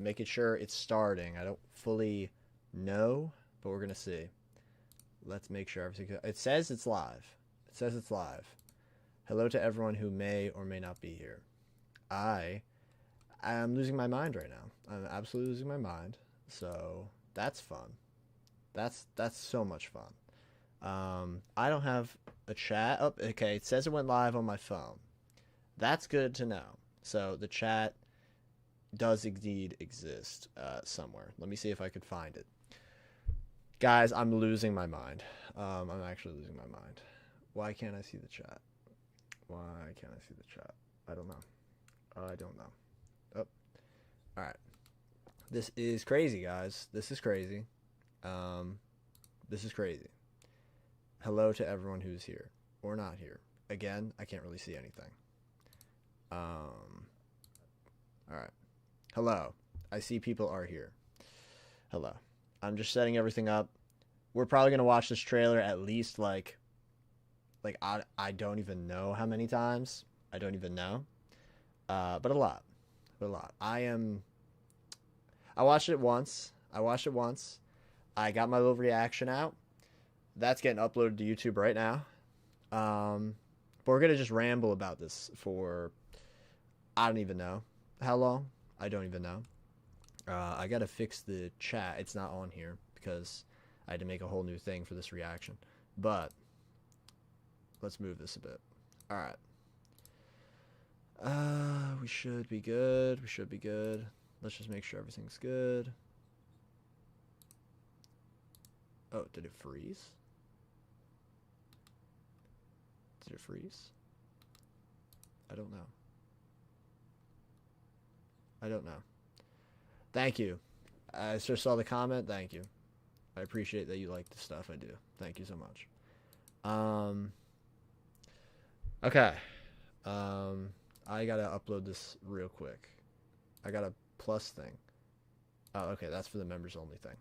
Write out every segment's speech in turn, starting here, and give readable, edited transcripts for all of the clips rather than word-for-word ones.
Making sure it's starting. I don't fully know, but we're gonna see. Let's make sure everything. It says it's live. It says it's live. Hello to everyone who may or may not be here. I am losing my mind right now. I'm absolutely losing my mind. So that's fun. That's so much fun. I don't have a chat. Oh, okay. It says it went live on my phone. That's good to know. So the chat does indeed exist somewhere. Let me see if I could find it. Guys, I'm losing my mind. I'm actually losing my mind. Why can't I see the chat? Why can't I see the chat? I don't know. I don't know. Oh, all right. This is crazy, guys. This is crazy. This is crazy. Hello to everyone who's here or not here. Again, I can't really see anything. All right. Hello. I see people are here. Hello. I'm just setting everything up. We're probably gonna watch this trailer at least like I don't even know how many times. I don't even know. But a lot. But a lot. I watched it once. I got my little reaction out. That's getting uploaded to YouTube right now. But we're gonna just ramble about this for I don't even know how long. I don't even know. I gotta fix the chat. It's not on here because I had to make a whole new thing for this reaction. But let's move this a bit. All right. We should be good. We should be good. Let's just make sure everything's good. Oh, did it freeze? Did it freeze? I don't know. I don't know. Thank you. I just saw the comment. Thank you. I appreciate that you like the stuff I do. Thank you so much. Okay. I gotta upload this real quick. I got a plus thing. Oh, okay. That's for the members only thing.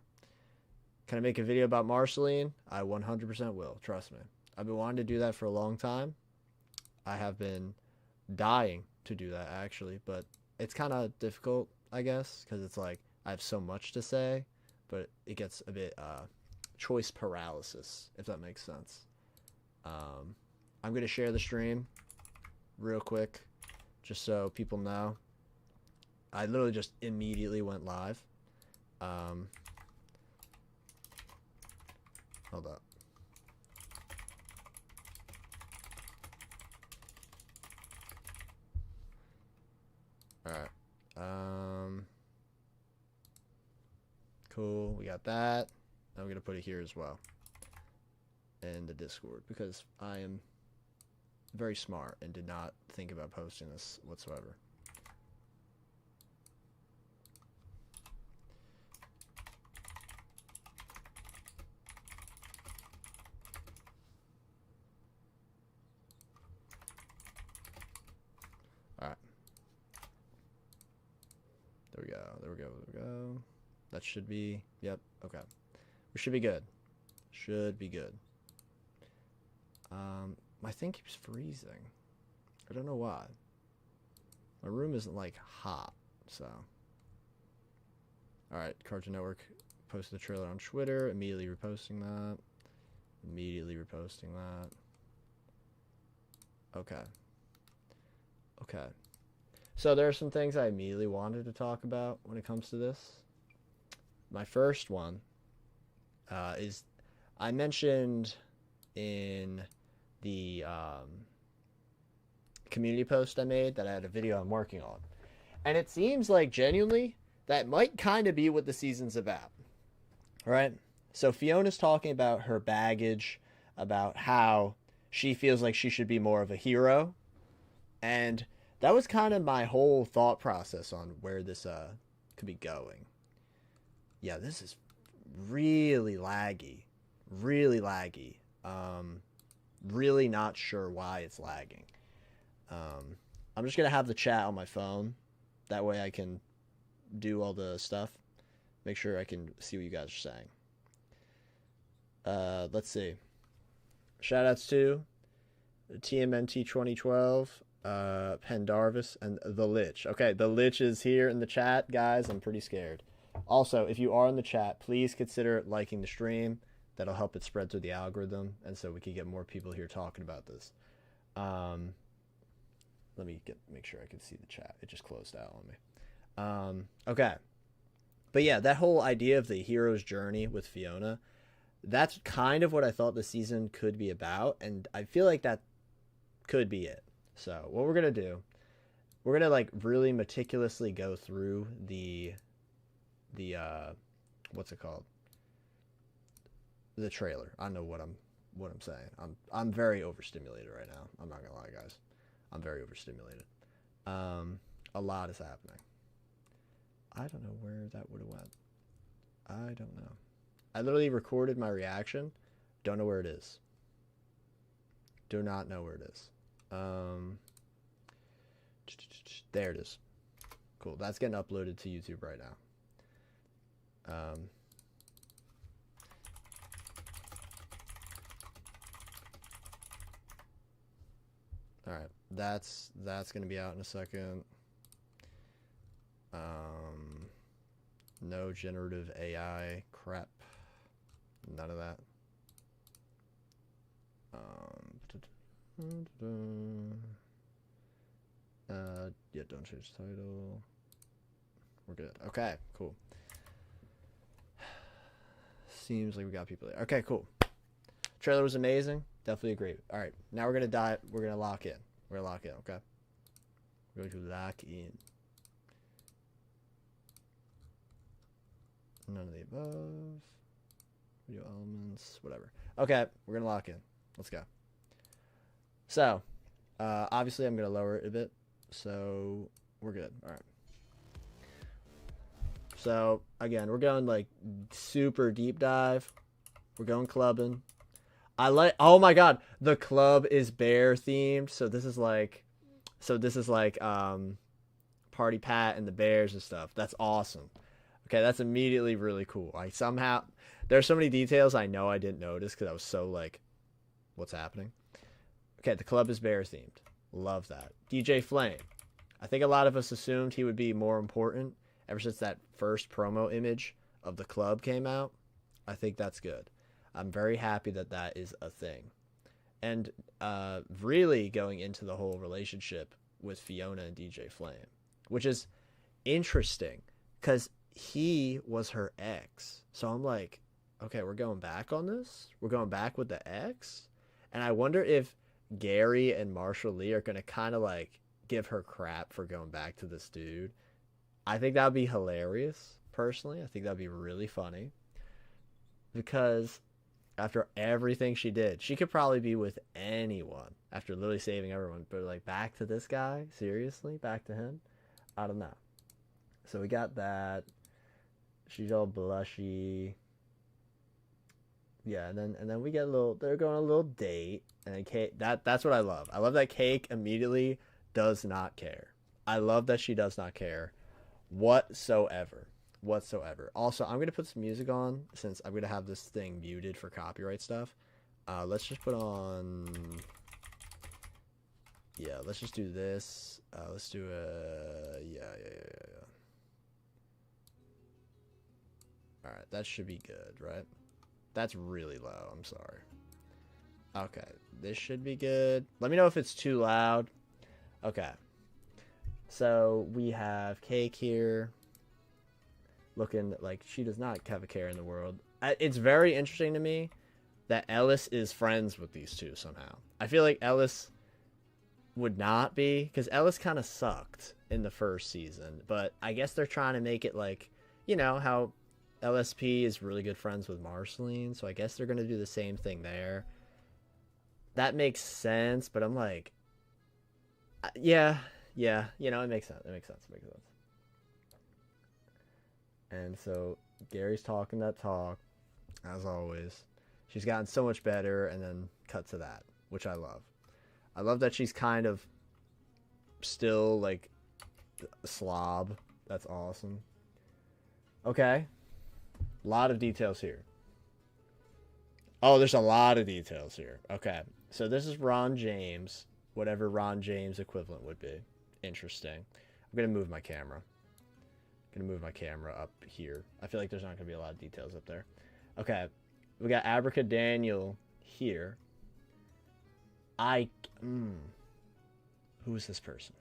Can I make a video about Marceline? I 100% will. Trust me. I've been wanting to do that for a long time. I have been dying to do that, actually. But it's kind of difficult, I guess, because it's like I have so much to say. But it gets a bit choice paralysis, if that makes sense. I'm going to share the stream real quick, just so people know. I literally just immediately went live. Hold up. Alright. Cool. We got that. I'm going to put it here as well. In the Discord. Because I am very smart and did not think about posting this whatsoever. Alright. There we go. There we go. There we go. That should be... Yep. Okay. We should be good. Should be good. My thing keeps freezing. I don't know why. My room isn't, like, hot, so... Alright, Cartoon Network posted the trailer on Twitter. Immediately reposting that. Immediately reposting that. Okay. Okay. So there are some things I immediately wanted to talk about when it comes to this. My first one is I mentioned in the community post I made that I had a video I'm working on. And it seems like genuinely that might kind of be what the season's about. All right? So Fiona's talking about her baggage, about how she feels like she should be more of a hero. And that was kind of my whole thought process on where this could be going. Yeah, this is really laggy. Really laggy. Really not sure why it's lagging. I'm just going to have the chat on my phone. That way I can do all the stuff. Make sure I can see what you guys are saying. Let's see. Shoutouts to TMNT 2012. Pendarvis and the Lich. Okay, the Lich is here in the chat, guys. I'm pretty scared. Also, if you are in the chat, please consider liking the stream. That'll help it spread through the algorithm, and so we can get more people here talking about this. Let me make sure I can see the chat. It just closed out on me. Okay. But yeah, that whole idea of the hero's journey with Fiona, that's kind of what I thought the season could be about, and I feel like that could be it. So what we're gonna do, we're gonna like really meticulously go through the what's it called? The trailer. I know what I'm saying. I'm very overstimulated right now. I'm not gonna lie, guys. I'm very overstimulated. A lot is happening. I don't know where that would have went. I don't know. I literally recorded my reaction. Don't know where it is. Do not know where it is. There it is. Cool. That's getting uploaded to YouTube right now. All right. That's going to be out in a second. No generative AI crap. None of that. Yeah, don't change title. We're good. Okay, cool. Seems like we got people there. Okay, cool. Trailer was amazing. Definitely agree. All right, now we're gonna lock in. We're gonna lock in. Okay. We're going to lock in. None of the above. Video elements. Whatever. Okay, we're gonna lock in. Let's go. So, obviously, I'm gonna lower it a bit. So we're good. All right. So again, we're going like super deep dive. We're going clubbing. Oh my god, the club is bear themed. So this is like Party Pat and the Bears and stuff. That's awesome. Okay, that's immediately really cool. Like somehow there's so many details I know I didn't notice because I was so like, what's happening? Okay, the club is bear themed. Love that. DJ Flame. I think a lot of us assumed he would be more important ever since that first promo image of the club came out. I think that's good. I'm very happy that that is a thing. And really going into the whole relationship with Fiona and DJ Flame, which is interesting because he was her ex. So I'm like, okay, we're going back on this? We're going back with the ex? And I wonder if Gary and Marshall Lee are going to kind of like give her crap for going back to this dude. I think that would be hilarious, personally. I think that would be really funny. Because after everything she did, she could probably be with anyone after literally saving everyone. But like back to this guy? Seriously? Back to him? I don't know. So we got that. She's all blushy. Yeah, and then we get they're going on a little date, and then Cake, that's what I love. I love that Cake immediately does not care. I love that she does not care whatsoever. Also, I'm going to put some music on since I'm going to have this thing muted for copyright stuff. Let's just put on, yeah, let's just do this. Let's do yeah. All right, that should be good, right? That's really low. I'm sorry. Okay, this should be good. Let me know if it's too loud. Okay. So we have Cake here looking like she does not have a care in the world. It's very interesting to me that Ellis is friends with these two somehow. I feel like Ellis would not be, because Ellis kind of sucked in the first season. But I guess they're trying to make it like, you know, how LSP is really good friends with Marceline, so I guess they're going to do the same thing there. That makes sense, but I'm like, yeah, you know, it makes sense. And so Gary's talking that talk, as always. She's gotten so much better, and then cut to that, which I love. I love that she's kind of still like a slob. That's awesome. Okay. A lot of details here. Oh, there's a lot of details here. Okay. So this is Ron James. whatever Ron James equivalent would be. Interesting. I'm going to move my camera. Gonna move my camera up here. I feel like there's not gonna be a lot of details up there. Okay, we got Abracadaniel here. Who is this person?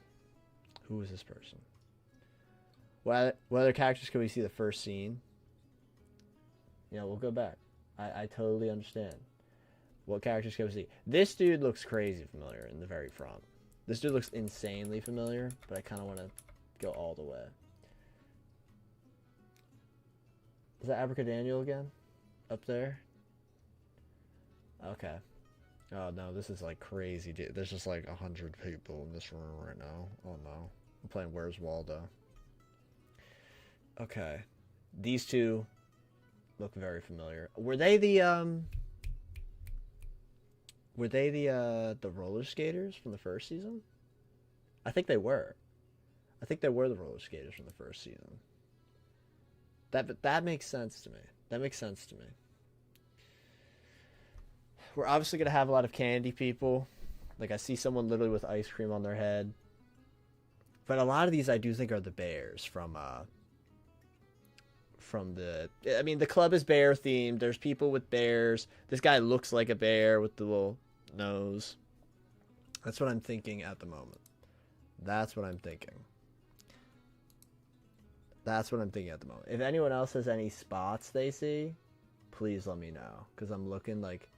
Who is this person? What other characters can we see the first scene? Yeah, we'll go back. I totally understand. What characters can we see? This dude looks crazy familiar in the very front. This dude looks insanely familiar, but I kind of want to go all the way. Is that Abracadaniel again? Up there? Okay. Oh no, this is like crazy, dude. There's just like 100 people in this room right now. Oh no. I'm playing Where's Waldo. Okay. These two look very familiar. Were they the roller skaters from the first season? I think they were. I think they were the roller skaters from the first season. That makes sense to me. That makes sense to me. We're obviously gonna have a lot of candy people. Like I see someone literally with ice cream on their head. But a lot of these I do think are the bears from the. I mean, the club is bear themed. There's people with bears. This guy looks like a bear with the little nose. That's what I'm thinking at the moment. That's what I'm thinking. That's what I'm thinking at the moment. If anyone else has any spots they see, please let me know. Because I'm looking like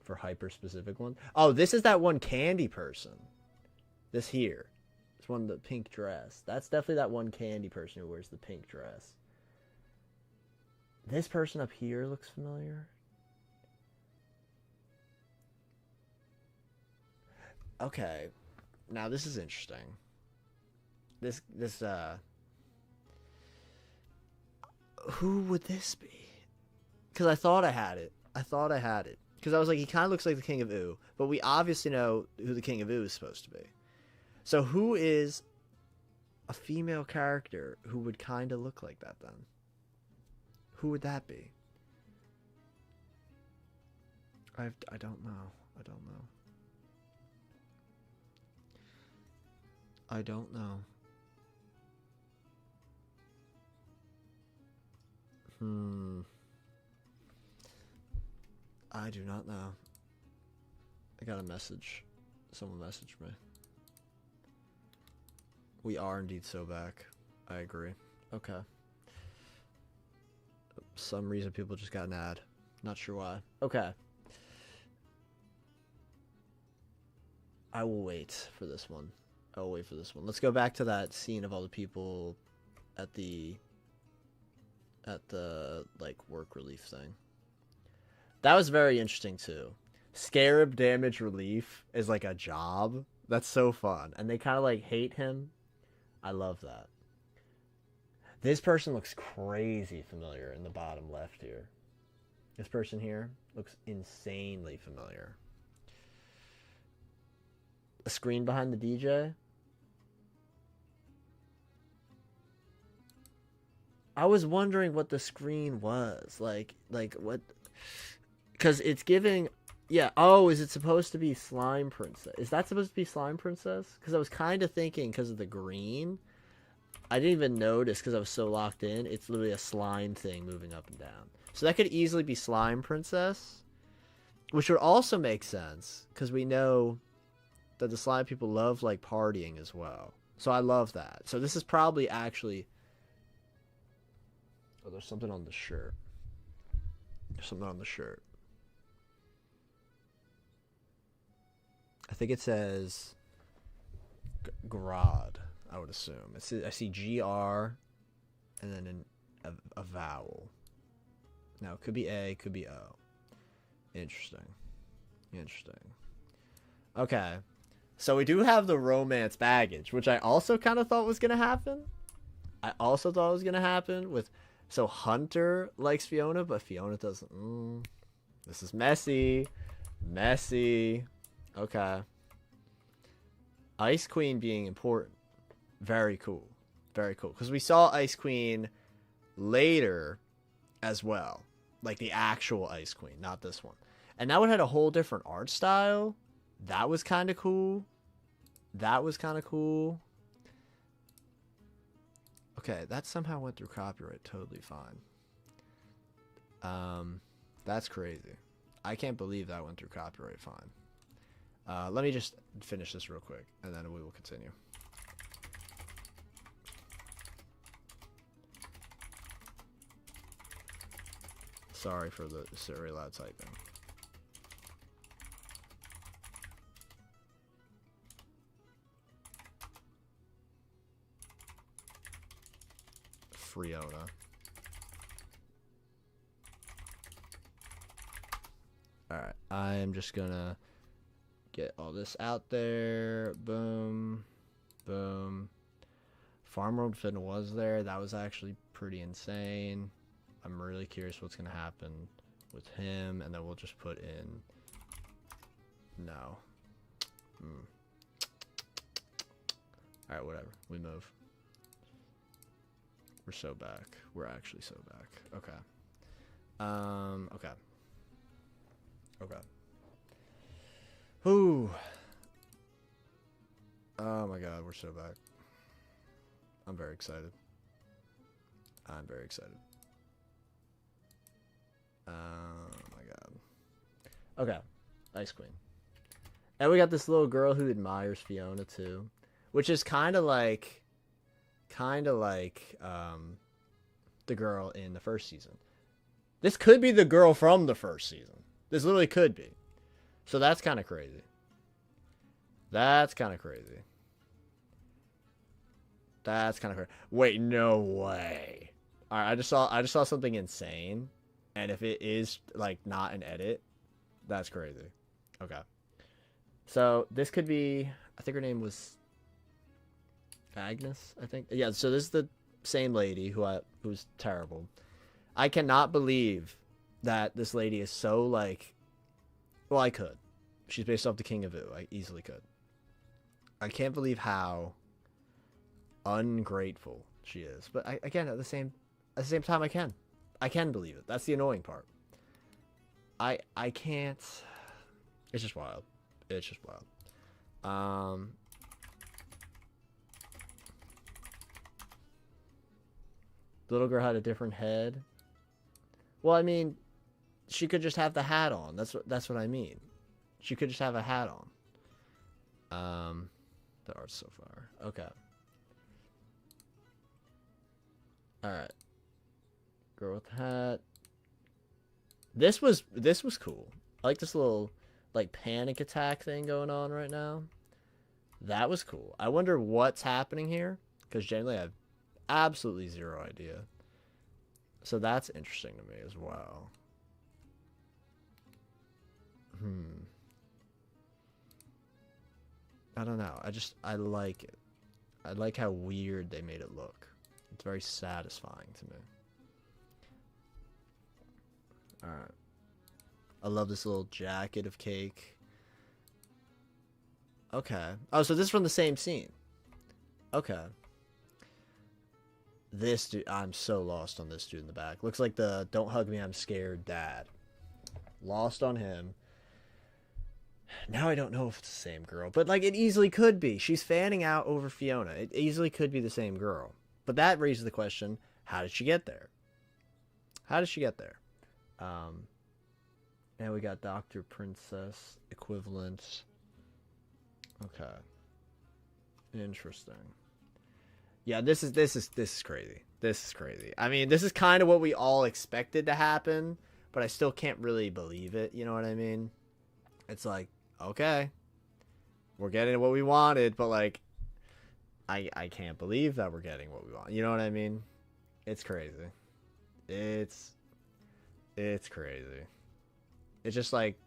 for hyper-specific ones. Oh, this is that one candy person. This here. This one, the pink dress. That's definitely that one candy person who wears the pink dress. This person up here looks familiar. Okay. Now this is interesting. Who would this be? Because I thought I had it. Because I was like, he kind of looks like the King of Ooh. But we obviously know who the King of Ooh is supposed to be. So who is a female character who would kind of look like that then? Who would that be? I don't know. I don't know. I do not know. I got a message. Someone messaged me. We are indeed so back. I agree. Okay. For some reason people just got an ad. Not sure why. Okay. I will wait for this one. Let's go back to that scene of all the people at the like work relief thing. That was very interesting too. Scarab damage relief is like a job. That's so fun. And they kind of like hate him. I love that. This person looks crazy familiar in the bottom left here. This person here looks insanely familiar. A screen behind the DJ. I was wondering what the screen was. Like what? Because it's giving... Yeah, oh, is it supposed to be Slime Princess? Is that supposed to be Slime Princess? Because I was kind of thinking, because of the green, I didn't even notice because I was so locked in. It's literally a slime thing moving up and down. So that could easily be Slime Princess, which would also make sense, because we know that the slime people love, like, partying as well. So I love that. So this is probably actually... Oh, there's something on the shirt. There's something on the shirt. I think it says Grod, I would assume. I see GR and then a vowel. Now, it could be A, could be O. Interesting. Okay. So we do have the romance baggage, which I also kind of thought was going to happen. With... So Hunter likes Fiona, but Fiona doesn't. This is messy. Okay. Ice Queen being important. Very cool. Because we saw Ice Queen later as well. Like the actual Ice Queen, not this one. And that one had a whole different art style. That was kind of cool. That was kind of cool. Okay, that somehow went through copyright totally fine. That's crazy. I can't believe that went through copyright fine. Let me just finish this real quick, and then we will continue. Sorry for the very loud typing. Fionna. Alright, I am just gonna get all this out there. Boom. Boom. Farm World Finn was there. That was actually pretty insane. I'm really curious what's gonna happen with him, and then we'll just put in no. Alright, whatever. We move. We're so back. We're actually so back. Okay. Okay. Okay. Whew. Oh my god, we're so back. I'm very excited. I'm very excited. Oh my god. Okay. Ice Queen. And we got this little girl who admires Fionna too. Which is kind of like the girl in the first season. This could be the girl from the first season. This literally could be. So that's kind of crazy. That's kind of crazy. That's kind of crazy. Wait, no way. All right, I just saw something insane, and if it is like not an edit, that's crazy. Okay. So this could be. I think her name was Agnes. I think. Yeah. So this is the same lady who's terrible. I cannot believe that this lady is so like. Well, I could. She's based off the King of Ooh. I easily could. I can't believe how ungrateful she is. But again, at the same time, I can believe it. That's the annoying part. I can't. It's just wild. It's just wild. The little girl had a different head. Well, I mean, she could just have the hat on. That's what I mean. She could just have a hat on. The art's so far. Okay. Alright. Girl with the hat. This was cool. I like this little like panic attack thing going on right now. That was cool. I wonder what's happening here, because generally I have absolutely zero idea. So that's interesting to me as well. I don't know. I like it. I like how weird they made it look. It's very satisfying to me. Alright. I love this little jacket of Cake. Okay. Oh, so this is from the same scene. Okay. This dude, I'm so lost on this dude in the back. Looks like the "Don't hug me, I'm scared" dad. Lost on him. Now I don't know if it's the same girl, but like it easily could be. She's fanning out over Fionna. It easily could be the same girl. But that raises the question, how did she get there? How did she get there? And we got Dr. Princess equivalent. Okay. Interesting. Yeah, this is crazy. This is crazy. I mean, this is kind of what we all expected to happen, but I still can't really believe it. You know what I mean? It's like, okay, we're getting what we wanted, but like, I can't believe that we're getting what we want. You know what I mean? It's crazy. It's crazy. It's just like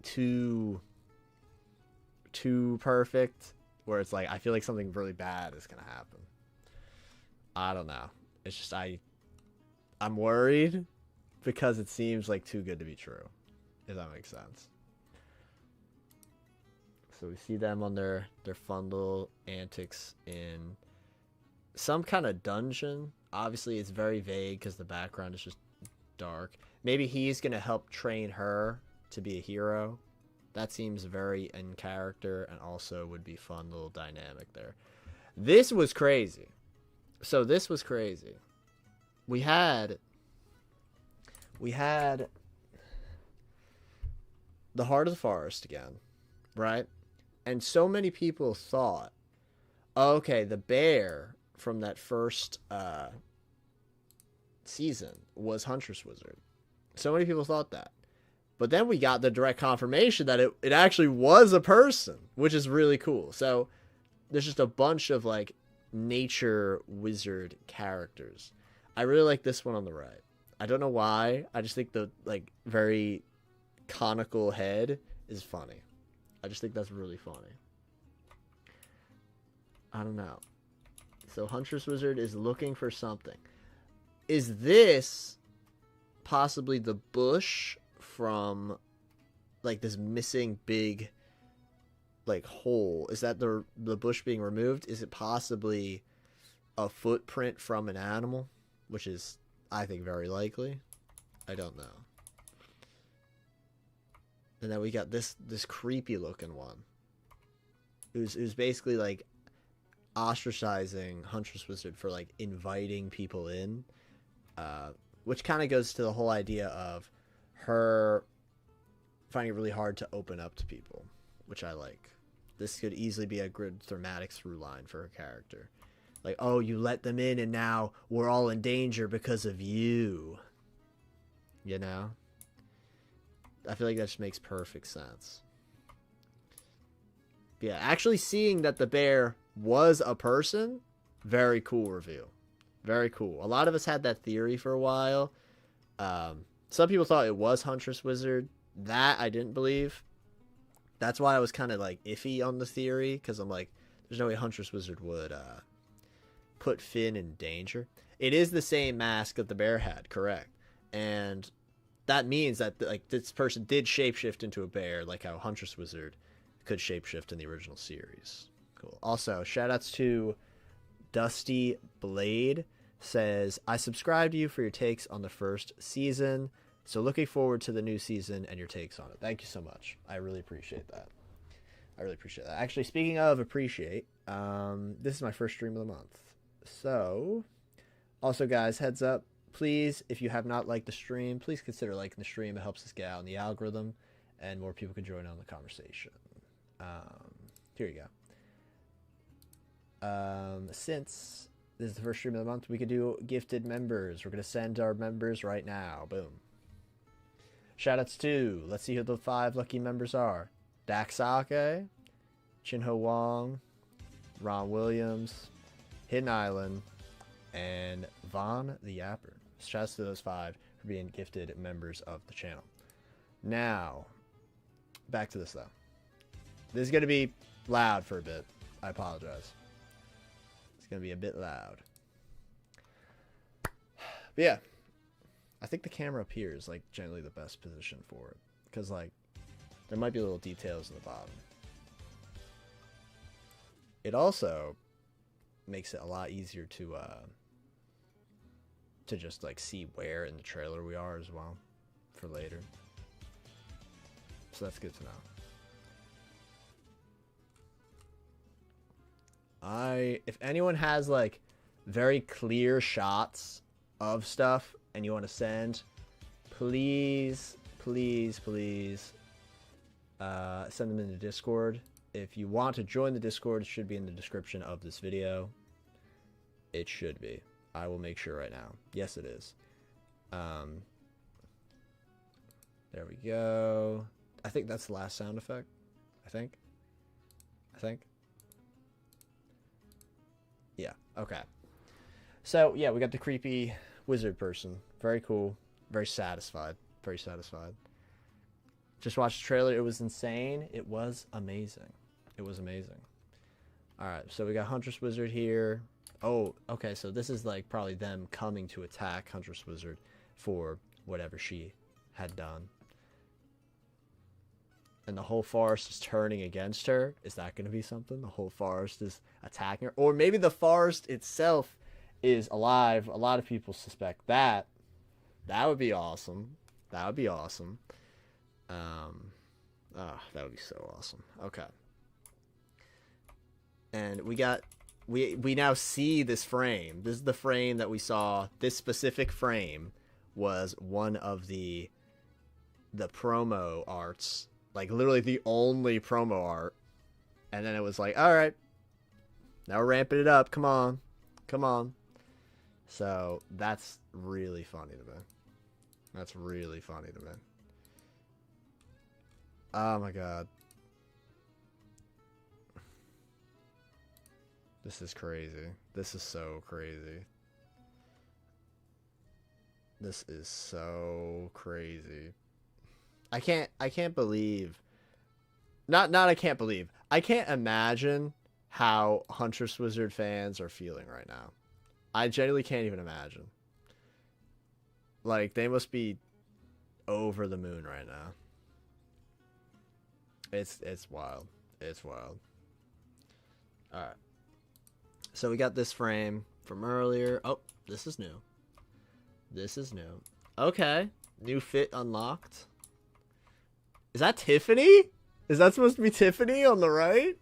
too perfect, where it's like I feel like something really bad is gonna happen. I don't know. It's just I'm worried because it seems like too good to be true. If that makes sense. So we see them on their fun little antics in some kind of dungeon. Obviously, it's very vague because the background is just dark. Maybe he's going to help train her to be a hero. That seems very in character and also would be fun little dynamic there. This was crazy. So this was crazy. We had the Heart of the Forest again, right? And so many people thought, oh, okay, the bear from that first season was Huntress Wizard. So many people thought that. But then we got the direct confirmation that it actually was a person, which is really cool. So there's just a bunch of like nature wizard characters. I really like this one on the right. I don't know why. I just think the like very conical head is funny. I just think that's really funny. I don't know. So Huntress Wizard is looking for something. Is this possibly the bush from like this missing big like hole? Is that the bush being removed? Is it possibly a footprint from an animal, which is I think very likely. I don't know. And then we got this creepy looking one who's basically like ostracizing Huntress Wizard for like inviting people in, which kind of goes to the whole idea of her finding it really hard to open up to people, which I like. This could easily be a good thematic through line for her character. Like, oh, you let them in and now we're all in danger because of you. You know? I feel like that just makes perfect sense. But yeah, actually seeing that the bear was a person, very cool reveal. Very cool. A lot of us had that theory for a while. Some people thought it was Huntress Wizard. That I didn't believe. That's why I was kind of like iffy on the theory, because I'm like, there's no way Huntress Wizard would put Finn in danger. It is the same mask that the bear had, correct? And that means that like this person did shapeshift into a bear, like how Huntress Wizard could shapeshift in the original series. Cool. Also, shoutouts to Dusty Blade. Says, I subscribe to you for your takes on the first season. So looking forward to the new season and your takes on it. Thank you so much. I really appreciate that. Actually, speaking of appreciate, this is my first stream of the month. So, also guys, heads up, please, if you have not liked the stream, please consider liking the stream. It helps us get out in the algorithm and more people can join on the conversation. Here you go. Since this is the first stream of the month, we could do gifted members. We're going to send our members right now. Boom. Shoutouts to, let's see who the 5 lucky members are. Daxake, Chinho Wong, Ron Williams, Hidden Island, and Von the Yapper. Shoutouts to those 5 for being gifted members of the channel. Now, back to this though. This is going to be loud for a bit. I apologize. Gonna be a bit loud, but yeah, I think the camera up here is like generally the best position for it, because like there might be little details in the bottom. It also makes it a lot easier to just like see where in the trailer we are as well for later, so that's good to know. If anyone has like very clear shots of stuff and you want to send, please send them in the Discord. If you want to join the Discord, it should be in the description of this video. It should be. I will make sure right now. Yes, it is. There we go. I think that's the last sound effect. I think. Yeah, okay. So, yeah, we got the creepy wizard person. Very cool. Very satisfied. Just watched the trailer. It was insane. It was amazing. Alright, so we got Huntress Wizard here. Oh, okay, so this is like probably them coming to attack Huntress Wizard for whatever she had done. And the whole forest is turning against her. Is that going to be something? The whole forest is attacking her? Or maybe the forest itself is alive. A lot of people suspect that. That would be awesome. Oh, that would be so awesome. Okay. And we now see this frame. This is the frame that we saw. This specific frame was one of the promo arts, like literally the only promo art. And then it was like, all right, now we're ramping it up. Come on. Come on. So that's really funny to me. That's really funny to me. Oh my god. This is crazy. This is so crazy. This is so crazy. I can't believe. Not I can't believe. I can't imagine how Huntress Wizard fans are feeling right now. I genuinely can't even imagine. Like, they must be over the moon right now. It's wild. It's wild. Alright. So we got this frame from earlier. Oh, this is new. This is new. Okay. New fit unlocked. Is that Tiffany? Is that supposed to be Tiffany on the right?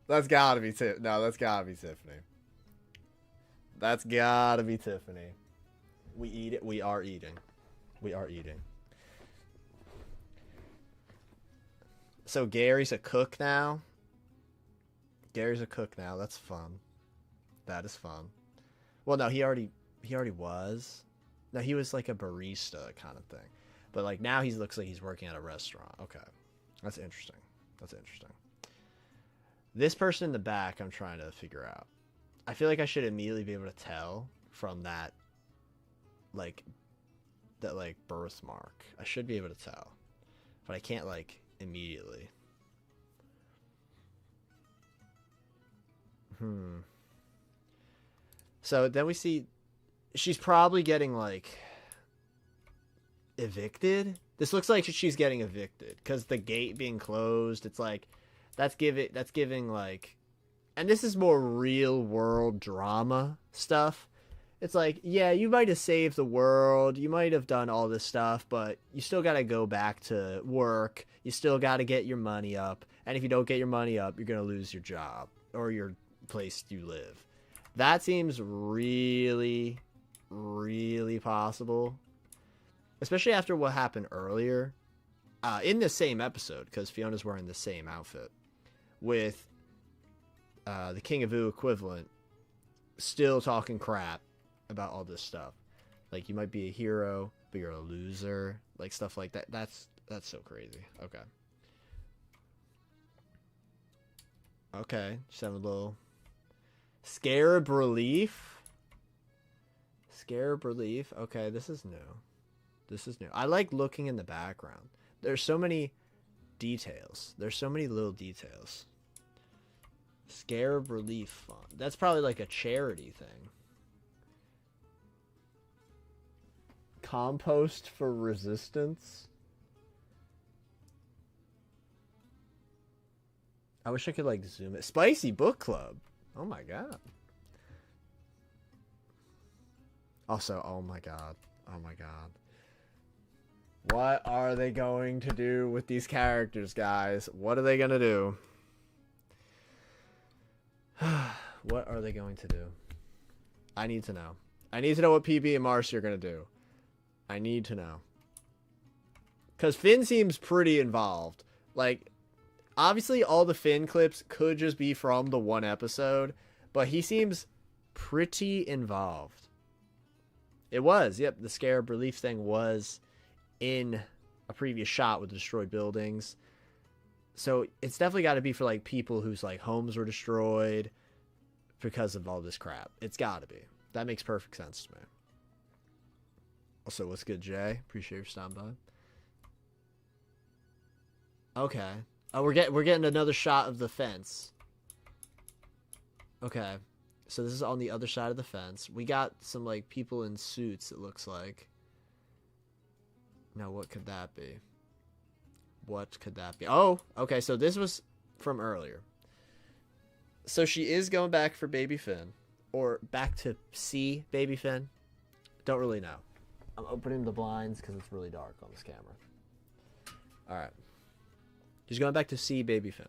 That's gotta be Tiffany. No, that's gotta be Tiffany. That's gotta be Tiffany. We eat it. We are eating. We are eating. So Gary's a cook now. Gary's a cook now. That's fun. That is fun. Well, no, he already was. No, he was like a barista kind of thing. But like now he looks like he's working at a restaurant. Okay. That's interesting. That's interesting. This person in the back I'm trying to figure out. I feel like I should immediately be able to tell from that like birthmark. I should be able to tell. But I can't like immediately. So then we see she's probably getting like evicted. This looks like she's getting evicted because the gate being closed. It's like that's giving like, and this is more real world drama stuff. It's like, yeah, you might have saved the world, you might have done all this stuff, but you still got to go back to work. You still got to get your money up, and if you don't get your money up, you're gonna lose your job or your place you live. That seems really, really possible. Especially after what happened earlier in the same episode, because Fiona's wearing the same outfit with the King of Ooh equivalent still talking crap about all this stuff. Like, you might be a hero, but you're a loser. Like, stuff like that. That's so crazy. Okay. Okay. Just having a little Scarab Relief. Scarab Relief. Okay, this is new. This is new. I like looking in the background. There's so many details. There's so many little details. Scarab Relief Fund. That's probably like a charity thing. Compost for Resistance. I wish I could like zoom it. Spicy Book Club. Oh my god. Also, oh my god. Oh my god. What are they going to do with these characters, guys? What are they going to do? What are they going to do? I need to know. I need to know what PB and Marcy are going to do. I need to know. Because Finn seems pretty involved. Like, obviously all the Finn clips could just be from the one episode, but he seems pretty involved. It was. Yep, the Scarab Relief thing was in a previous shot with the destroyed buildings. So it's definitely got to be for like people whose like homes were destroyed because of all this crap. It's got to be. That makes perfect sense to me. Also, what's good, Jay? Appreciate your stopping by. Okay. Oh, we're getting another shot of the fence. Okay. So this is on the other side of the fence. We got some like people in suits, it looks like. Now, what could that be? What could that be? Oh, okay, so this was from earlier. So she is going back for Baby Finn. Or back to see Baby Finn. Don't really know. I'm opening the blinds because it's really dark on this camera. Alright. She's going back to see Baby Finn.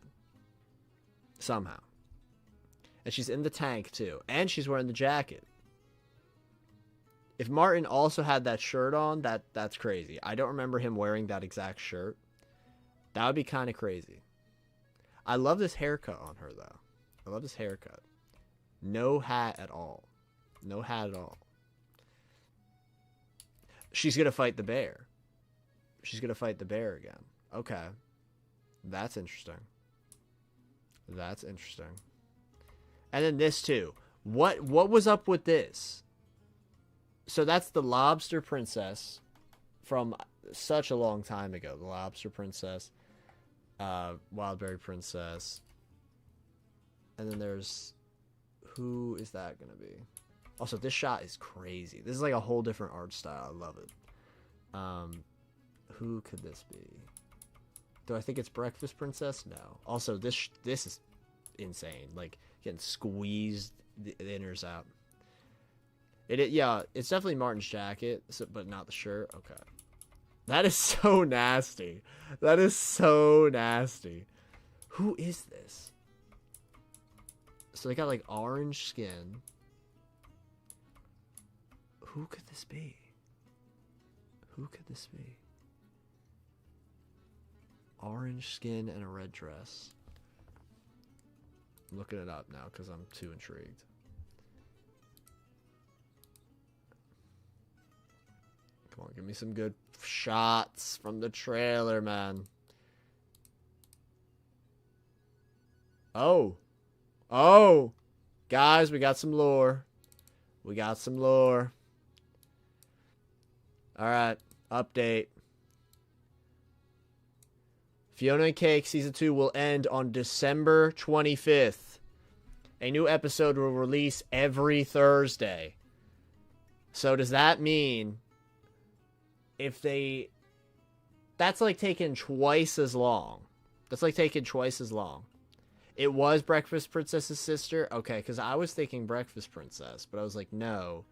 Somehow. And she's in the tank, too. And she's wearing the jacket. If Martin also had that shirt on, that's crazy. I don't remember him wearing that exact shirt. That would be kind of crazy. I love this haircut on her, though. I love this haircut. No hat at all. No hat at all. She's going to fight the bear. She's going to fight the bear again. Okay. That's interesting. That's interesting. And then this, too. What was up with this? So that's the Lobster Princess from such a long time ago. The Lobster Princess. Wildberry Princess. And then there's... Who is that going to be? Also, this shot is crazy. This is like a whole different art style. I love it. Who could this be? Do I think it's Breakfast Princess? No. Also, this is insane. Like, getting squeezed the inners out. Yeah, it's definitely Martin's jacket, but not the shirt. Okay. That is so nasty. That is so nasty. Who is this? So they got like orange skin. Who could this be? Who could this be? Orange skin and a red dress. I'm looking it up now because I'm too intrigued. Come on, give me some good shots from the trailer, man. Oh. Oh. Guys, we got some lore. We got some lore. Alright. Update. Fionna and Cake Season 2 will end on December 25th. A new episode will release every Thursday. So does that mean... if they... That's like taking twice as long. That's like taking twice as long. It was Breakfast Princess's sister? Okay, because I was thinking Breakfast Princess, but I was like, no.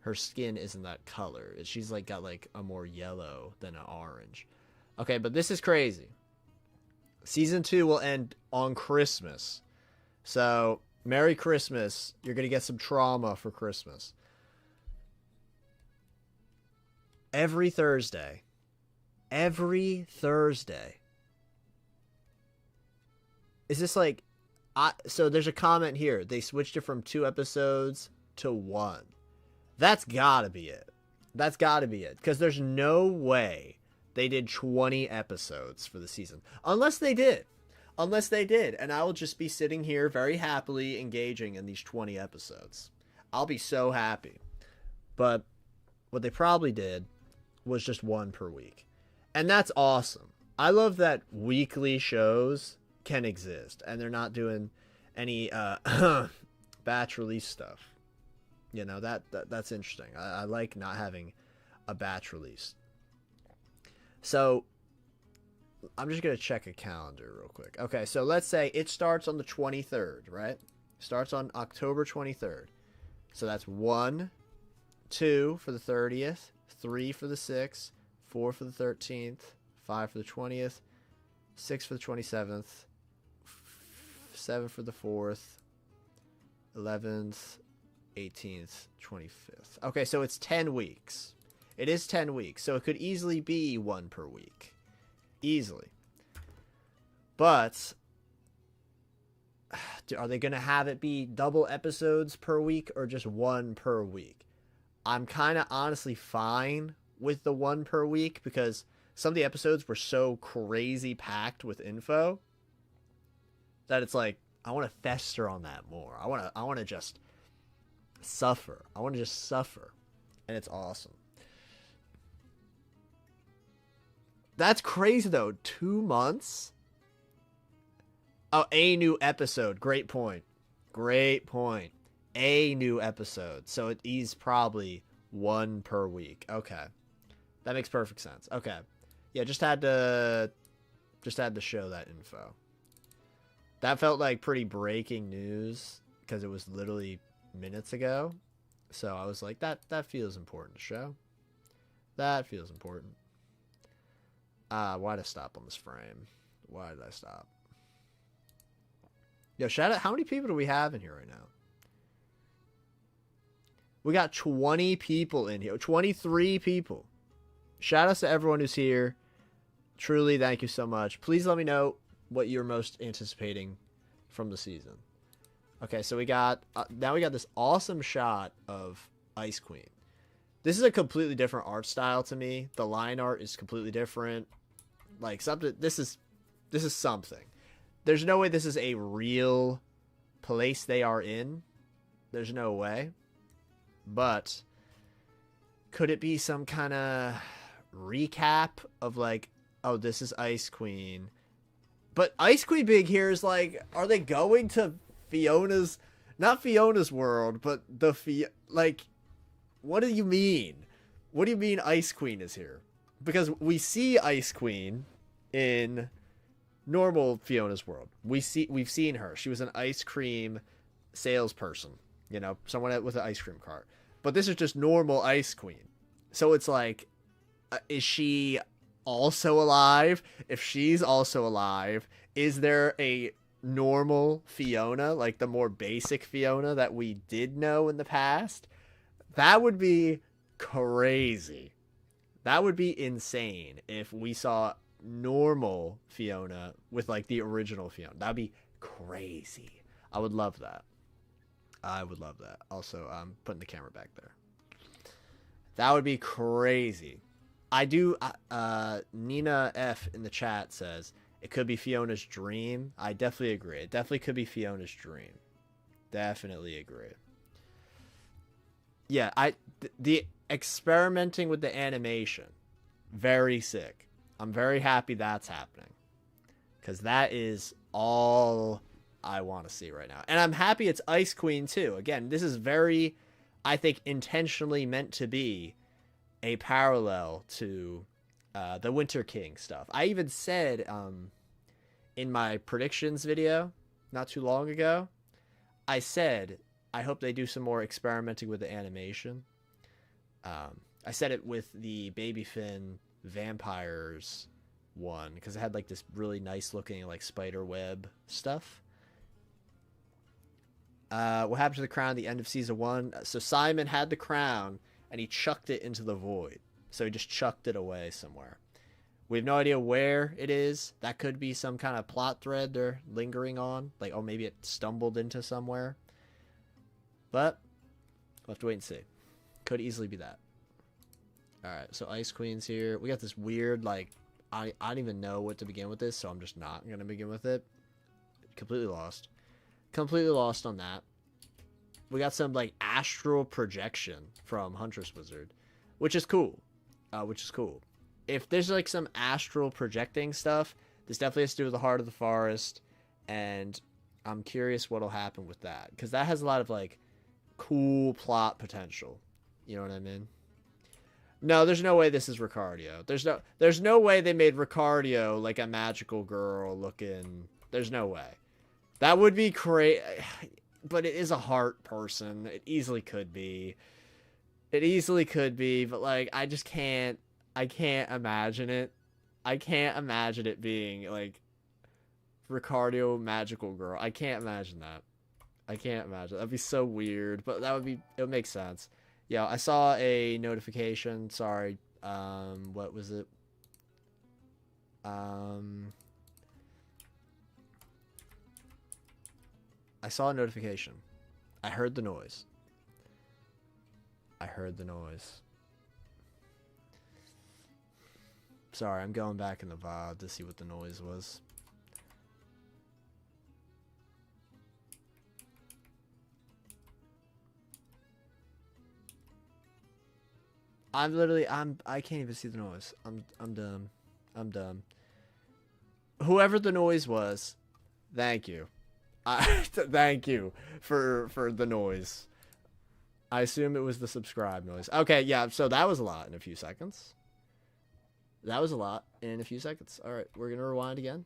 Her skin isn't that color. She's like got like a more yellow than an orange. Okay, but this is crazy. Season 2 will end on Christmas. So, Merry Christmas. You're going to get some trauma for Christmas. Every Thursday. Every Thursday. Is this like... so there's a comment here. They switched it from 2 episodes to 1. That's gotta be it. That's gotta be it. Because there's no way they did 20 episodes for the season. Unless they did. Unless they did. And I will just be sitting here very happily engaging in these 20 episodes. I'll be so happy. But what they probably did was just 1 per week. And that's awesome. I love that weekly shows can exist. And they're not doing any batch release stuff. You know, that's interesting. I like not having a batch release. So, I'm just going to check a calendar real quick. Okay, so let's say it starts on the 23rd, right? Starts on October 23rd. So that's 1, 2 for the 30th, 3 for the 6th, 4 for the 13th, 5 for the 20th, 6 for the 27th, 7 for the 4th, 11th, 18th, 25th. Okay, so it's 10 weeks. It is 10 weeks, so it could easily be 1 per week. Easily. But, are they going to have it be double episodes per week or just 1 per week? I'm kind of honestly fine with the 1 per week because some of the episodes were so crazy packed with info that it's like, I want to fester on that more. I want to just suffer. I want to just suffer. And it's awesome. That's crazy, though. 2 months? Oh, a new episode. Great point. Great point. A new episode. So it is probably 1 per week. Okay. That makes perfect sense. Okay. Yeah, just had to show that info. That felt like pretty breaking news because it was literally minutes ago. So I was like, that feels important to show. That feels important. Why to stop on this frame? Why did I stop? Yo, shout out. How many people do we have in here right now? We got 20 people in here. 23 people. Shout outs to everyone who's here. Truly, thank you so much. Please let me know what you're most anticipating from the season. Okay, so we got... now we got this awesome shot of Ice Queen. This is a completely different art style to me. The line art is completely different. Like, something... This is something. There's no way this is a real place they are in. There's no way. But could it be some kind of recap of like, oh, this is Ice Queen. But Ice Queen being here is like, are they going to Fiona's, not Fiona's world, but like, what do you mean? What do you mean Ice Queen is here? Because we see Ice Queen in normal Fiona's world. We've seen her. She was an ice cream salesperson, you know, someone with an ice cream cart. But this is just normal Ice Queen. So it's like, is she also alive? If she's also alive, is there a normal Fiona, like the more basic Fiona that we did know in the past? That would be crazy. That would be insane if we saw normal Fiona with like the original Fiona. That'd be crazy. I would love that. I would love that. Also, I'm putting the camera back there. That would be crazy. I do. Nina F in the chat says it could be Fiona's dream. I definitely agree. It definitely could be Fiona's dream. Definitely agree. Yeah, the experimenting with the animation, very sick. I'm very happy that's happening, because that is all I want to see right now. And I'm happy it's Ice Queen too. Again, this is very, I think, intentionally meant to be a parallel to the Winter King stuff. I even said in my predictions video not too long ago, I said I hope they do some more experimenting with the animation. I said it with the Baby Finn Vampires one, because it had like this really nice looking like spider web stuff. What happened to the crown at the end of season 1? So Simon had the crown and he chucked it into the void. So he just chucked it away somewhere. We have no idea where it is. That could be some kind of plot thread they're lingering on. Like, oh, maybe it stumbled into somewhere. But we'll have to wait and see. Could easily be that. Alright, so Ice Queen's here. We got this weird, like, I don't even know what to begin with this, so I'm just not going to begin with it. Completely lost. Completely lost on that. We got some like astral projection from Huntress Wizard, which is cool. If there's like some astral projecting stuff, this definitely has to do with the Heart of the Forest, and I'm curious what'll happen with that, because that has a lot of like cool plot potential. You know what I mean? No, there's no way this is Ricardio. There's no way they made Ricardio like a magical girl looking. There's no way. That would be crazy, but it is a heart person. It easily could be. But like, I just can't. I can't imagine it. I can't imagine it being like Ricardio magical girl. I can't imagine that. I can't imagine. That'd be so weird, but that would be. It would make sense. Yeah, I saw a notification. Sorry. What was it? I saw a notification. I heard the noise. Sorry, I'm going back in the VOD to see what the noise was. I can't even see the noise. I'm dumb. Whoever the noise was, thank you. Thank you for the noise. I assume it was the subscribe noise. Okay, yeah, so that was a lot in a few seconds. All right, we're going to rewind again.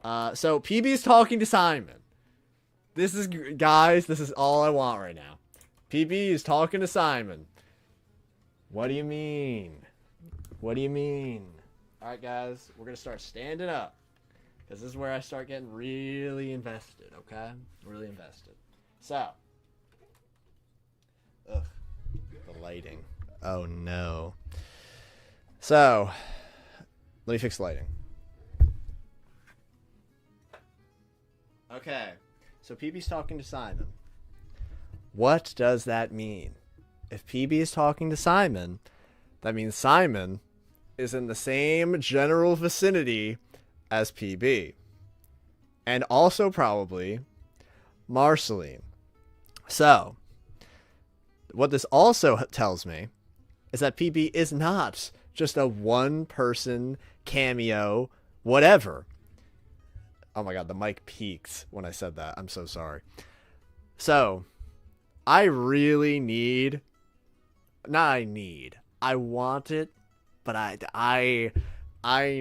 So PB's talking to Simon. This is all I want right now. PB is talking to Simon. What do you mean? All right, guys, we're going to start standing up. Because this is where I start getting really invested, okay? Really invested. So. Ugh. The lighting. Oh, no. So. Let me fix the lighting. Okay. So PB's talking to Simon. What does that mean? If PB is talking to Simon, that means Simon is in the same general vicinity as PB. And also probably Marceline. So, what this also tells me is that PB is not just a one-person cameo, whatever. Oh my god, the mic peaked when I said that. I'm so sorry. So, I really need... Not I need. I want it, but I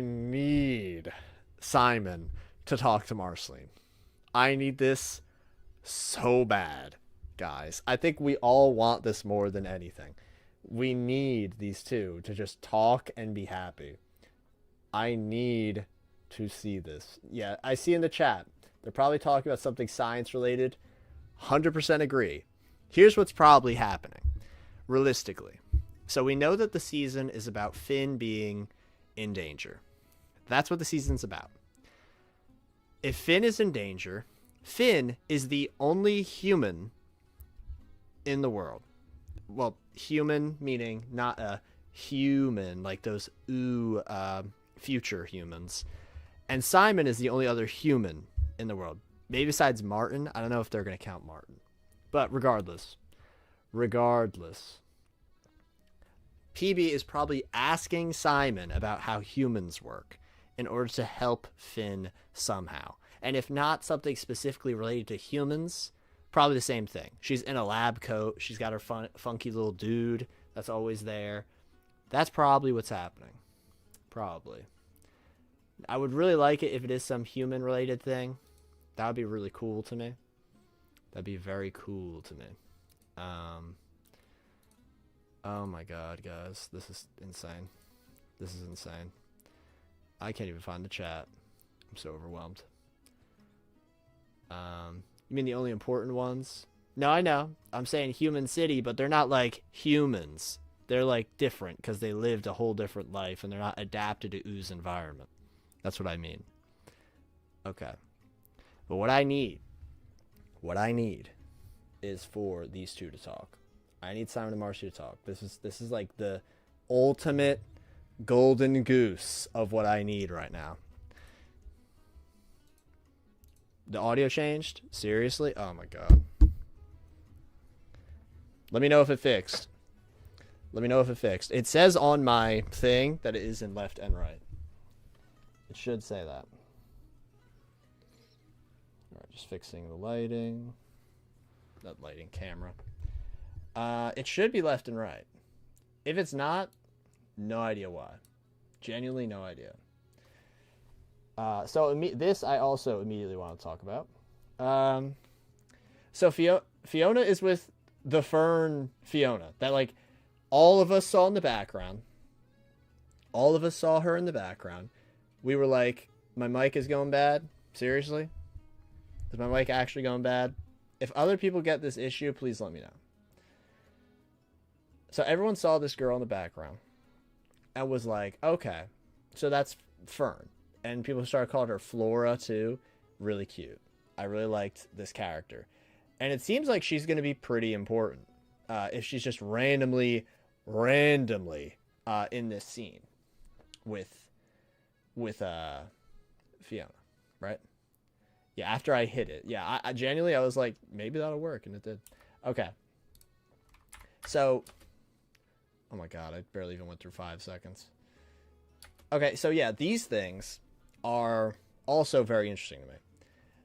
need Simon to talk to Marceline. I need this so bad, guys. I think we all want this more than anything. We need these two to just talk and be happy. I need to see this. Yeah, I see in the chat. They're probably talking about something science related. 100% agree. Here's what's probably happening. Realistically. So we know that the season is about Finn being in danger. That's what the season's about. If Finn is in danger, Finn is the only human in the world. Well, human meaning not a human like those future humans. And Simon is the only other human in the world. Maybe besides Martin. I don't know if they're going to count Martin. But regardless, PB is probably asking Simon about how humans work in order to help Finn somehow. And if not something specifically related to humans, probably the same thing. She's in a lab coat. She's got her funky little dude that's always there. That's probably what's happening. Probably. I would really like it if it is some human-related thing. That would be really cool to me. That'd be very cool to me. Oh my god, guys. This is insane. This is insane. I can't even find the chat. I'm so overwhelmed. You mean the only important ones? No, I know. I'm saying human city, but they're not like humans. They're like different because they lived a whole different life and they're not adapted to Ooze environment. That's what I mean. Okay. But what I need is for these two to talk. I need Simon and Marcy to talk. This is like the ultimate golden goose of what I need right now. The audio changed? Seriously? Oh my god. Let me know if it fixed. It says on my thing that it is in left and right. It should say that. Alright, just fixing the lighting. That lighting camera. It should be left and right. If it's not, no idea why. Genuinely no idea. So this I also immediately want to talk about. So Fiona is with the Fern Fiona that like all of us saw in the background. All of us saw her in the background. We were like, my mic is going bad? Seriously? Is my mic actually going bad? If other people get this issue, please let me know. So everyone saw this girl in the background and was like, okay, so that's Fern. And people started calling her Flora too. Really cute. I really liked this character. And it seems like she's going to be pretty important if she's just randomly in this scene with Fiona, right? Yeah, after I hit it. Yeah, I genuinely, I was like, maybe that'll work, and it did. Okay. So, oh my god, I barely even went through 5 seconds. Okay, so yeah, these things are also very interesting to me.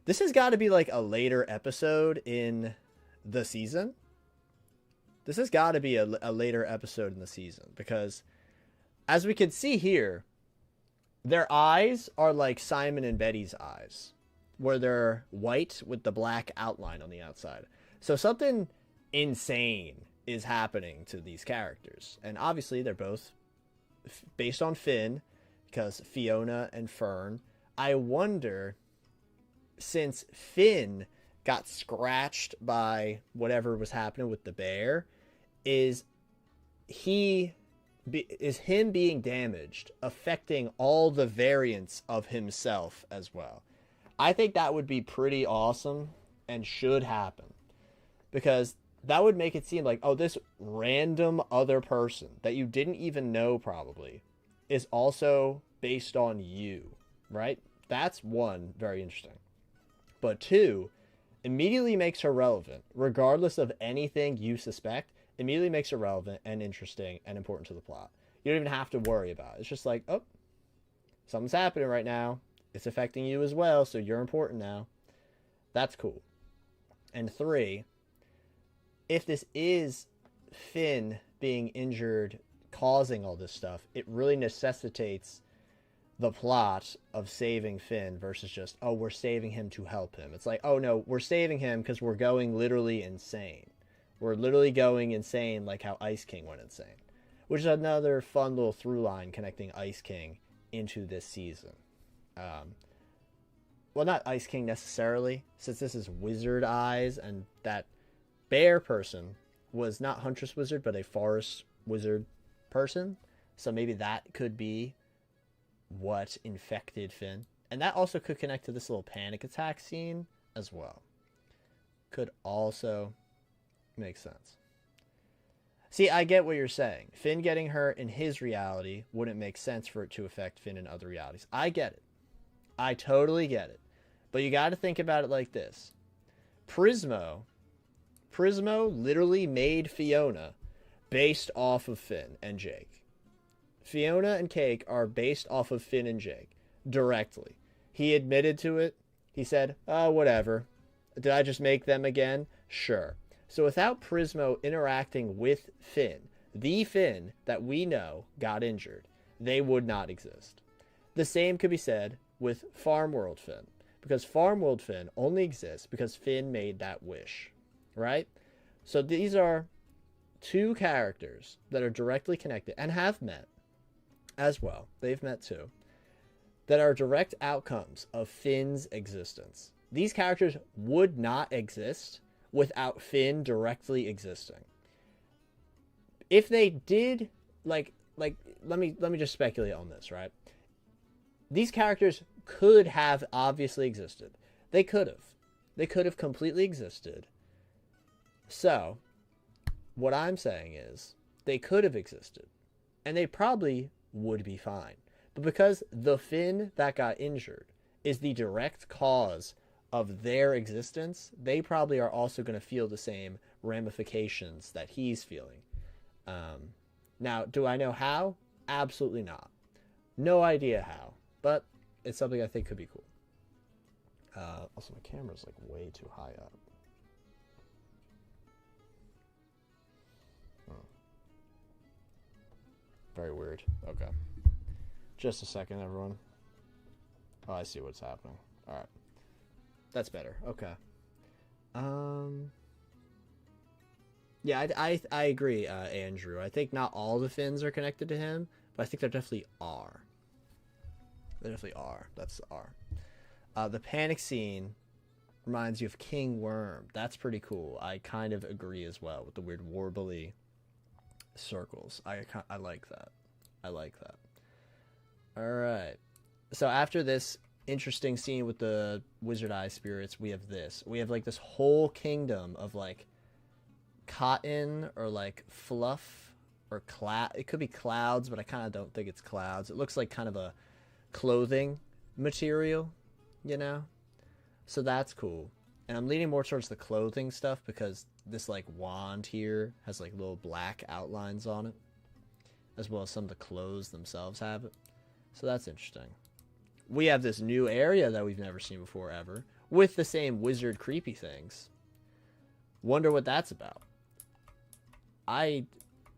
This has got to be like a later episode in the season. This has got to be a later episode in the season because as we can see here, their eyes are like Simon and Betty's eyes, where they're white with the black outline on the outside. So something insane is happening to these characters. And obviously they're both based on Finn, because Fiona and Fern I wonder, since Finn got scratched by whatever was happening with the bear, is him being damaged affecting all the variants of himself as well? I think that would be pretty awesome and should happen, because that would make it seem like, oh, this random other person that you didn't even know probably is also based on you, right? That's one, very interesting. But two, immediately makes her relevant, regardless of anything you suspect, immediately makes her relevant and interesting and important to the plot. You don't even have to worry about it. It's just like, oh, something's happening right now. It's affecting you as well, so you're important now. That's cool. And three, if this is Finn being injured causing all this stuff, it really necessitates the plot of saving Finn versus just, oh, we're saving him to help him. It's like, oh no, we're saving him because we're going literally insane. We're literally going insane like how Ice King went insane. Which is another fun little through line connecting Ice King into this season. Well, not Ice King necessarily, since this is Wizard Eyes, and that bear person was not Huntress Wizard, but a Forest Wizard person. So maybe that could be what infected Finn. And that also could connect to this little panic attack scene as well. Could also make sense. See, I get what you're saying. Finn getting hurt in his reality wouldn't make sense for it to affect Finn in other realities. I get it. I totally get it. But you got to think about it like this. Prismo literally made Fionna based off of Finn and Jake. Fionna and Cake are based off of Finn and Jake directly. He admitted to it. He said, oh, whatever. Did I just make them again? Sure. So without Prismo interacting with Finn, the Finn that we know got injured, they would not exist. The same could be said with Farmworld Finn, because Farmworld Finn only exists because Finn made that wish, right? So these are two characters that are directly connected and have met as well. They've met too. That are direct outcomes of Finn's existence. These characters would not exist without Finn directly existing. If they did, let me just speculate on this, right? These characters could have obviously existed. They could have. They could have completely existed. So, what I'm saying is, they could have existed. And they probably would be fine. But because the Finn that got injured is the direct cause of their existence, they probably are also going to feel the same ramifications that he's feeling. Now, do I know how? Absolutely not. No idea how. But it's something I think could be cool. Also, my camera's like way too high up. Very weird. Okay. Just a second, everyone. Oh, I see what's happening. All right. That's better. Okay. Yeah, I agree, Andrew. I think not all the Finns are connected to him, but I think there definitely are. There definitely are. That's the R. The panic scene reminds you of King Worm. That's pretty cool. I kind of agree as well with the weird warbly circles. I like that. I like that. All right. So after this interesting scene with the Wizard Eye spirits, we have this. We have like this whole kingdom of like cotton or like fluff or cloud. It could be clouds, but I kind of don't think it's clouds. It looks like kind of a clothing material, you know? So that's cool. And I'm leaning more towards the clothing stuff because this like wand here has like little black outlines on it, as well as some of the clothes themselves have it. So that's interesting. We have this new area that we've never seen before ever, with the same wizard creepy things. Wonder what that's about.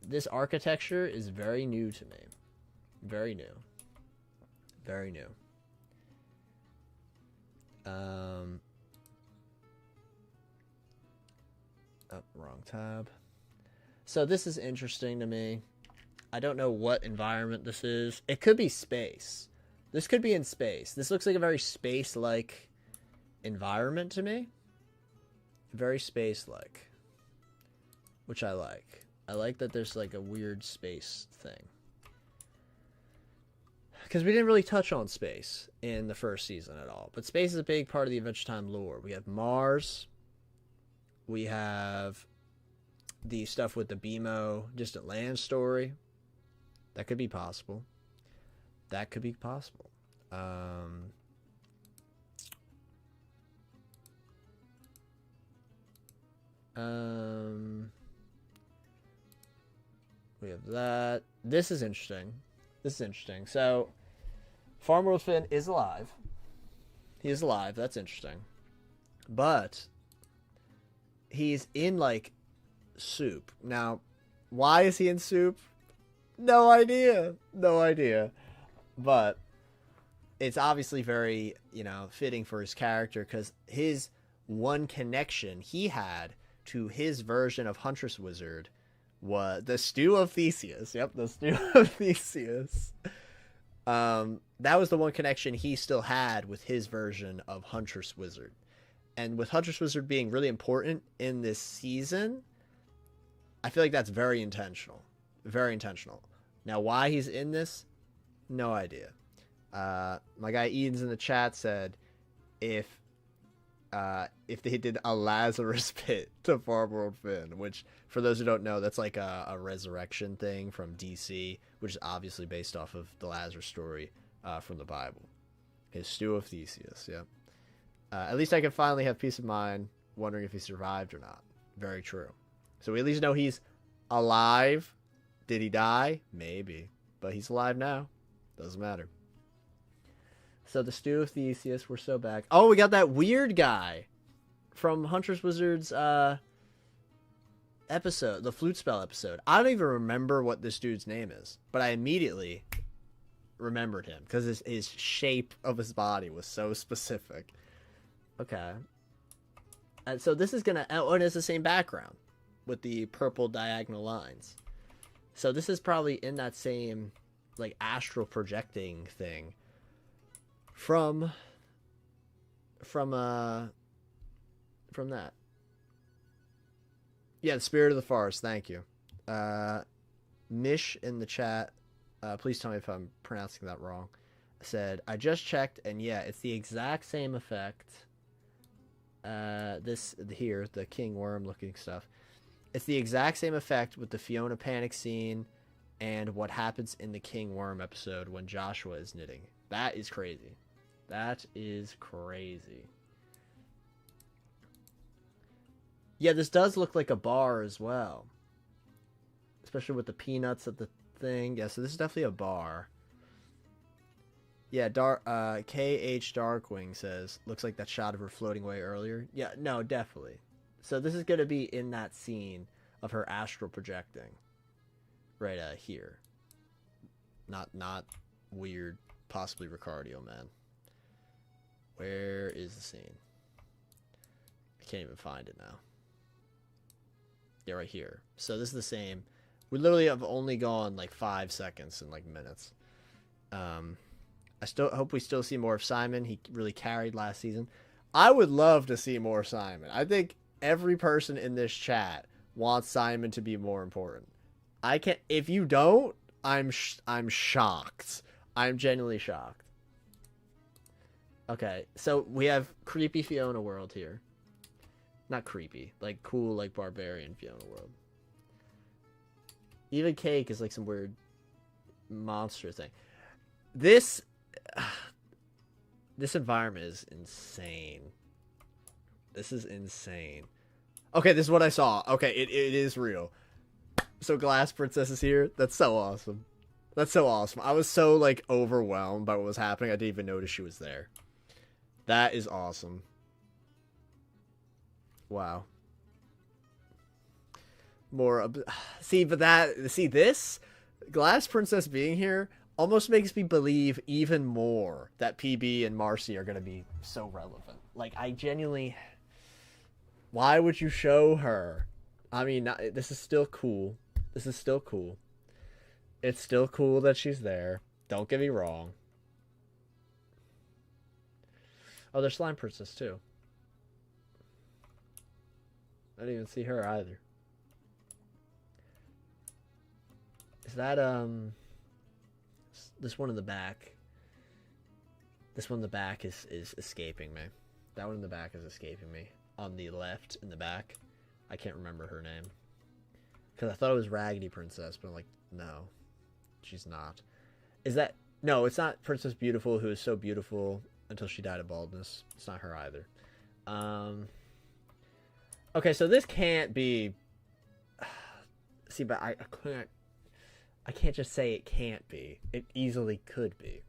This architecture is very new to me. Very new. Very new. Oh, wrong tab. So this is interesting to me. I don't know what environment this is. It could be space. This could be in space. This looks like a very space-like environment to me. Very space-like. Which I like. I like that there's like a weird space thing. Because we didn't really touch on space in the first season at all. But space is a big part of the Adventure Time lore. We have Mars. We have the stuff with the BMO Distant Land story. That could be possible. That could be possible. We have that. This is interesting. So, Farm World Finn is alive. He is alive. That's interesting. But he's in, like, soup. Now, why is he in soup? No idea. But it's obviously very, fitting for his character because his one connection he had to his version of Huntress Wizard was the stew of Theseus. Yep, the stew of Theseus. That was the one connection he still had with his version of Huntress Wizard. And with Huntress Wizard being really important in this season, I feel like that's very intentional. Very intentional. Now, why he's in this, no idea. My guy Eden's in the chat said if they did a Lazarus pit to Farm World Finn, which, for those who don't know, that's like a resurrection thing from DC, which is obviously based off of the Lazarus story from the Bible. His stew of Theseus, yeah. At least I can finally have peace of mind wondering if he survived or not. Very true. So we at least know he's alive. Did he die? Maybe. But he's alive now. Doesn't matter. So the stew of Theseus, we're so back. Oh, we got that weird guy from Huntress Wizard's episode, the flute spell episode. I don't even remember what this dude's name is, but I immediately remembered him because his shape of his body was so specific. Okay. And so this is going to... Oh, and it's the same background with the purple diagonal lines. So this is probably in that same, like, astral projecting thing from that. Yeah, the Spirit of the Forest. Thank you. Mish in the chat, please tell me if I'm pronouncing that wrong, said, I just checked, and yeah, it's the exact same effect. This here, the king worm looking stuff. It's the exact same effect with the Fionna panic scene and what happens in the king worm episode when Joshua is knitting. That is crazy. That is crazy. Yeah, this does look like a bar as well. Especially with the peanuts at the thing. Yeah, so this is definitely a bar. Yeah, KH Darkwing says, looks like that shot of her floating away earlier. Yeah, no, definitely. So this is going to be in that scene of her astral projecting. Right here. Not weird, possibly Ricardio, man. Where is the scene? I can't even find it now. Yeah, right here. So this is the same. We literally have only gone like 5 seconds and like minutes. I still hope we still see more of Simon. He really carried last season. I would love to see more Simon. I think every person in this chat wants Simon to be more important. I can't. If you don't, I'm shocked. I'm genuinely shocked. Okay, so we have creepy Fionna world here. Not creepy, like cool, like barbarian Fionna world. Even Cake is like some weird monster thing. This environment is insane. This is insane. Okay, this is what I saw. Okay, it is real. So Glass Princess is here. That's so awesome. That's so awesome. I was so like overwhelmed by what was happening. I didn't even notice she was there. That is awesome. Wow. More see this Glass Princess being here almost makes me believe even more that PB and Marcy are going to be so relevant. Like, I genuinely... Why would you show her? I mean, this is still cool. This is still cool. It's still cool that she's there. Don't get me wrong. Oh, there's Slime Princess too. I didn't even see her either. Is that this one in the back? This one in the back is escaping me. That one in the back is escaping me. On the left in the back, I can't remember her name. Because I thought it was Raggedy Princess, but I'm like, no, she's not. Is that... No, it's not Princess Beautiful, who is so beautiful until she died of baldness. It's not her either. Okay, so this can't be... See, but I can't just say it can't be. It easily could be.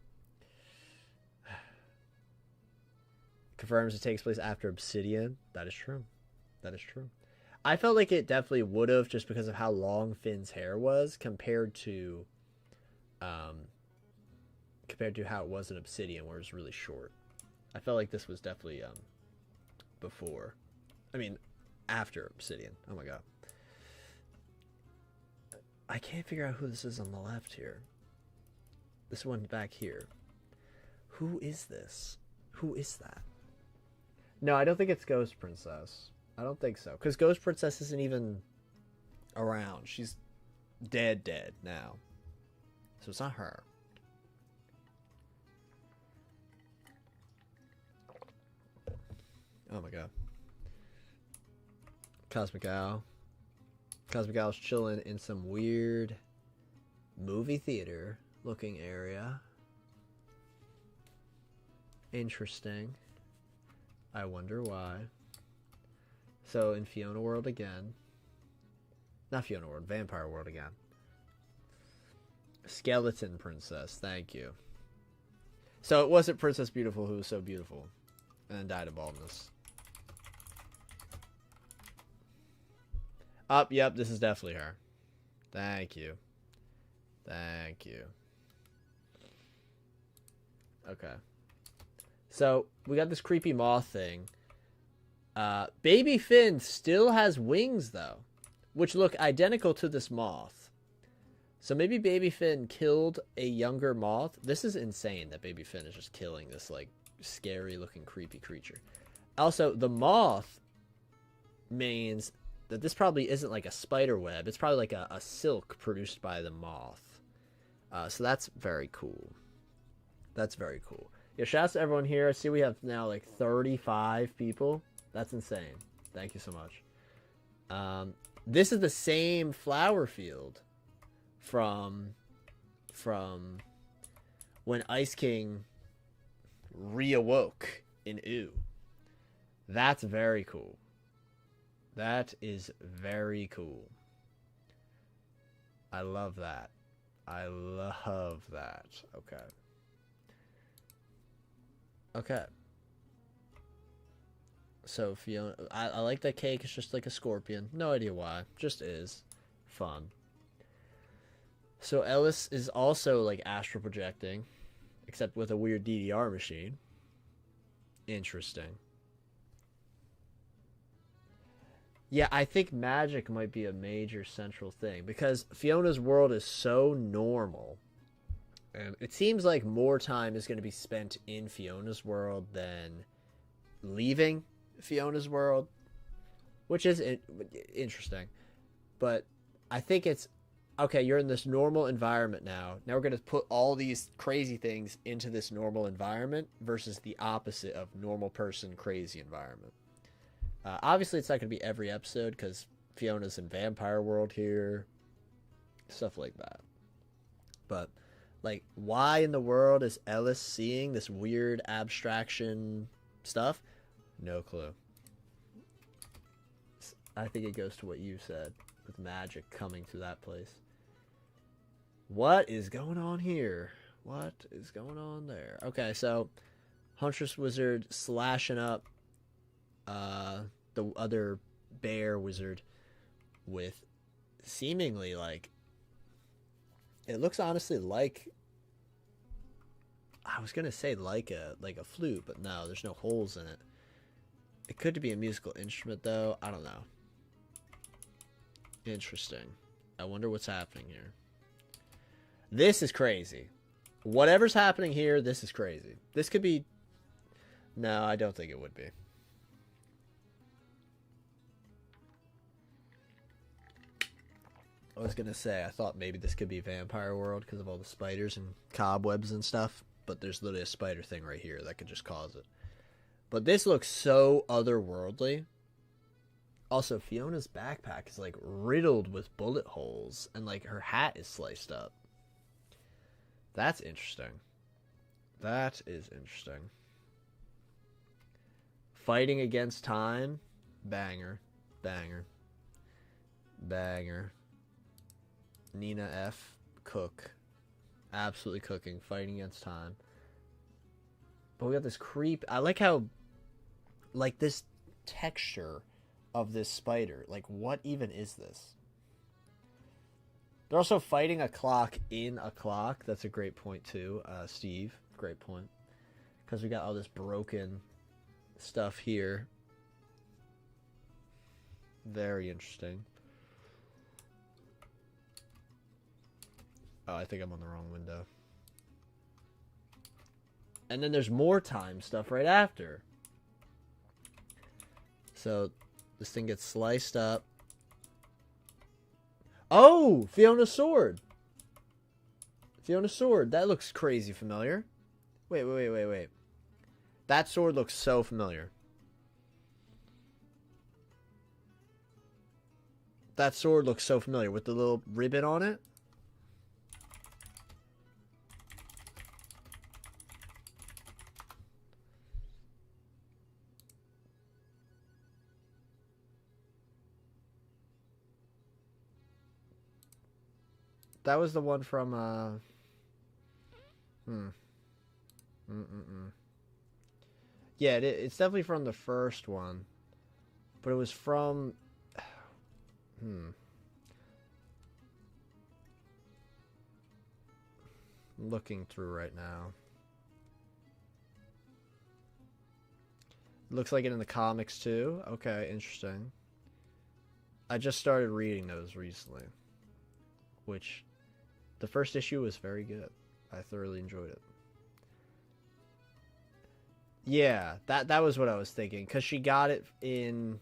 Confirms it takes place after Obsidian. That is true. That is true. I felt like it definitely would have, just because of how long Finn's hair was compared to how it was in Obsidian, where it was really short. I felt like this was definitely before. I mean, after Obsidian. Oh my god. I can't figure out who this is on the left here. This one back here. Who is this? Who is that? No, I don't think it's Ghost Princess. I don't think so. Because Ghost Princess isn't even around. She's dead now. So it's not her. Oh my god. Cosmic Owl. Cosmic Owl's chilling in some weird movie theater looking area. Interesting. I wonder why. So in Fionna World again. Not Fionna World, Vampire World again. Skeleton Princess, thank you. So it wasn't Princess Beautiful who was so beautiful and then died of baldness. Yep, this is definitely her. Thank you. Thank you. Okay. So, we got this creepy moth thing. Baby Finn still has wings, though, which look identical to this moth. So maybe Baby Finn killed a younger moth. This is insane that Baby Finn is just killing this, like, scary-looking, creepy creature. Also, the moth means that this probably isn't like a spider web. It's probably like a silk produced by the moth. So that's very cool. That's very cool. Yeah, shout out to everyone here. I see we have now like 35 people. That's insane. Thank you so much. This is the same flower field from when Ice King reawoke in Ooh. That's very cool. That is very cool. I love that. I love that. Okay. Okay. So Fionna, I like that Cake is just like a scorpion. No idea why. Just is. Fun. So Ellis is also like astral projecting, except with a weird DDR machine. Interesting. Yeah, I think magic might be a major central thing because Fiona's world is so normal. And it seems like more time is going to be spent in Fiona's world than leaving Fiona's world, which is interesting. But I think it's, okay, you're in this normal environment now. Now we're going to put all these crazy things into this normal environment versus the opposite of normal person crazy environment. Obviously, it's not going to be every episode because Fiona's in Vampire World here. Stuff like that. But, like, why in the world is Ellis seeing this weird abstraction stuff? No clue. I think it goes to what you said with magic coming to that place. What is going on here? What is going on there? Okay, so Huntress Wizard slashing up the other bear wizard with seemingly like, it looks honestly like, I was gonna say like a flute, but no, there's no holes in it. It could be a musical instrument though. I don't know. Interesting. I wonder what's happening here. This is crazy. Whatever's happening here, this is crazy. This could be No, I don't think it would be. I was gonna say, I thought maybe this could be Vampire World because of all the spiders and cobwebs and stuff, but there's literally a spider thing right here that could just cause it. But this looks so otherworldly. Also, Fiona's backpack is like riddled with bullet holes, and like her hat is sliced up. That's interesting. That is interesting. Fighting against time, banger, banger, banger. Nina F. Cook, absolutely cooking. Fighting against time. But we got this creep. I like how, like, this texture of this spider. Like, what even is this? They're also fighting a clock in a clock. That's a great point too, Steve. Great point. Because we got all this broken stuff here. Very interesting. Oh, I think I'm on the wrong window. And then there's more time stuff right after. So this thing gets sliced up. Oh, Fiona's sword. Fiona's sword. That looks crazy familiar. Wait. That sword looks so familiar. That sword looks so familiar with the little ribbon on it. That was the one from, Yeah, it's definitely from the first one. But it was from... I'm looking through right now. Looks like it in the comics, too. Okay, interesting. I just started reading those recently. Which... the first issue was very good. I thoroughly enjoyed it. Yeah, that was what I was thinking. Because she got it in,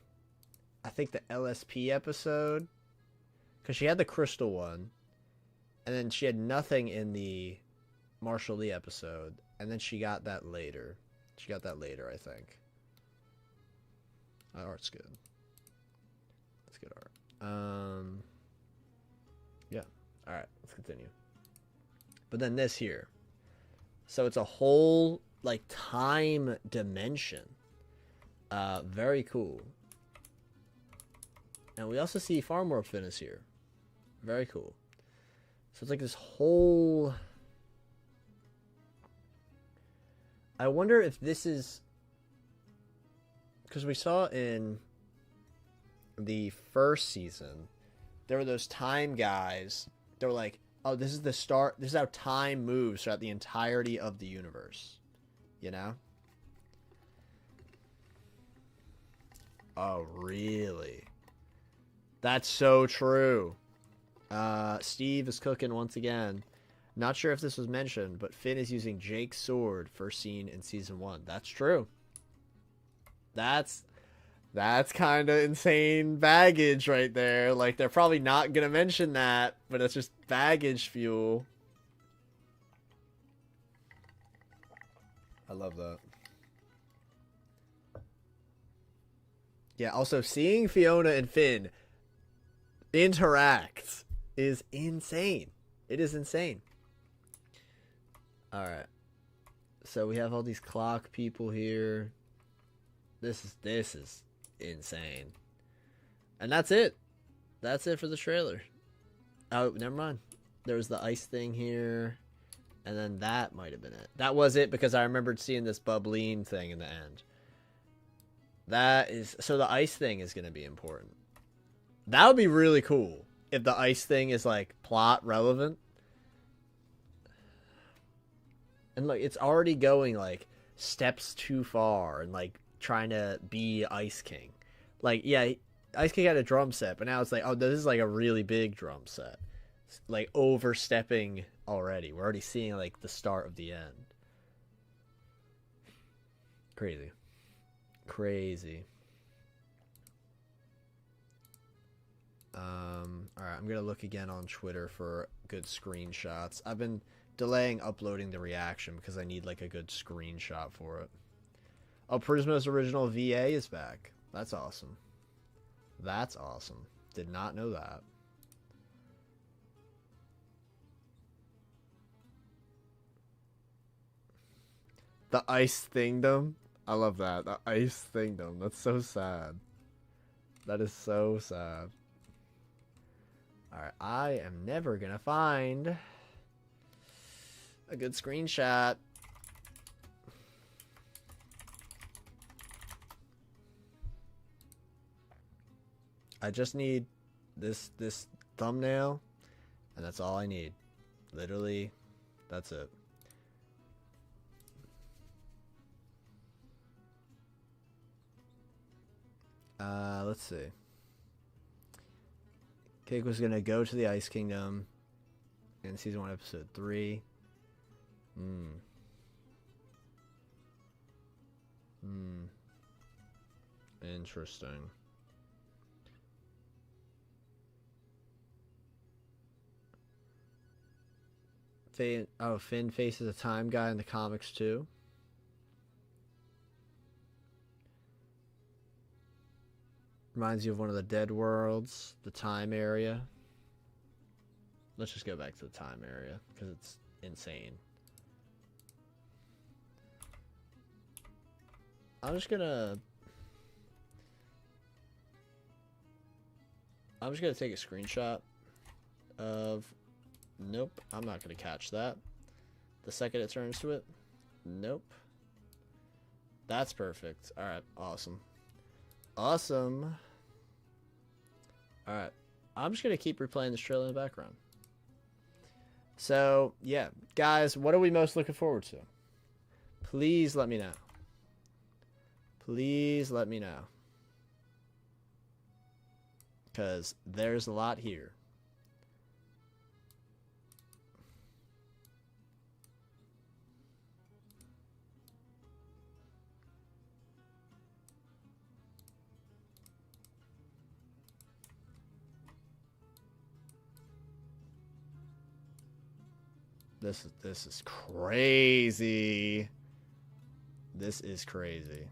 I think, the LSP episode. Because she had the crystal one. And then she had nothing in the Marshall Lee episode. And then she got that later. She got that later, I think. That art's good. That's good art. Yeah. Alright, let's continue. But then this here. So it's a whole, like, time dimension. Very cool. And we also see Farm World Fitness here. Very cool. So it's like this whole... I wonder if this is... because we saw in the first season, there were those time guys. They were like, oh, this is the start. This is how time moves throughout the entirety of the universe. You know? Oh, really? That's so true. Steve is cooking once again. Not sure if this was mentioned, but Finn is using Jake's sword, first seen in season 1. That's true. That's kind of insane baggage right there. Like, they're probably not going to mention that, but it's just baggage fuel. I love that. Yeah, also seeing Fiona and Finn interact is insane. It is insane. Alright. So we have all these clock people here. This is insane. And that's it. That's it for the trailer. Oh, never mind. There was the ice thing here. And then that might have been it. That was it because I remembered seeing this bubbling thing in the end. That is... so the ice thing is going to be important. That would be really cool if the ice thing is, like, plot relevant. And look, it's already going, like, steps too far and, like, trying to be Ice King. Like, yeah, Ice King had a drum set, but now it's like, oh, this is like a really big drum set. It's like overstepping already. We're already seeing like the start of the end. Crazy. Crazy. Alright, I'm gonna look again on Twitter for good screenshots. I've been delaying uploading the reaction because I need like a good screenshot for it. Oh, Prisma's original VA is back. That's awesome. That's awesome. Did not know that. The Ice Kingdom. I love that. The Ice Kingdom. That's so sad. That is so sad. Alright, I am never gonna find a good screenshot. I just need this thumbnail, and that's all I need. Literally, that's it. Let's see. Cake was gonna go to the Ice Kingdom in season 1, episode 3. Interesting. Finn faces a time guy in the comics too. Reminds you of one of the dead worlds, the time area. Let's just go back to the time area because it's insane. I'm just gonna take a screenshot of. Nope, I'm not gonna catch that. The second it turns to it. Nope. That's perfect. Alright, awesome. Awesome. Alright. I'm just gonna keep replaying this trailer in the background. So, yeah. Guys, what are we most looking forward to? Please let me know. Please let me know. Because there's a lot here. This is crazy. This is crazy.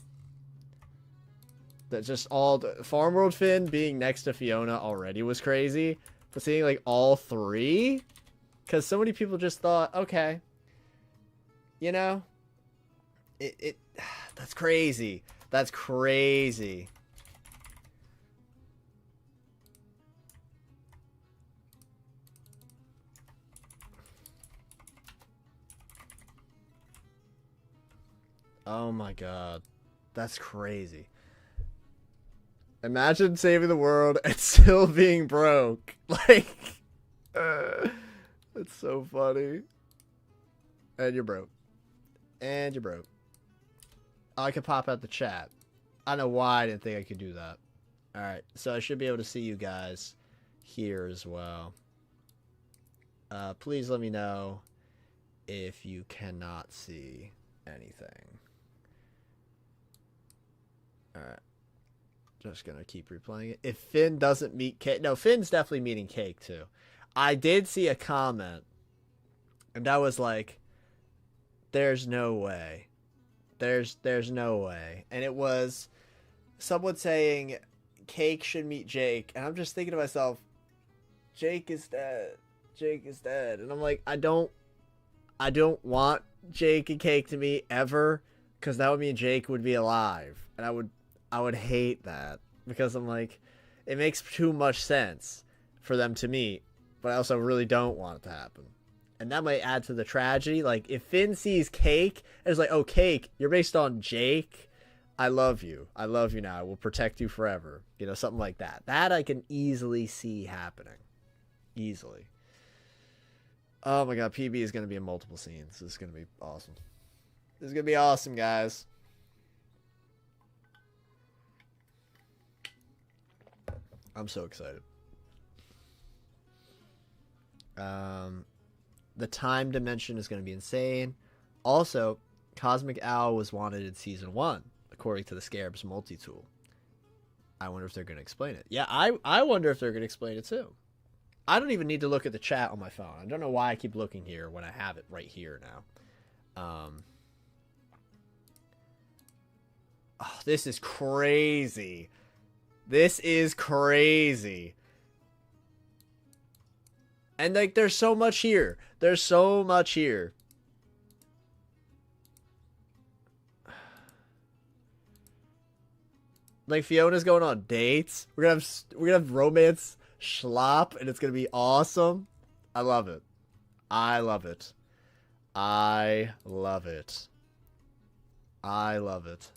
That just all Farm World Finn being next to Fiona already was crazy, but seeing like all three, because so many people just thought, okay, you know, that's crazy. That's crazy. Oh my god. That's crazy. Imagine saving the world and still being broke. Like, it's so funny. And you're broke. And you're broke. I could pop out the chat. I don't know why I didn't think I could do that. Alright, so I should be able to see you guys here as well. Please let me know if you cannot see anything. Alright. Just gonna keep replaying it. If Finn doesn't meet Cake... No, Finn's definitely meeting Cake, too. I did see a comment. And I was like... There's no way. There's no way. And it was... someone saying... Cake should meet Jake. And I'm just thinking to myself... Jake is dead. Jake is dead. And I'm like, I don't want Jake and Cake to meet ever. Because that would mean Jake would be alive. And I would hate that, because I'm like, it makes too much sense for them to meet, but I also really don't want it to happen. And that might add to the tragedy. Like, if Finn sees Cake, and is like, oh, Cake, you're based on Jake, I love you. I love you now. I will protect you forever. You know, something like that. That I can easily see happening. Easily. Oh my god, PB is going to be in multiple scenes. This is going to be awesome. This is going to be awesome, guys. I'm so excited. The time dimension is going to be insane. Also, Cosmic Owl was wanted in season 1, according to the Scarab's multi-tool. I wonder if they're going to explain it. Yeah, I wonder if they're going to explain it too. I don't even need to look at the chat on my phone. I don't know why I keep looking here when I have it right here now. Oh, this is crazy. This is crazy. And, like, there's so much here. There's so much here. Like, Fiona's going on dates. We're gonna have romance schlop, and it's gonna be awesome. I love it. I love it. I love it. I love it.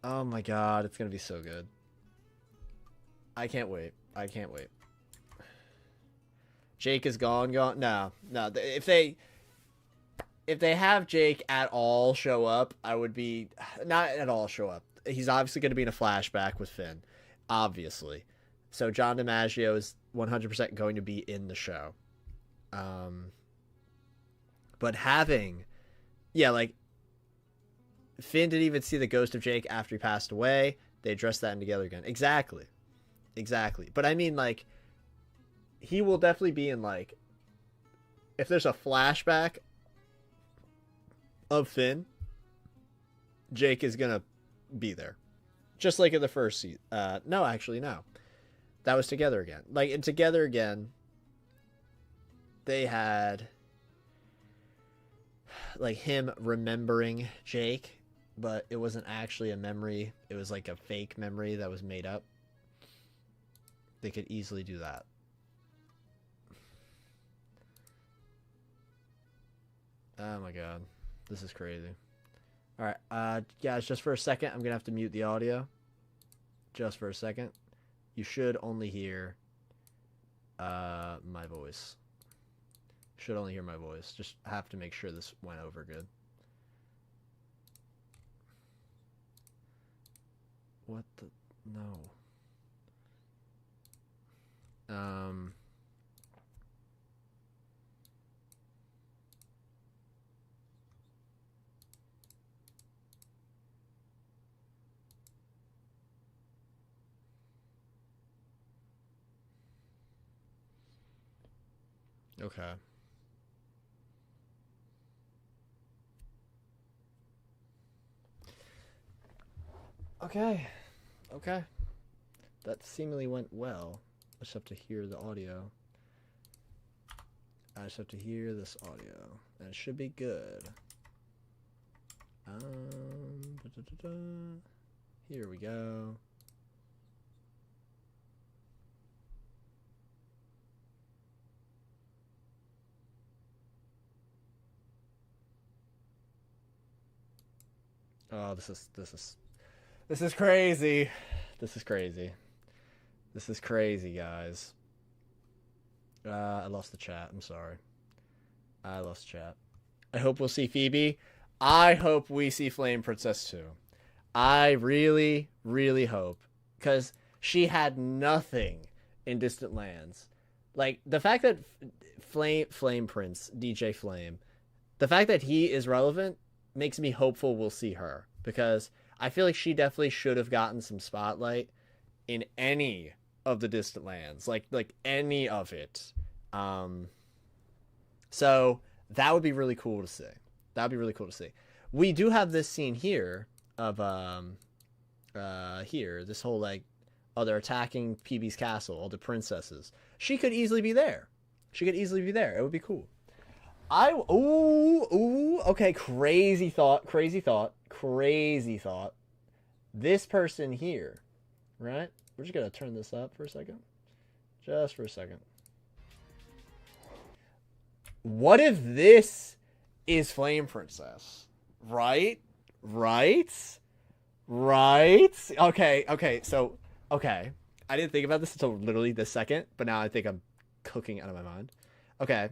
Oh my god, it's gonna be so good. I can't wait. I can't wait. Jake is gone. No. If they have Jake at all show up, I would be... Not at all show up. He's obviously going to be in a flashback with Finn. Obviously. So John DiMaggio is 100% going to be in the show. But having... Yeah, like... Finn didn't even see the ghost of Jake after he passed away. They addressed that in Together Again. Exactly. But I mean, like... He will definitely be in, like... If there's a flashback... of Finn, Jake is gonna be there, just like in the first season. No, actually, no, that was Together Again. Like in Together Again, they had like him remembering Jake, but it wasn't actually a memory. It was like a fake memory that was made up. They could easily do that. Oh my god. This is crazy. Alright, guys, just for a second, I'm going to have to mute the audio. Just for a second. You should only hear my voice. Should only hear my voice. Just have to make sure this went over good. What the... No. Okay. Okay. That seemingly went well. I just have to hear the audio. I just have to hear this audio. And it should be good. Here we go. Oh, this is crazy. This is crazy, guys. I lost the chat. I'm sorry. I lost chat. I hope we'll see Phoebe. I hope we see Flame Princess too. I really, really hope. Because she had nothing in Distant Lands. Like, the fact that Flame Prince, DJ Flame, the fact that he is relevant makes me hopeful we'll see her, because I feel like she definitely should have gotten some spotlight in any of the Distant Lands, like any of it. So that would be really cool to see. We do have this scene here of this whole like, oh, they're attacking PB's castle, all the princesses. She could easily be there. It would be cool. Okay, crazy thought. This person here, right? We're just gonna turn this up for a second. Just for a second. What if this is Flame Princess? Right? Okay, so, okay. I didn't think about this until literally this second, but now I think I'm cooking out of my mind. Okay.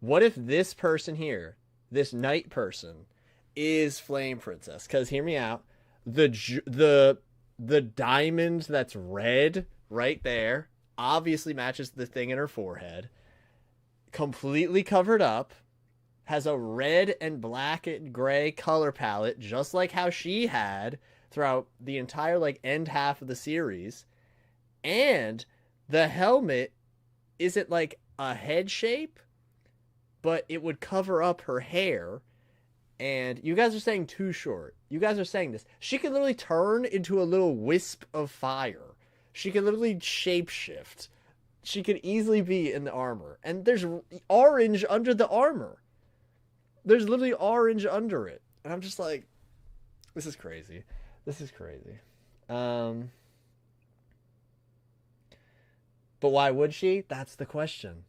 What if this person here, this knight person, is Flame Princess? Because hear me out, the diamond that's red right there obviously matches the thing in her forehead, completely covered up, has a red and black and gray color palette, just like how she had throughout the entire like end half of the series. And the helmet isn't like a head shape, but it would cover up her hair. And you guys are saying too short. You guys are saying this. She could literally turn into a little wisp of fire. She could literally shapeshift. She could easily be in the armor. And there's orange under the armor. There's literally orange under it. And I'm just like, this is crazy. This is crazy. But why would she? That's the question.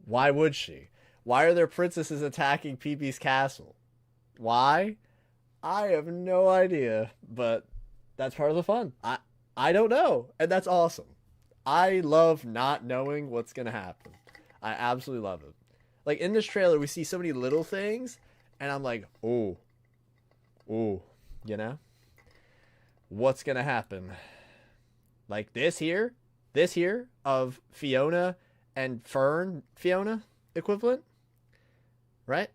Why would she? Why are there princesses attacking PB's castle? Why? I have no idea, but that's part of the fun. I don't know, and that's awesome. I love not knowing what's going to happen. I absolutely love it. Like, in this trailer, we see so many little things, and I'm like, oh, you know? What's going to happen? Like, this here of Fionna and Fionna equivalent, right?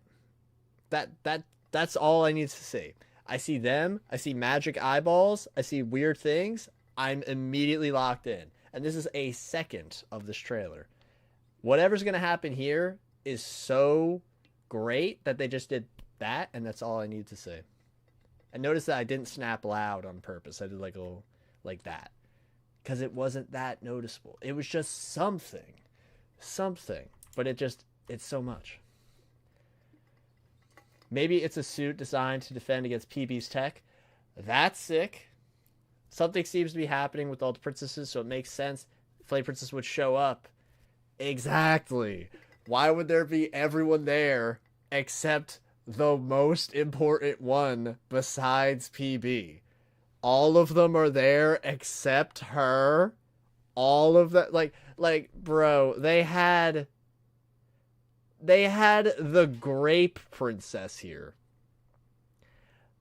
That's all I need to see. I see them, I see magic eyeballs, I see weird things. I'm immediately locked in. And this is a second of this trailer. Whatever's going to happen here is so great that they just did that, and that's all I need to see. And notice that I didn't snap loud on purpose. I did like a little, like that. Because it wasn't that noticeable. It was just something. But it's so much. Maybe it's a suit designed to defend against PB's tech. That's sick. Something seems to be happening with all the princesses, so it makes sense. Flame Princess would show up. Exactly. Why would there be everyone there except the most important one besides PB? All of them are there except her. All of that, like, bro, they had the Grape Princess here.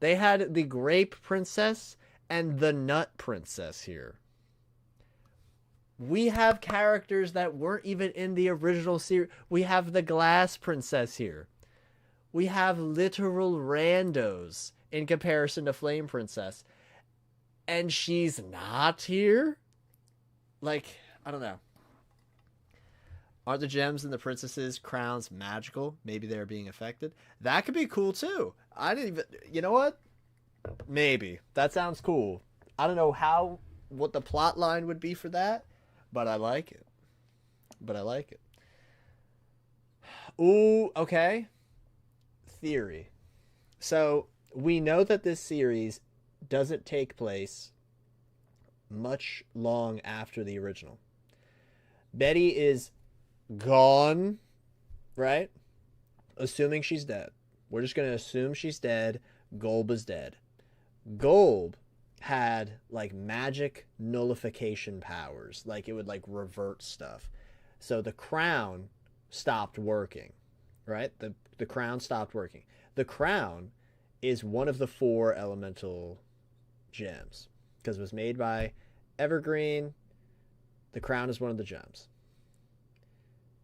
They had the Grape Princess and the Nut Princess here. We have characters that weren't even in the original series. We have the Glass Princess here. We have literal randos in comparison to Flame Princess. And she's not here? Like, I don't know. Are the gems and the princesses' crowns magical? Maybe they're being affected. That could be cool too. I didn't even... You know what? Maybe. That sounds cool. I don't know what the plot line would be for that, but I like it. Ooh, okay. Theory. So, we know that this series doesn't take place much long after the original. Betty is gone, right? Assuming she's dead. We're just going to assume she's dead. Golb is dead. Golb had like magic nullification powers. Like it would like revert stuff. So the crown stopped working, right? The crown stopped working. The crown is one of the 4 elemental gems because it was made by Evergreen. The crown is one of the gems.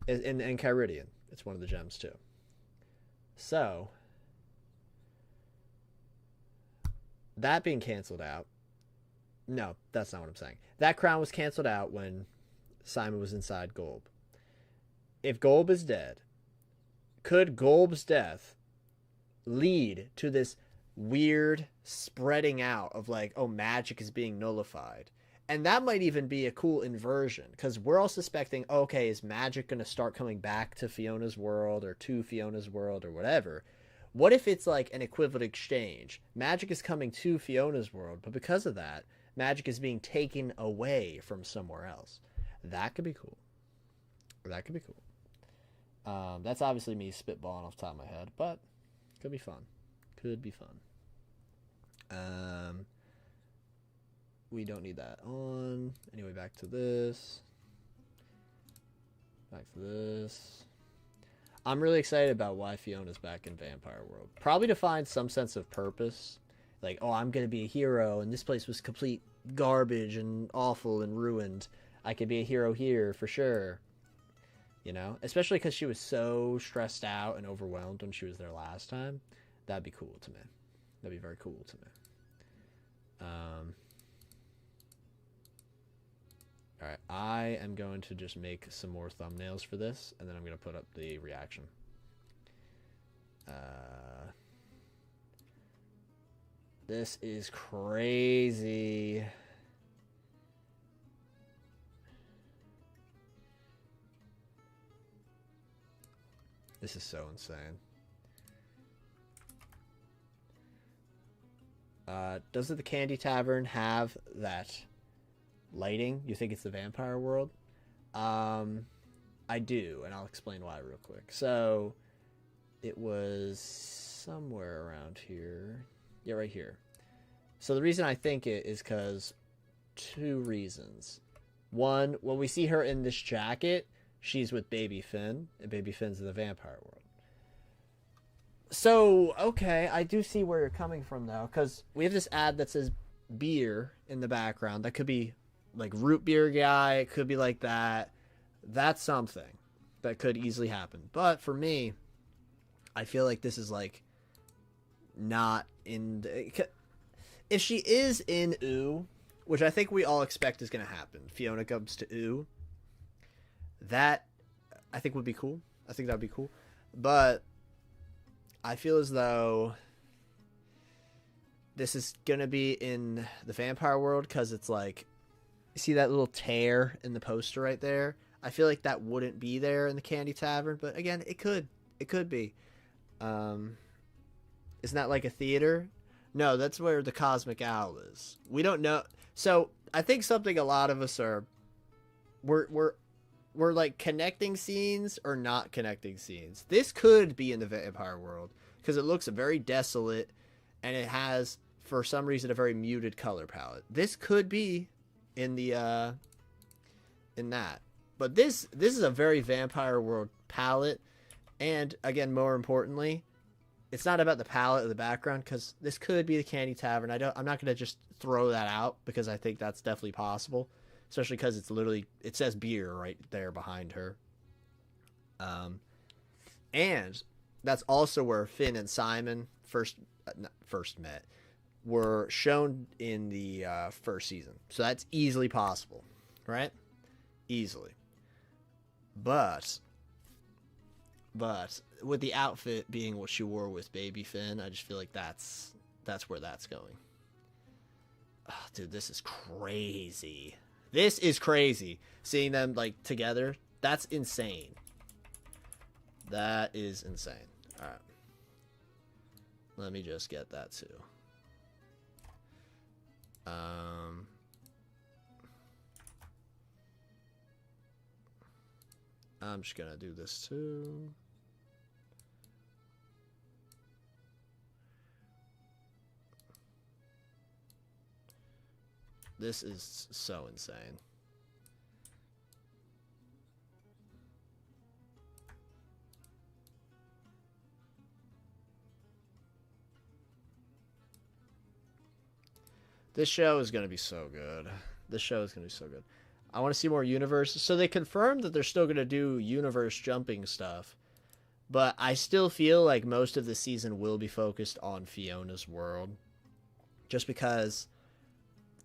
And Kyridian, it's one of the gems too. So, that being canceled out. No, that's not what I'm saying. That crown was canceled out when Simon was inside Golb. If Golb is dead, could Golb's death lead to this weird spreading out of like, oh, magic is being nullified? And that might even be a cool inversion, because we're all suspecting, okay, is magic going to start coming back to Fiona's world or to Fiona's world or whatever? What if it's like an equivalent exchange? Magic is coming to Fiona's world, but because of that, magic is being taken away from somewhere else. That could be cool. That could be cool. That's obviously me spitballing off the top of my head, but could be fun. Could be fun. We don't need that on. Anyway, back to this. I'm really excited about why Fiona's back in Vampire World. Probably to find some sense of purpose. Like, oh, I'm going to be a hero, and this place was complete garbage and awful and ruined. I could be a hero here for sure. you know, especially because she was so stressed out and overwhelmed when she was there last time. That'd be cool to me. That'd be very cool to me. All right, I am going to just make some more thumbnails for this, and then I'm going to put up the reaction. This is crazy. This is so insane. Doesn't the Candy Tavern have that lighting? You think it's the vampire world? I do, and I'll explain why real quick. So, it was somewhere around here. Yeah, right here. So the reason I think it is because 2 reasons. One, when we see her in this jacket, she's with Baby Finn, and Baby Finn's in the vampire world. So, okay, I do see where you're coming from, though, because we have this ad that says beer in the background. That could be like root beer guy. It could be like that. That's something that could easily happen. But for me, I feel like this is like not in the... If she is in Ooh, which I think we all expect is going to happen, Fionna comes to Ooh, that I think would be cool. I think that would be cool. But I feel as though this is going to be in the vampire world because it's like, you see that little tear in the poster right there? I feel like that wouldn't be there in the Candy Tavern, but again, it could. It could be. Isn't that like a theater? No, that's where the Cosmic Owl is. We don't know. So I think something a lot of us are, we're like connecting scenes or not connecting scenes. This could be in the vampire world because it looks very desolate and it has, for some reason, a very muted color palette. This could be in the in that. But this is a very vampire world palette, and again, more importantly, it's not about the palette or the background because this could be the Candy Tavern. I'm not going to just throw that out because I think that's definitely possible, especially because it's literally, it says beer right there behind her. And that's also where Finn and Simon first met, were shown in the first season. So that's easily possible, right? Easily. But with the outfit being what she wore with Baby Finn, I just feel like that's where that's going. Oh, dude, this is crazy. This is crazy. Seeing them like together, that's insane. That is insane. All right. Let me just get that too. I'm just gonna do this too. This is so insane. This show is going to be so good. This show is going to be so good. I want to see more universe. So they confirmed that they're still going to do universe jumping stuff. But I still feel like most of the season will be focused on Fiona's world. Just because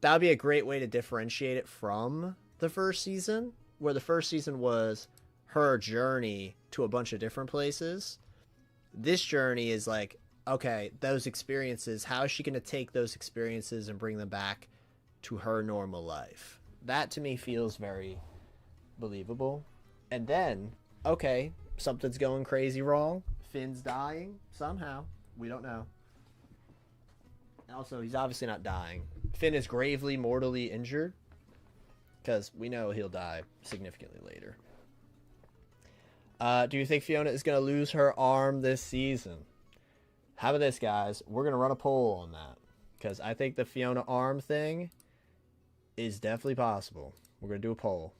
that would be a great way to differentiate it from the first season. Where the first season was her journey to a bunch of different places. This journey is like, okay, those experiences, how is she going to take those experiences and bring them back to her normal life? That to me feels very believable. And then, okay, something's going crazy wrong. Finn's dying somehow. We don't know. Also, he's obviously not dying. Finn is gravely, mortally injured. Because we know he'll die significantly later. Do you think Fionna is going to lose her arm this season? How about this, guys? We're going to run a poll on that. Because I think the Fionna arm thing is definitely possible. We're going to do a poll.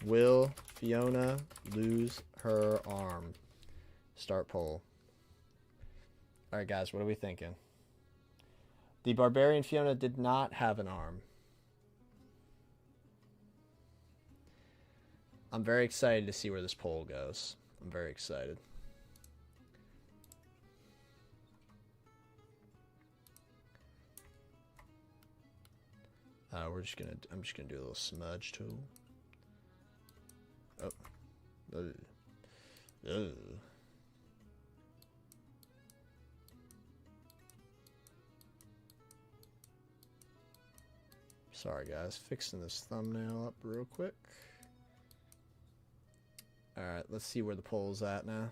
Will Fionna lose her arm? Start poll. Alright, guys, what are we thinking? The barbarian Fionna did not have an arm. I'm very excited to see where this poll goes. I'm very excited. I'm just gonna do a little smudge tool. Oh. Ugh. Sorry guys, fixing this thumbnail up real quick. Alright, let's see where the poll's at now.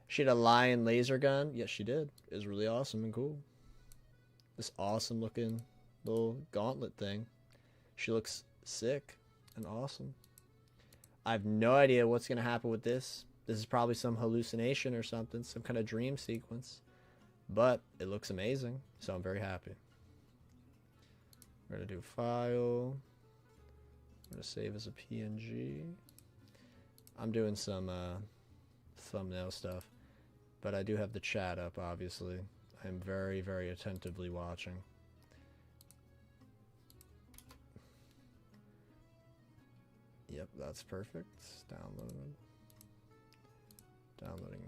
She had a lion laser gun. Yes, she did. It was really awesome and cool. This awesome looking little gauntlet thing. She looks sick and awesome. I have no idea what's going to happen with this. This is probably some hallucination or something, some kind of dream sequence. But it looks amazing, so I'm very happy. We're going to do file. I'm going to save as a PNG. I'm doing some thumbnail stuff, but I do have the chat up, obviously. I'm very, very attentively watching. Yep, that's perfect. Downloading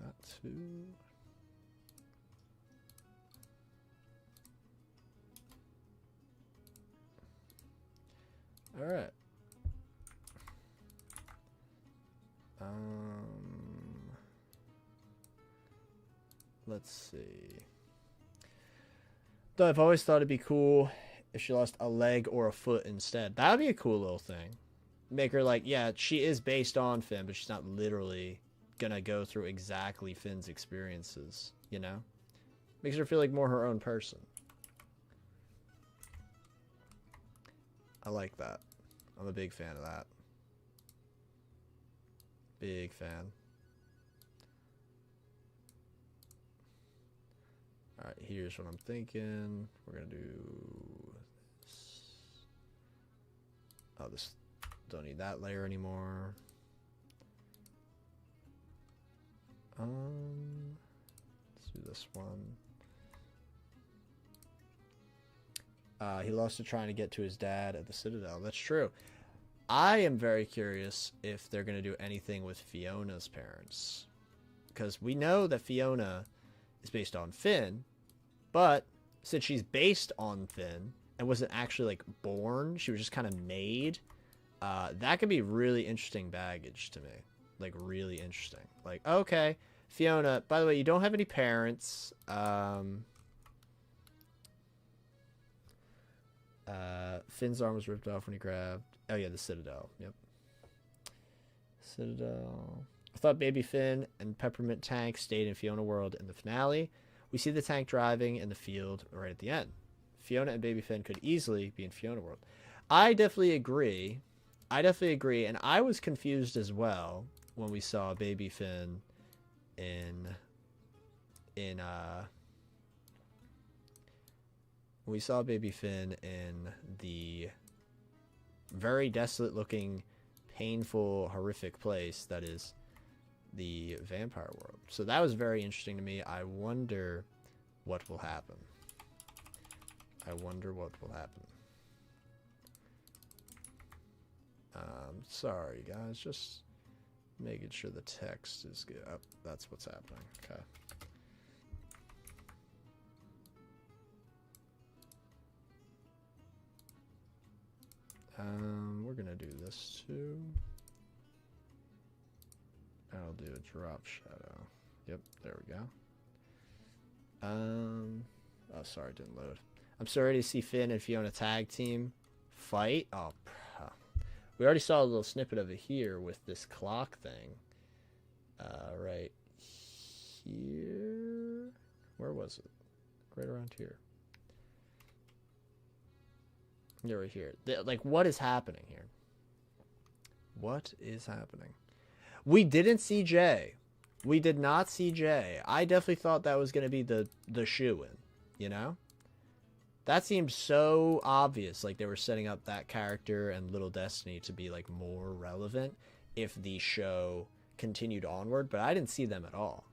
that too. All right. Let's see. Though I've always thought it'd be cool if she lost a leg or a foot instead. That would be a cool little thing. Make her like, yeah, she is based on Finn, but she's not literally gonna go through exactly Finn's experiences, you know? Makes her feel like more her own person. I like that. I'm a big fan of that. Big fan. Alright, here's what I'm thinking. We're gonna do this. Oh, this don't need that layer anymore. Let's do this one. He lost to trying to get to his dad at the Citadel. That's true. I am very curious if they're going to do anything with Fiona's parents. Because we know that Fiona is based on Finn. But since she's based on Finn and wasn't actually like born, she was just kind of made. That could be really interesting baggage to me. Like really interesting. Like, okay, Fiona, by the way, you don't have any parents. Finn's arm was ripped off when he grabbed... Oh, yeah, the Citadel. Yep. Citadel. I thought Baby Finn and Peppermint Tank stayed in Fiona World in the finale. We see the tank driving in the field right at the end. Fiona and Baby Finn could easily be in Fiona World. I definitely agree. And I was confused as well when we saw Baby Finn in the very desolate looking, painful, horrific place that is the vampire world. So that was very interesting to me. I wonder what will happen. Sorry guys, just making sure the text is good. Oh, that's what's happening. Okay. We're gonna do this too. I'll do a drop shadow. Yep, there we go. Oh, sorry, it didn't load. I'm sorry to see Finn and Fiona tag team fight. Oh, we already saw a little snippet of it here with this clock thing. Right here. Where was it? Right around here. Yeah, right here. Like, what is happening here? What is happening? We didn't see Jay. We did not see Jay. I definitely thought that was going to be the shoo-in, you know? That seemed so obvious, like they were setting up that character and Little Destiny to be like more relevant if the show continued onward, but I didn't see them at all.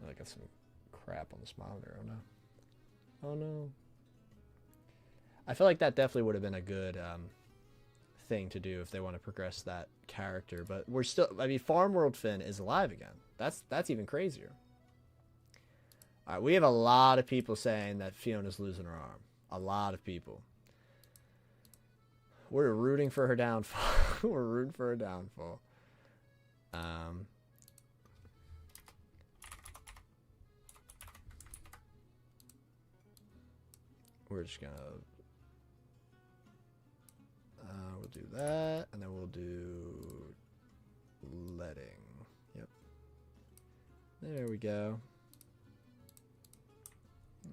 I got some crap on this monitor. Oh no. Oh no. I feel like that definitely would have been a good thing to do if they want to progress that character. But we're still, I mean, Farm World Finn is alive again. That's even crazier. All right, we have a lot of people saying that Fiona's losing her arm. A lot of people. We're rooting for her downfall. We're rooting for her downfall. We're just gonna we'll do that, and then we'll do letting. Yep. There we go.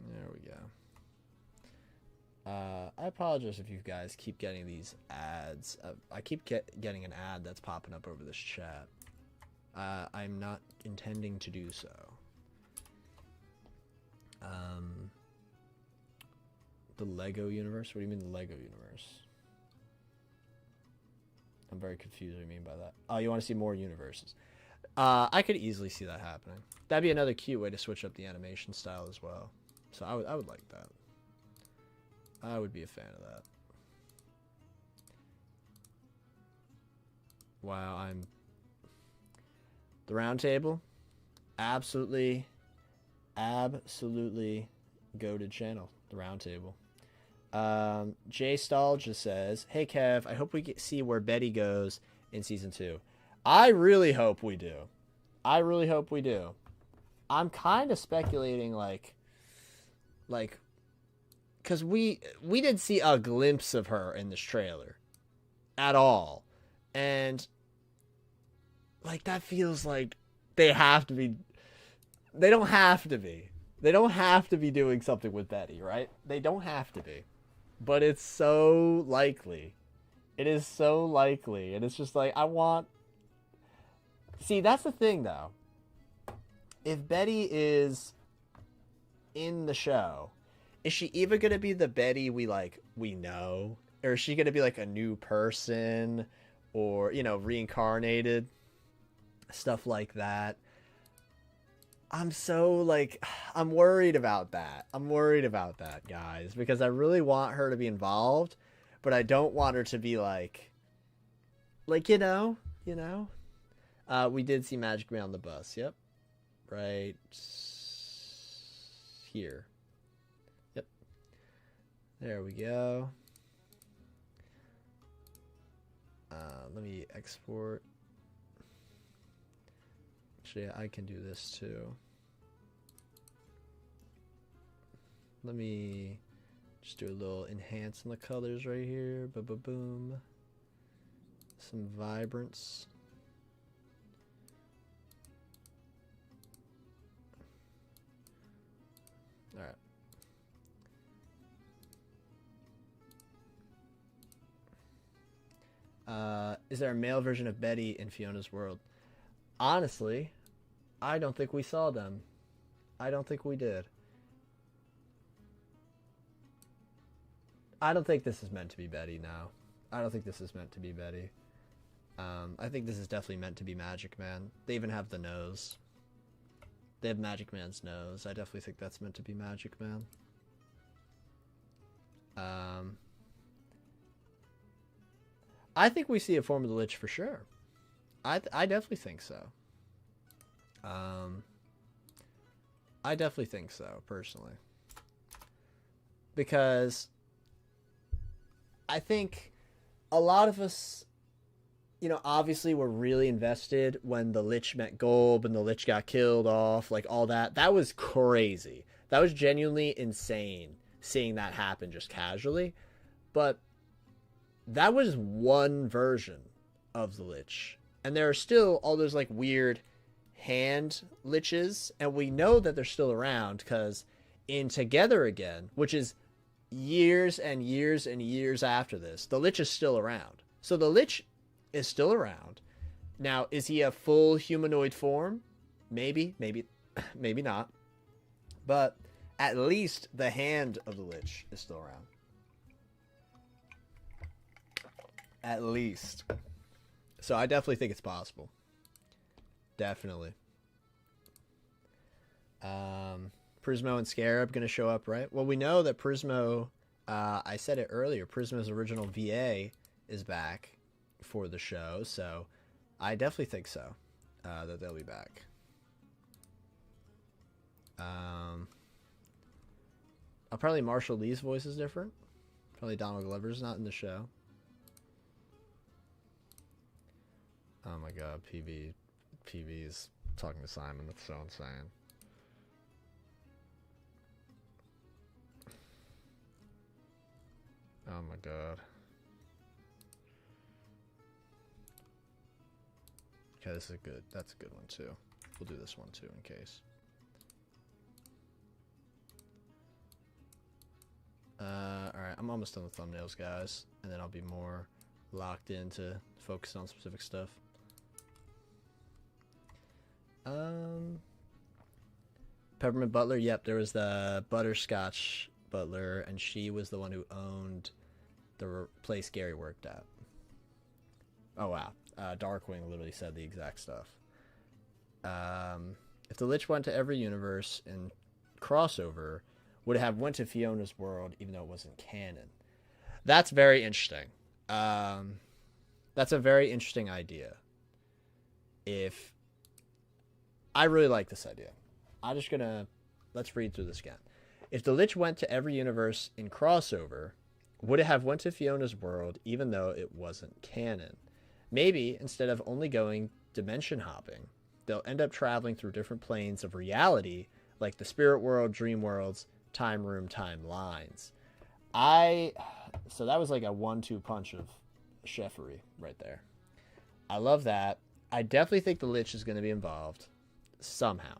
There we go. I apologize if you guys keep getting these ads. I keep getting an ad that's popping up over this chat. I'm not intending to do so. The Lego universe? What do you mean the Lego universe? I'm very confused what you mean by that. Oh, you want to see more universes? I could easily see that happening. That'd be another cute way to switch up the animation style as well. So I would like that. I would be a fan of that. Wow, the round table. Absolutely goated channel. The round table. Jay Stahl just says, "Hey Kev, I hope we see where Betty goes in season 2. I really hope we do. I really hope we do. I'm kind of speculating like, because we didn't see a glimpse of her in this trailer at all, and like that feels like they have to be. They don't have to be. They don't have to be doing something with Betty, right? They don't have to be. But it's so likely. It is so likely. And it's just like, I want... See, that's the thing, though. If Betty is in the show, is she even going to be the Betty we know? Or is she going to be, like, a new person? Or, you know, reincarnated? Stuff like that. I'm so, like, I'm worried about that. I'm worried about that, guys, because I really want her to be involved, but I don't want her to be like, you know, we did see Magic Man on the bus. Yep. Right here. Yep. There we go. Let me export. Actually, I can do this too. Let me just do a little enhance on the colors right here. Boom. Some vibrance. All right. Is there a male version of Betty in Fiona's world? Honestly, I don't think we saw them. I don't think we did. I don't think this is meant to be Betty now. I don't think this is meant to be Betty. I think this is definitely meant to be Magic Man. They even have the nose. They have Magic Man's nose. I definitely think that's meant to be Magic Man. I think we see a form of the Lich for sure. I definitely think so. I definitely think so, personally. Because I think a lot of us, you know, obviously were really invested when the Lich met Golb and the Lich got killed off, like all that. That was crazy. That was genuinely insane seeing that happen just casually. But that was one version of the Lich. And there are still all those like weird hand liches, and we know that they're still around because in Together Again, which is years and years and years after this, the Lich is still around. So the Lich is still around. Now, is he a full humanoid form? Maybe not. But at least the hand of the Lich is still around. At least. So I definitely think it's possible. Definitely. Prismo and Scarab going to show up, right? Well, we know that Prismo, I said it earlier, Prismo's original VA is back for the show, so I definitely think so, that they'll be back. Probably Marshall Lee's voice is different. Probably Donald Glover's not in the show. Oh my god, PB's talking to Simon. That's so insane. Oh my god. Okay, this is good. That's a good one too. We'll do this one too in case. Alright, I'm almost done with thumbnails, guys. And then I'll be more locked into focusing on specific stuff. Peppermint Butler, yep, there was the Butterscotch Butler, and she was the one who owned the place Gary worked at. Oh, wow. Darkwing literally said the exact stuff. If the Lich went to every universe in crossover, would it have went to Fiona's world even though it wasn't canon? That's very interesting. That's a very interesting idea. I really like this idea. Let's read through this again. If the Lich went to every universe in crossover, would it have went to Fiona's world even though it wasn't canon? Maybe instead of only going dimension hopping, they'll end up traveling through different planes of reality, like the spirit world, dream worlds, time room, timelines. So that was like a 1-2 punch of chefery right there. I love that. I definitely think the Lich is going to be involved somehow.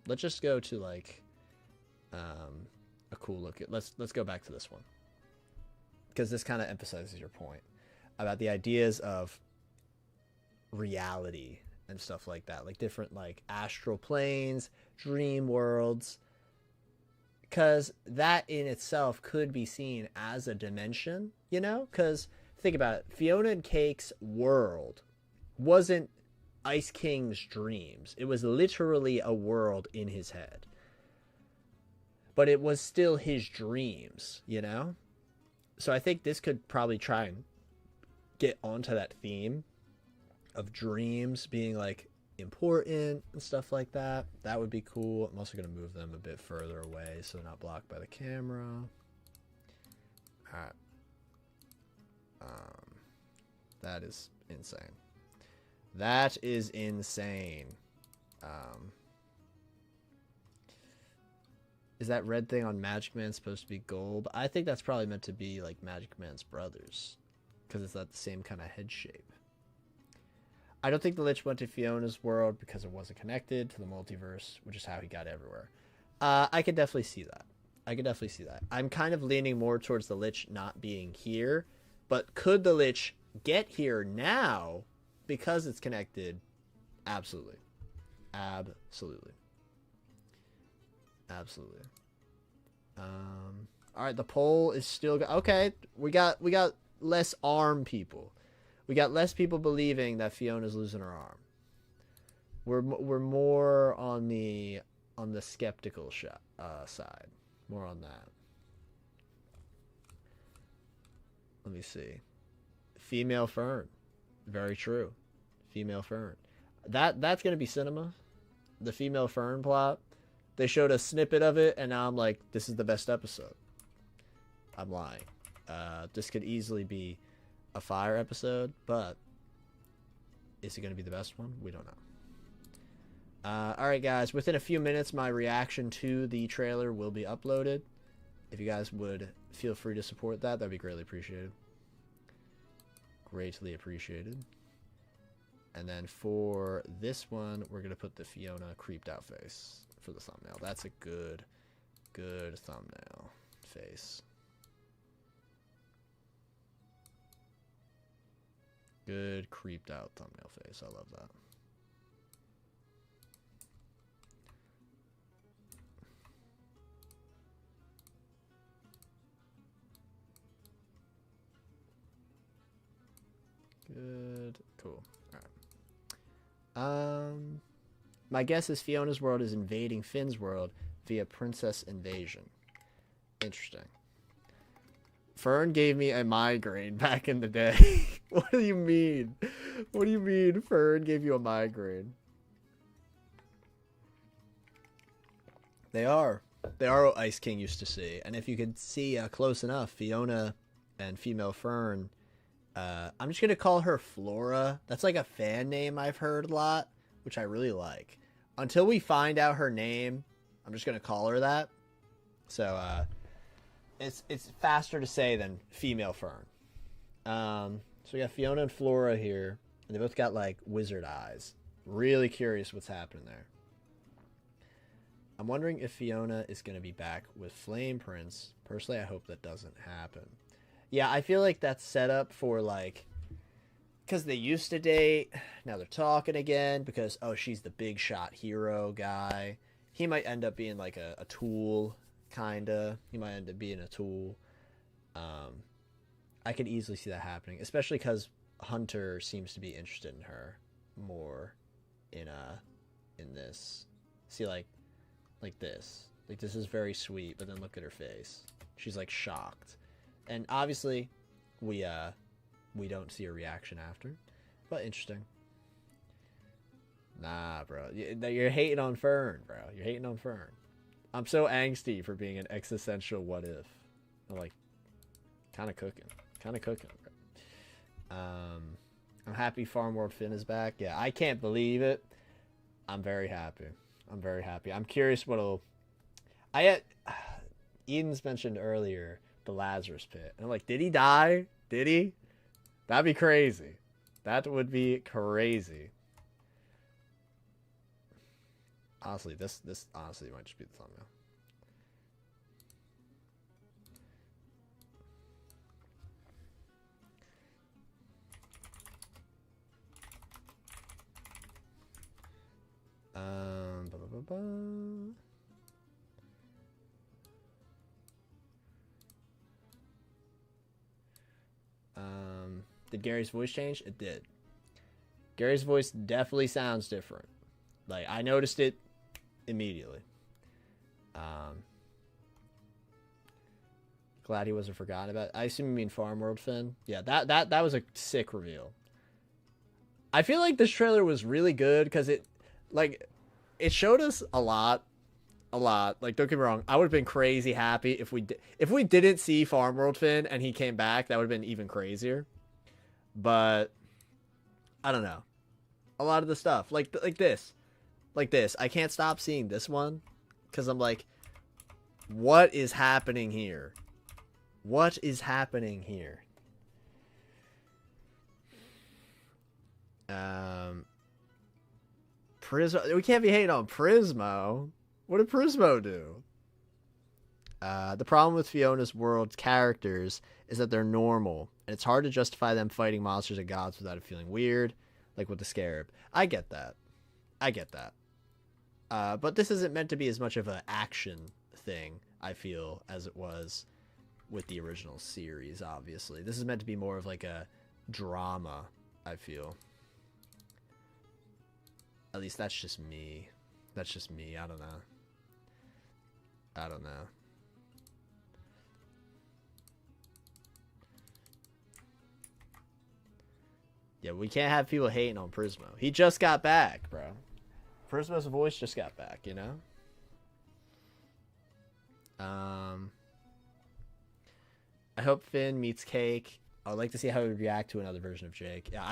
Let's just go to like a cool look at. Let's go back to this one, because this kind of emphasizes your point about the ideas of reality and stuff like that, like different like astral planes, dream worlds, because that in itself could be seen as a dimension, you know? Because think about it, Fionna and Cake's world wasn't Ice King's dreams. It was literally a world in his head. But it was still his dreams, you know? So I think this could probably try and get onto that theme of dreams being like important and stuff like that. That would be cool. I'm also going to move them a bit further away so they're not blocked by the camera. All right. That is insane. That is insane. Is that red thing on Magic Man supposed to be gold? I think that's probably meant to be like Magic Man's brothers, because it's not the same kind of head shape. I don't think the Lich went to Fiona's world because it wasn't connected to the multiverse, which is how he got everywhere. I could definitely see that. I'm kind of leaning more towards the Lich not being here, but could the Lich get here now because it's connected? Absolutely. All right, the poll is still okay. We got less arm people. We got less people believing that Fiona's losing her arm. We're more on the skeptical side. More on that. Let me see. Female Fern. Very true. Female Fern. That's gonna be cinema. The Female Fern plot. They showed a snippet of it, and now I'm like, this is the best episode. I'm lying. This could easily be a fire episode, but is it going to be the best one? We don't know. Alright, guys. Within a few minutes, my reaction to the trailer will be uploaded. If you guys would feel free to support that, that'd be greatly appreciated. Greatly appreciated. And then for this one, we're going to put the Fionna creeped out face for the thumbnail. That's a good thumbnail face. Good creeped out thumbnail face. I love that. Good. Cool. All right. My guess is Fiona's world is invading Finn's world via princess invasion. Interesting. Fern gave me a migraine back in the day. What do you mean? What do you mean Fern gave you a migraine? They are. They are what Ice King used to see. And if you could see close enough, Fiona and female Fern, I'm just going to call her Flora. That's like a fan name I've heard a lot, which I really like. Until we find out her name, I'm just going to call her that. So, it's faster to say than female Fern. So we got Fiona and Flora here, and they both got like wizard eyes. Really curious what's happening there. I'm wondering if Fiona is going to be back with Flame Prince. Personally, I hope that doesn't happen. Yeah, I feel like that's set up for like, because they used to date, now they're talking again because, oh, she's the big shot hero guy. He might end up being like a tool, kinda. He might end up being a tool. I could easily see that happening, especially because Hunter seems to be interested in her more in this. See, like this. Like, this is very sweet, but then look at her face. She's like shocked. And obviously we don't see a reaction after, but interesting. Nah, bro. You're hating on Fern, bro. You're hating on Fern. I'm so angsty for being an existential what if. I'm like, kind of cooking. Bro. I'm happy Farm World Finn is back. Yeah, I can't believe it. I'm very happy. I'm curious what'll... Eden's mentioned earlier the Lazarus Pit. And I'm like, did he die? Did he? That'd be crazy. That would be crazy. Honestly, this honestly might just be the thumbnail. Did Gary's voice change? It did. Gary's voice definitely sounds different. Like, I noticed it immediately. Glad he wasn't forgotten about. I assume you mean Farm World Finn. Yeah, that was a sick reveal. I feel like this trailer was really good because it showed us a lot. Like, don't get me wrong, I would have been crazy happy if we didn't see Farm World Finn and he came back. That would have been even crazier. But I don't know. A lot of the stuff like this, I can't stop seeing this one because I'm like, what is happening here? What is happening here? Prismo. We can't be hating on Prismo. What did Prismo do? The problem with Fiona's world's characters is that they're normal, and it's hard to justify them fighting monsters and gods without it feeling weird, like with the Scarab. I get that. But this isn't meant to be as much of an action thing, I feel, as it was with the original series, obviously. This is meant to be more of like a drama, I feel. At least that's just me. I don't know. Yeah, we can't have people hating on Prismo. He just got back, bro. Prismo's voice just got back, you know? I hope Finn meets Cake. I would like to see how he would react to another version of Jake. Yeah,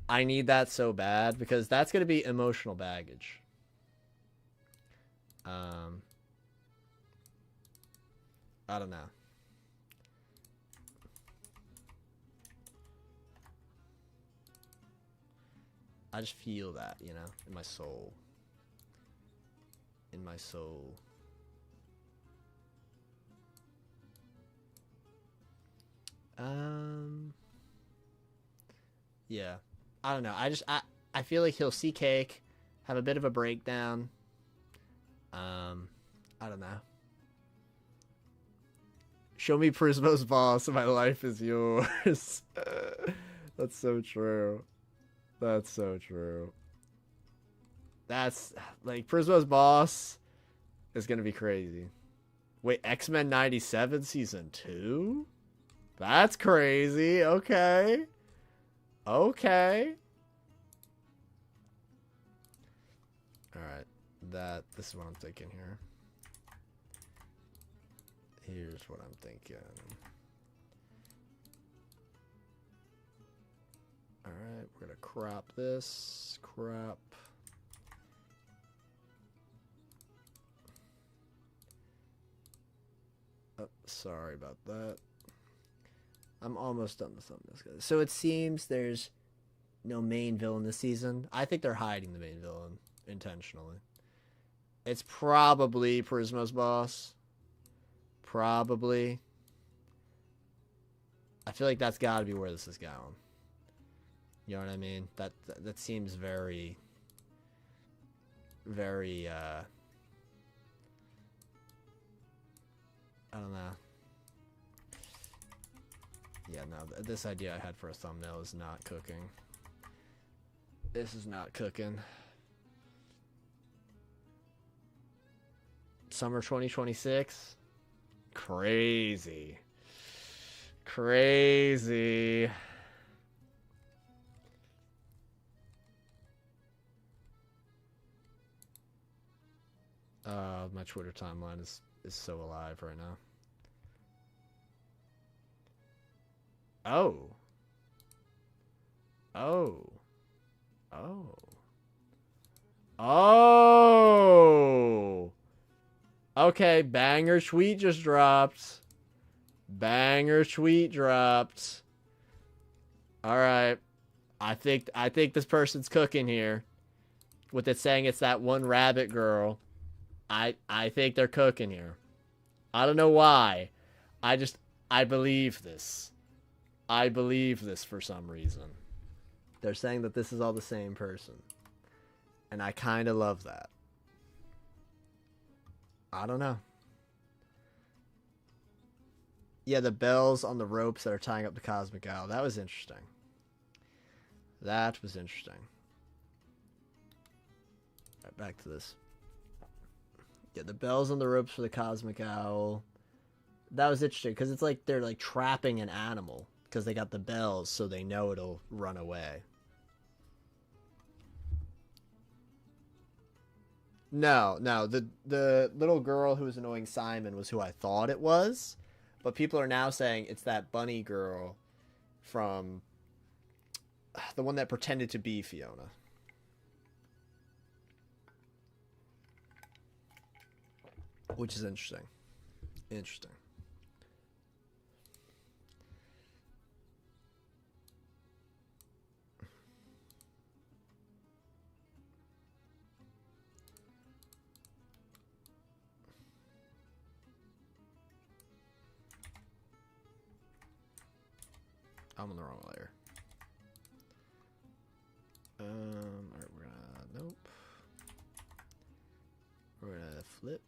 I need that so bad because that's going to be emotional baggage. I don't know. I just feel that, you know, in my soul. Yeah. I don't know. I feel like he'll see Cake, have a bit of a breakdown. I don't know. Show me Prismo's boss, my life is yours. That's so true. That's like Prismo's boss is gonna be crazy. Wait, X-Men 97 season 2? That's crazy. Okay. Okay. Alright. This is what I'm thinking here. Here's what I'm thinking. Alright, we're gonna crop this. Crop. Oh, sorry about that. I'm almost done with thumbnails, guys. So it seems there's no main villain this season. I think they're hiding the main villain intentionally. It's probably Prismo's boss. Probably. I feel like that's got to be where this is going. You know what I mean? That seems very, very. I don't know. Yeah, no, this idea I had for a thumbnail is not cooking. This is not cooking. Summer 2026? Crazy. Crazy. My Twitter timeline is so alive right now. Oh. Oh. Oh. Oh. Okay, banger tweet just dropped. Banger tweet dropped. All right. I think this person's cooking here. With it saying it's that one rabbit girl. I think they're cooking here. I don't know why. I believe this. I believe this for some reason. They're saying that this is all the same person. And I kind of love that. I don't know. Yeah, the bells on the ropes that are tying up the Cosmic Owl. That was interesting. That was interesting. All right, back to this. Yeah, the bells on the ropes for the Cosmic Owl. That was interesting because it's like they're like trapping an animal because they got the bells so they know it'll run away. No, the little girl who was annoying Simon was who I thought it was, but people are now saying it's that bunny girl from the one that pretended to be Fiona. Which is interesting. Interesting. I'm on the wrong layer. Alright, we're gonna, nope. We're gonna flip.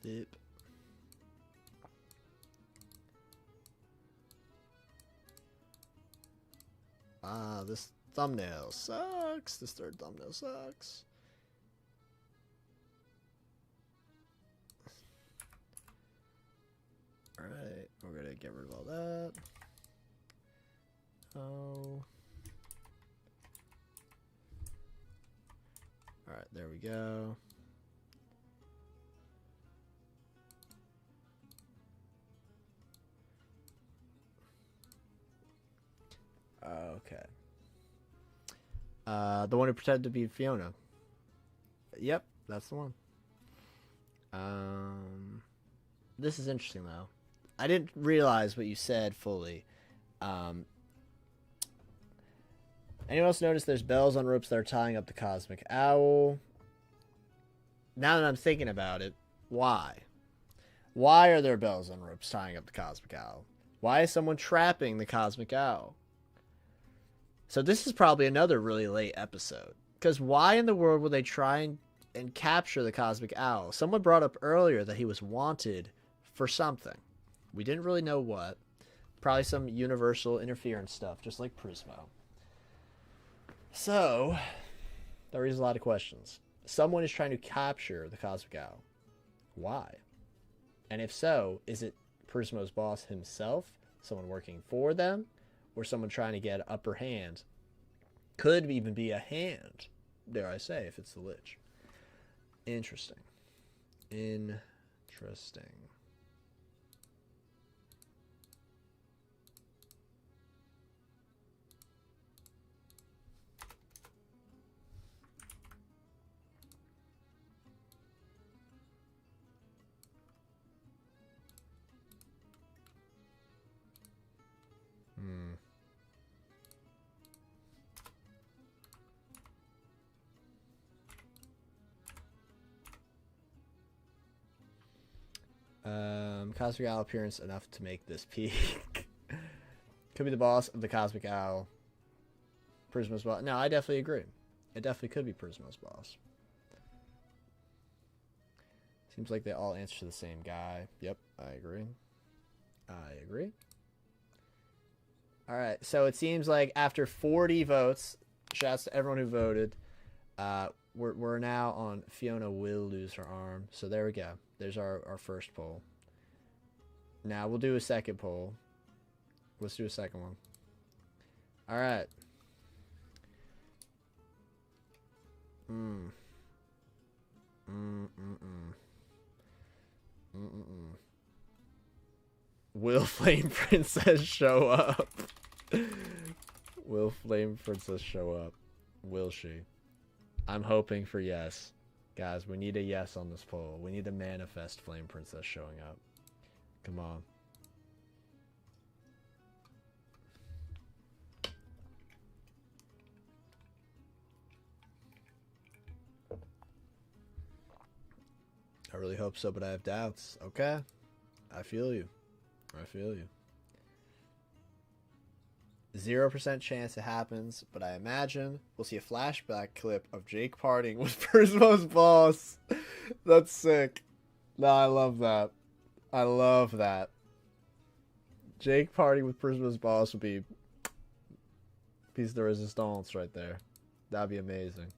Flip. Ah, this thumbnail sucks. This third thumbnail sucks. Alright, we're gonna get rid of all that. Oh. Alright, there we go. Okay. The one who pretended to be Fiona. Yep, that's the one. This is interesting though. I didn't realize what you said fully. Anyone else notice there's bells on ropes that are tying up the Cosmic Owl? Now that I'm thinking about it, why? Why are there bells on ropes tying up the Cosmic Owl? Why is someone trapping the Cosmic Owl? So this is probably another really late episode. Because why in the world would they try and capture the Cosmic Owl? Someone brought up earlier that he was wanted for something. We didn't really know what. Probably some universal interference stuff, just like Prismo. So, that raises a lot of questions. Someone is trying to capture the Cosmic Owl. Why? And if so, is it Prismo's boss himself, someone working for them, or someone trying to get an upper hand? Could even be a hand, dare I say, if it's the Lich. Interesting. Interesting. Cosmic Owl appearance enough to make this peak. Could be the boss of the Cosmic Owl. Prismo's boss. No, I definitely agree. It definitely could be Prismo's boss. Seems like they all answer to the same guy. Yep, I agree. I agree. Alright, so it seems like after 40 votes, shouts to everyone who voted, we're now on Fionna will lose her arm. So there we go. There's our first poll. Now we'll do a second poll. Let's do a second one. Alright. Will Flame Princess show up? Will Flame Princess show up? Will she? I'm hoping for yes. Guys, we need a yes on this poll. We need to manifest Flame Princess showing up. Come on. I really hope so, but I have doubts. Okay. I feel you. I feel you. 0% chance it happens, but I imagine we'll see a flashback clip of Jake partying with Prismo's boss. That's sick. No, I love that. I love that. Jake partying with Prismo's boss would be piece de resistance right there. That'd be amazing.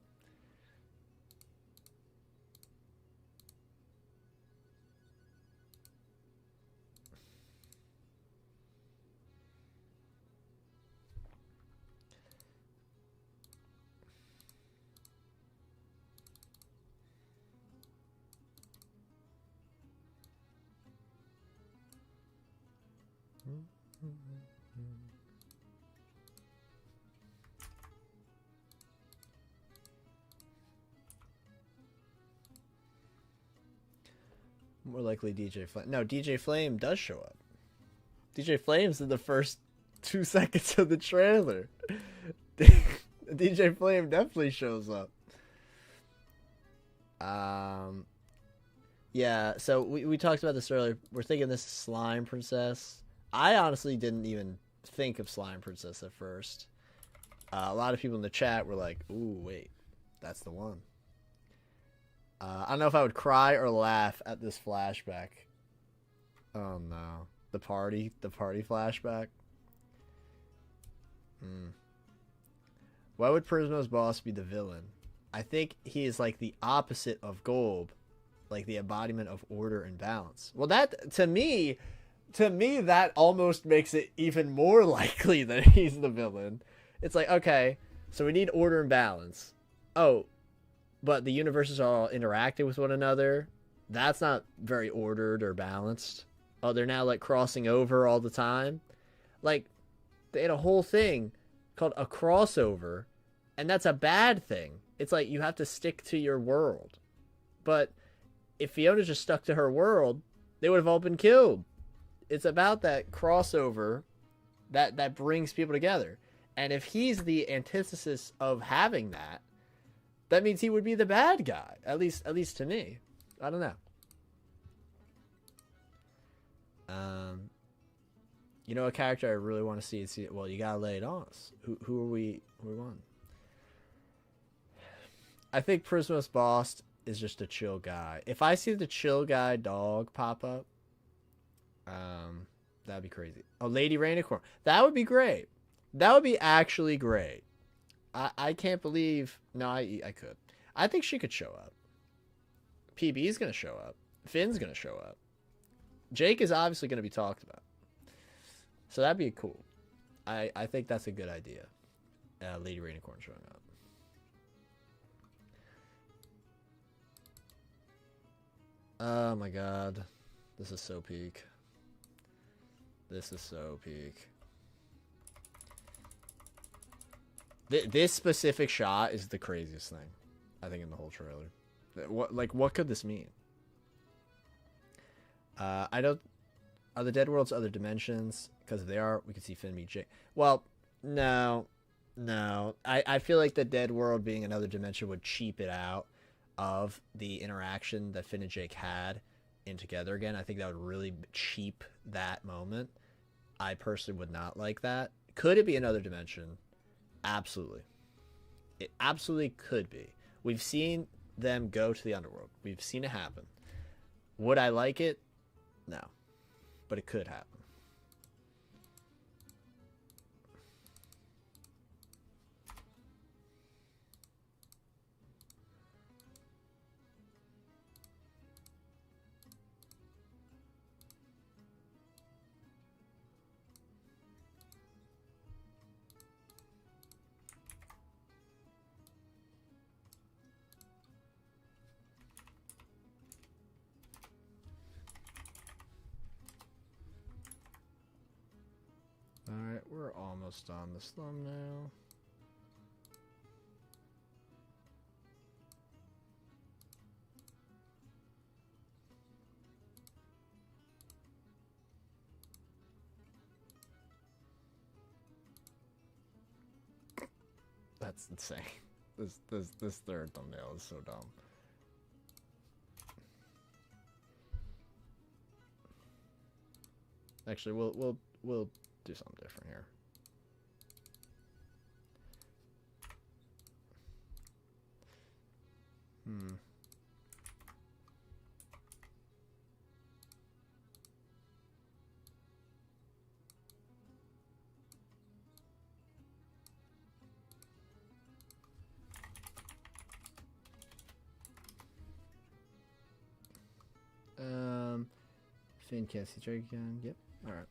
More likely DJ Flame. No, DJ Flame does show up. DJ Flame's in the first 2 seconds of the trailer. DJ Flame definitely shows up. Yeah, so we talked about this earlier. We're thinking this is Slime Princess. I honestly didn't even think of Slime Princess at first. A lot of people in the chat were like, ooh, wait, that's the one. I don't know if I would cry or laugh at this flashback. Oh no. The party flashback. Why would Prismo's boss be the villain? I think he is like the opposite of Golb, like the embodiment of order and balance. Well, that to me that almost makes it even more likely that he's the villain. It's like, okay, so we need order and balance. Oh, but the universes are all interacting with one another. That's not very ordered or balanced. Oh, they're now like crossing over all the time. Like, they had a whole thing called a crossover, and that's a bad thing. It's like you have to stick to your world. But if Fiona just stuck to her world, they would have all been killed. It's about that crossover that brings people together. And if he's the antithesis of having that, that means he would be the bad guy. At least to me. I don't know. You know, a character I really want to see. Well, you gotta lay it on us. Who are we? Who we want? I think Prismo's boss is just a chill guy. If I see the chill guy dog pop up, that'd be crazy. Oh, Lady Rainicorn. That would be great. That would be actually great. I can't believe... No, I could. I think she could show up. PB is going to show up. Finn's going to show up. Jake is obviously going to be talked about. So that'd be cool. I think that's a good idea. Lady Rainicorn showing up. Oh my god. This is so peak. This is so peak. This specific shot is the craziest thing, I think, in the whole trailer. What could this mean? I don't... Are the dead worlds other dimensions? Because if they are, we could see Finn meet Jake. Well, no. No. I feel like the dead world being another dimension would cheap it out of the interaction that Finn and Jake had in Together Again. I think that would really cheap that moment. I personally would not like that. Could it be another dimension? Absolutely. It absolutely could be. We've seen them go to the underworld. We've seen it happen. Would I like it? No. But it could happen. Alright, we're almost on this thumbnail. That's insane. This third thumbnail is so dumb. Actually, we'll do something different here. Finn can't see Drake again. Yep. All right.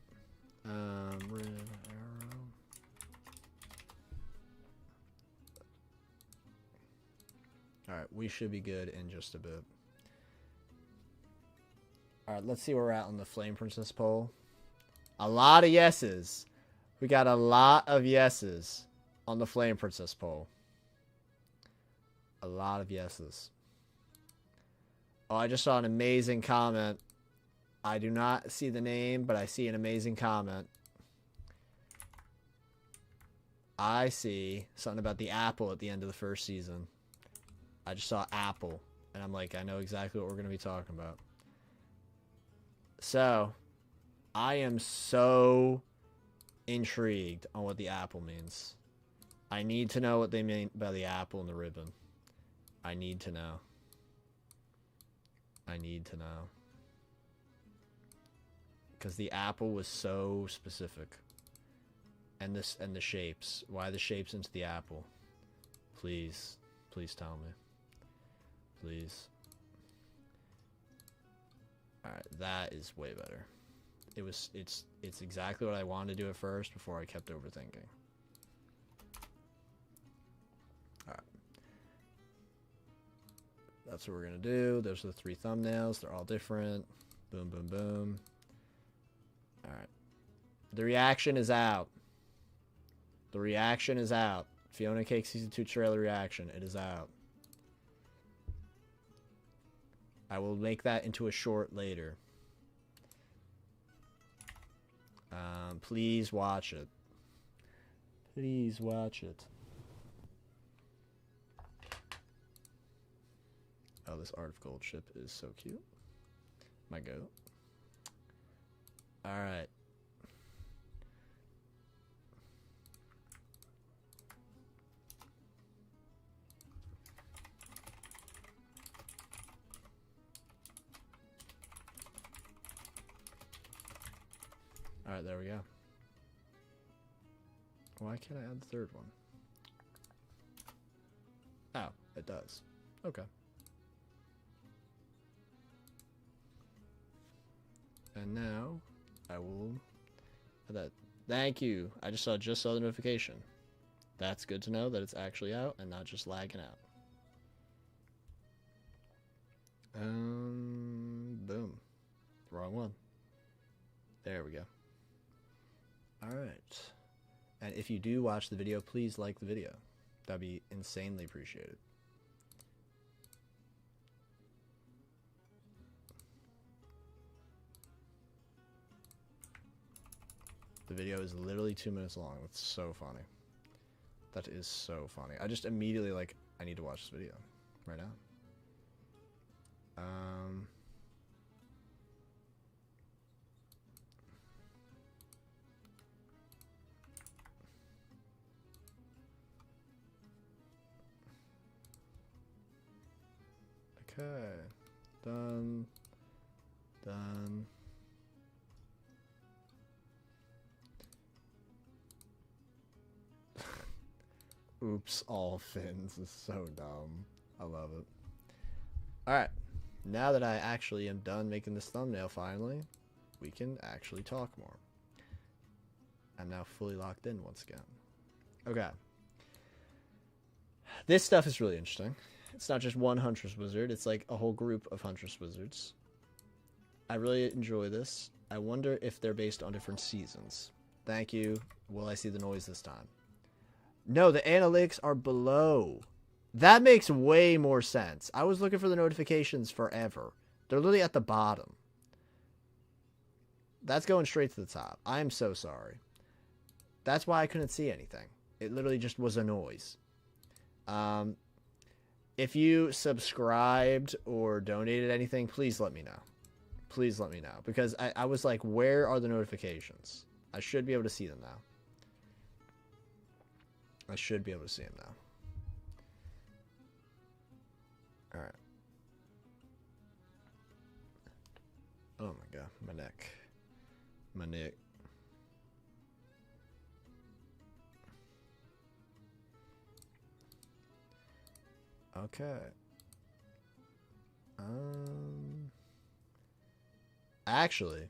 Red arrow. All right, we should be good in just a bit. All right, let's see where we're at on the Flame Princess poll. A lot of yeses. We got a lot of yeses on the Flame Princess poll. A lot of yeses. Oh, I just saw an amazing comment. I do not see the name, but I see an amazing comment. I see something about the apple at the end of the first season. I just saw apple, and I'm like, I know exactly what we're going to be talking about. So, I am so intrigued on what the apple means. I need to know what they mean by the apple and the ribbon. I need to know. I need to know. Because the apple was so specific. And the shapes. Why the shapes into the apple? Please. Please tell me. Please. Alright, that is way better. It's exactly what I wanted to do at first before I kept overthinking. Alright. That's what we're gonna do. Those are the 3 thumbnails. They're all different. Boom, boom, boom. Alright. The reaction is out. The reaction is out. Fionna and Cake Season 2 trailer reaction. It is out. I will make that into a short later. Please watch it. Please watch it. Oh, this Art of Gold ship is so cute. My goat. Alright. Alright, there we go. Why can't I add the third one? Oh, it does. Okay. And now I will. That. Thank you. I just saw the notification. That's good to know that it's actually out and not just lagging out. Boom. Wrong one. There we go. All right. And if you do watch the video, please like the video. That'd be insanely appreciated. The video is literally 2 minutes long. That's so funny. That is so funny. I just immediately like, I need to watch this video right now. Okay. Done. Done. Oops, all fins is so dumb. I love it. Alright. Now that I actually am done making this thumbnail finally, we can actually talk more. I'm now fully locked in once again. Okay. This stuff is really interesting. It's not just one Huntress Wizard, it's like a whole group of Huntress Wizards. I really enjoy this. I wonder if they're based on different seasons. Thank you. Will I see the noise this time? No, the analytics are below. That makes way more sense. I was looking for the notifications forever. They're literally at the bottom. That's going straight to the top. I am so sorry. That's why I couldn't see anything. It literally just was a noise. If you subscribed or donated anything, please let me know. Please let me know. Because I was like, where are the notifications? I should be able to see them now. I should be able to see them now. Alright. Oh my god, my neck. My neck. Okay. Actually,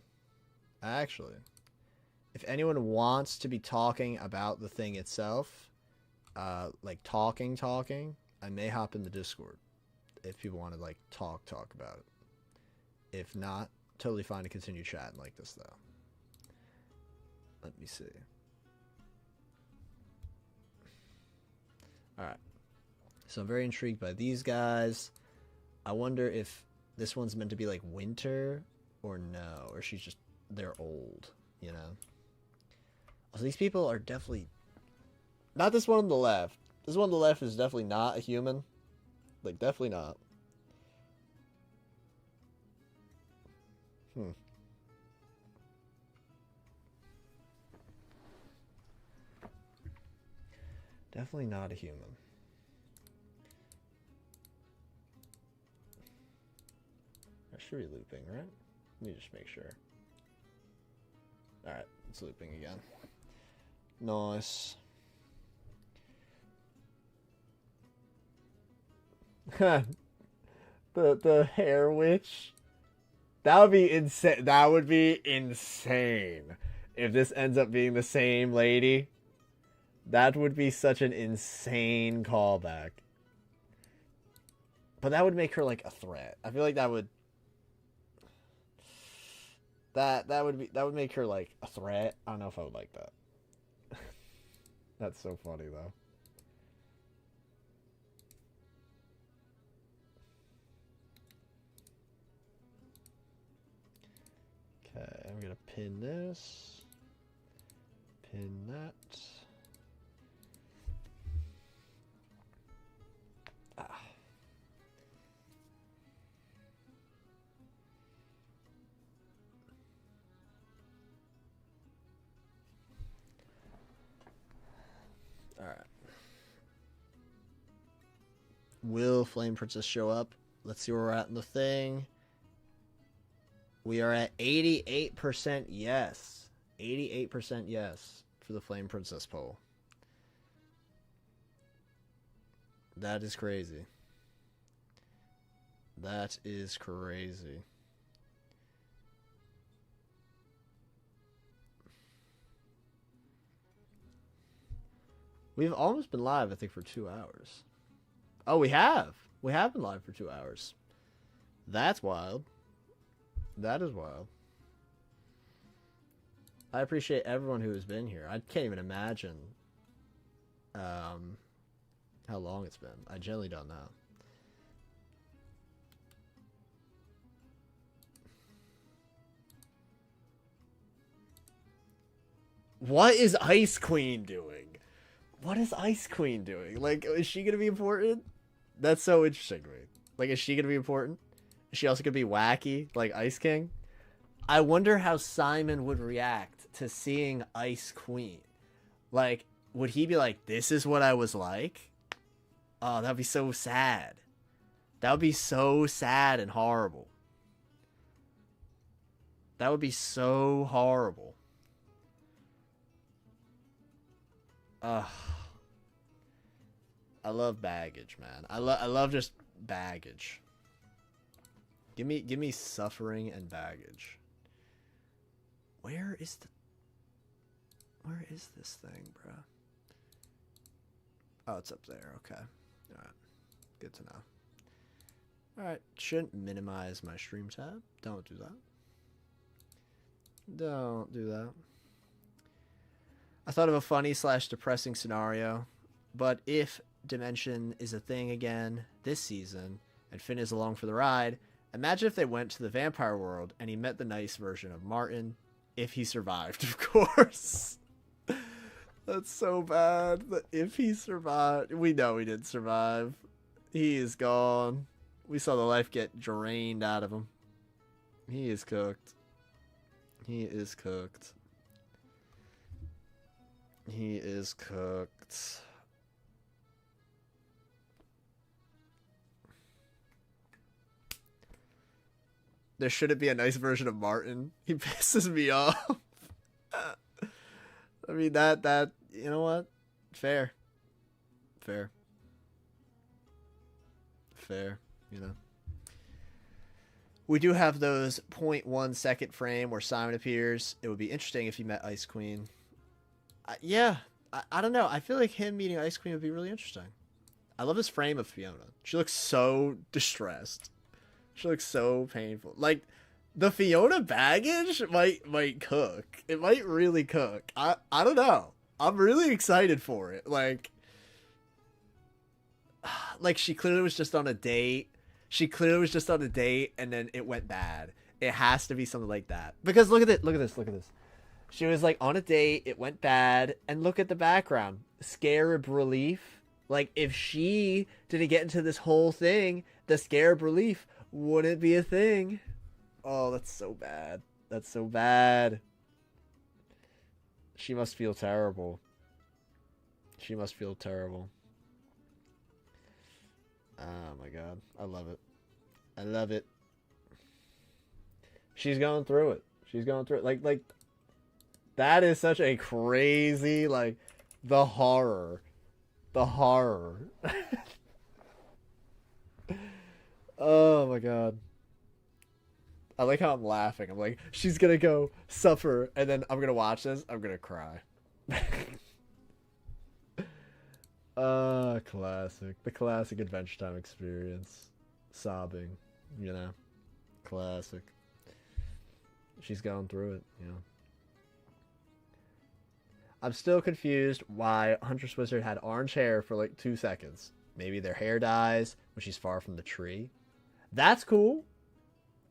if anyone wants to be talking about the thing itself, like talking, I may hop in the Discord if people want to like talk about it. If not, totally fine to continue chatting like this though. Let me see. Alright. So I'm very intrigued by these guys. I wonder if this one's meant to be like winter or no, or she's just, they're old, you know? Also, these people are definitely, not this one on the left. This one on the left is definitely not a human. Like, definitely not. Definitely not a human. I should be looping, right? Let me just make sure. Alright, it's looping again. Nice. the hair witch. That would be insane. That would be insane. If this ends up being the same lady. That would be such an insane callback. But that would make her like a threat. I feel like that would that would make her like a threat. I don't know if I would like that. That's so funny though. Okay, I'm gonna pin this. Pin that. Alright. Will Flame Princess show up? Let's see where we're at in the thing. We are at 88% yes. 88% yes for the Flame Princess poll. That is crazy. That is crazy. We've almost been live, I think, for 2 hours. Oh, we have. We have been live for 2 hours. That's wild. That is wild. I appreciate everyone who has been here. I can't even imagine how long it's been. I generally don't know. What is Ice Queen doing? What is Ice Queen doing? Like, is she gonna be important? That's so interesting to me. Like, is she gonna be important? Is she also gonna be wacky like Ice King? I wonder how Simon would react to seeing Ice Queen. Like, would he be like, this is what I was like? Oh, that'd be so sad. That would be so sad and horrible. That would be so horrible. Ugh. I love baggage, man. I love just baggage. Give me suffering and baggage. Where is this thing, bro? Oh, it's up there. Okay. All right. Good to know. All right. Shouldn't minimize my stream tab. Don't do that. Don't do that. I thought of a funny / depressing scenario, but if Dimension is a thing again this season and Finn is along for the ride, imagine if they went to the vampire world and he met the nice version of Martin, if he survived, of course. That's so bad. But if he survived, we know he didn't survive. He is gone. We saw the life get drained out of him. He is cooked. He is cooked. He is cooked. There shouldn't be a nice version of Martin. He pisses me off. I mean, that, you know what? Fair. Fair. Fair, you know. We do have those 0.1 second frame where Simon appears. It would be interesting if he met Ice Queen. Yeah, I don't know. I feel like him meeting Ice Queen would be really interesting. I love this frame of Fiona. She looks so distressed. She looks so painful. Like, the Fiona baggage might cook. It might really cook. I don't know. I'm really excited for it. Like she clearly was just on a date. And then it went bad. It has to be something like that. Because look at this. She was like on a date, it went bad, and look at the background. Scarab relief. Like, if she didn't get into this whole thing, the scarab relief wouldn't be a thing. Oh, that's so bad. That's so bad. She must feel terrible. She must feel terrible. Oh my god. I love it. I love it. She's going through it. She's going through it. Like, that is such a crazy, like, the horror. The horror. Oh my god. I like how I'm laughing. I'm like, she's gonna go suffer, and then I'm gonna watch this, I'm gonna cry. Classic. The classic Adventure Time experience. Sobbing, you know. Classic. She's going through it, you know. I'm still confused why Huntress Wizard had orange hair for like 2 seconds. Maybe their hair dies when she's far from the tree. That's cool.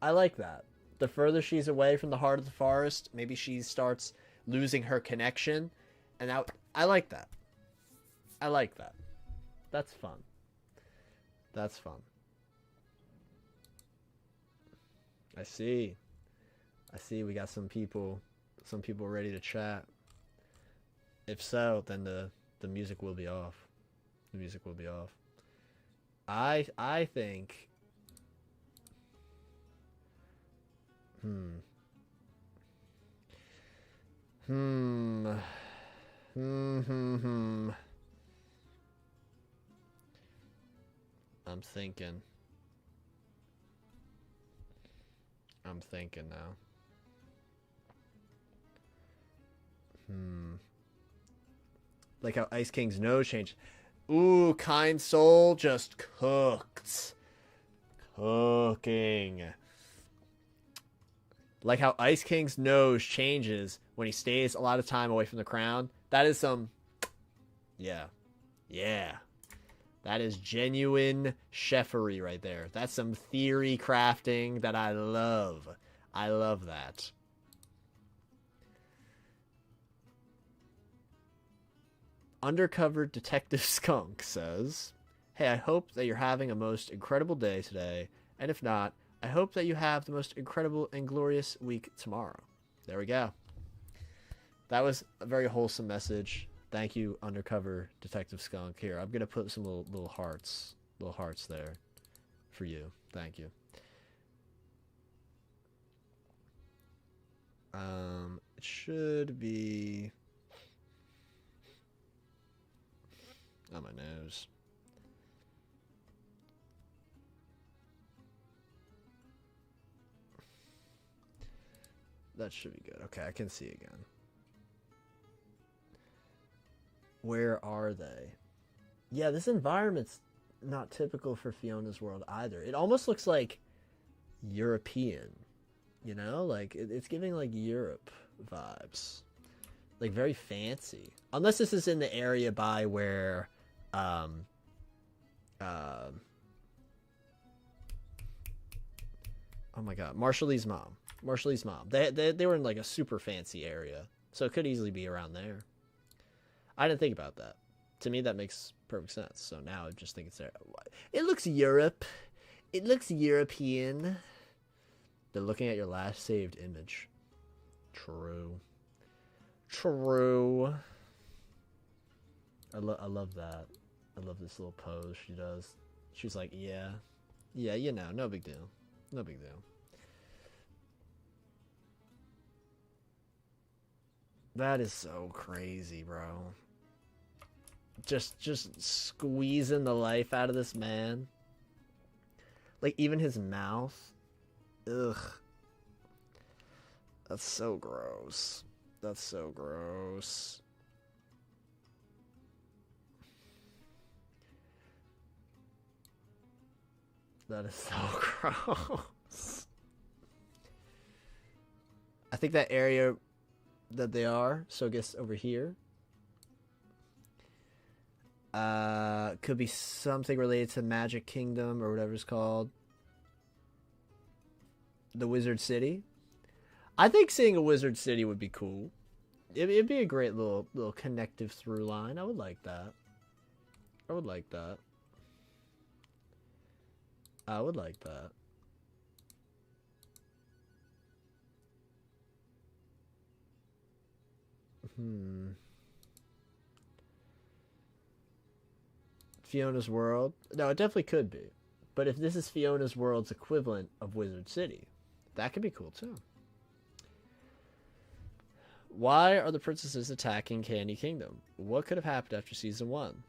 I like that. The further she's away from the heart of the forest, maybe she starts losing her connection. And I like that. I like that. That's fun. That's fun. I see we got some people ready to chat. If so, then the music will be off. The music will be off. I think I'm thinking now. Like how Ice King's nose changed. Ooh, kind soul just cooked. Cooking. Like how Ice King's nose changes when he stays a lot of time away from the crown. That is some... Yeah. Yeah. That is genuine chefery right there. That's some theory crafting that I love. I love that. Undercover Detective Skunk says, hey, I hope that you're having a most incredible day today. And if not, I hope that you have the most incredible and glorious week tomorrow. There we go. That was a very wholesome message. Thank you, Undercover Detective Skunk. Here, I'm going to put some little hearts there for you. Thank you. It should be on my nose. That should be good. Okay, I can see again. Where are they? Yeah, this environment's not typical for Fiona's world either. It almost looks like European, you know? Like, it's giving, like, Europe vibes. Like, very fancy. Unless this is in the area by where, oh my god, Marshall Lee's mom. They were in, like, a super fancy area. So it could easily be around there. I didn't think about that. To me, that makes perfect sense. So now I just think it's there. It looks Europe. It looks European. They're looking at your last saved image. True. True. I love that. I love this little pose she does. She's like, yeah. Yeah, you know, no big deal. No big deal. That is so crazy, bro. Just squeezing the life out of this man. Like, even his mouth. Ugh. That's so gross. That's so gross. That is so gross. I think that area that they are, so I guess over here, could be something related to Magic Kingdom or whatever it's called. The Wizard City. I think seeing a Wizard City would be cool. It'd be a great little connective through line. I would like that. I would like that. I would like that. Fiona's World? No, it definitely could be. But if this is Fiona's World's equivalent of Wizard City, that could be cool too. Why are the princesses attacking Candy Kingdom? What could have happened after season 1?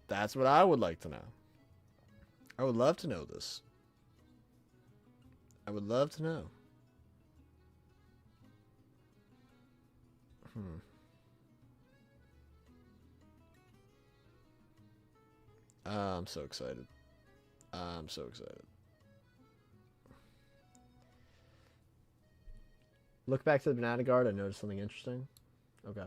That's what I would like to know. I would love to know this. I would love to know. I'm so excited. I'm so excited. Look back to the Banana Guard. I noticed something interesting. Okay.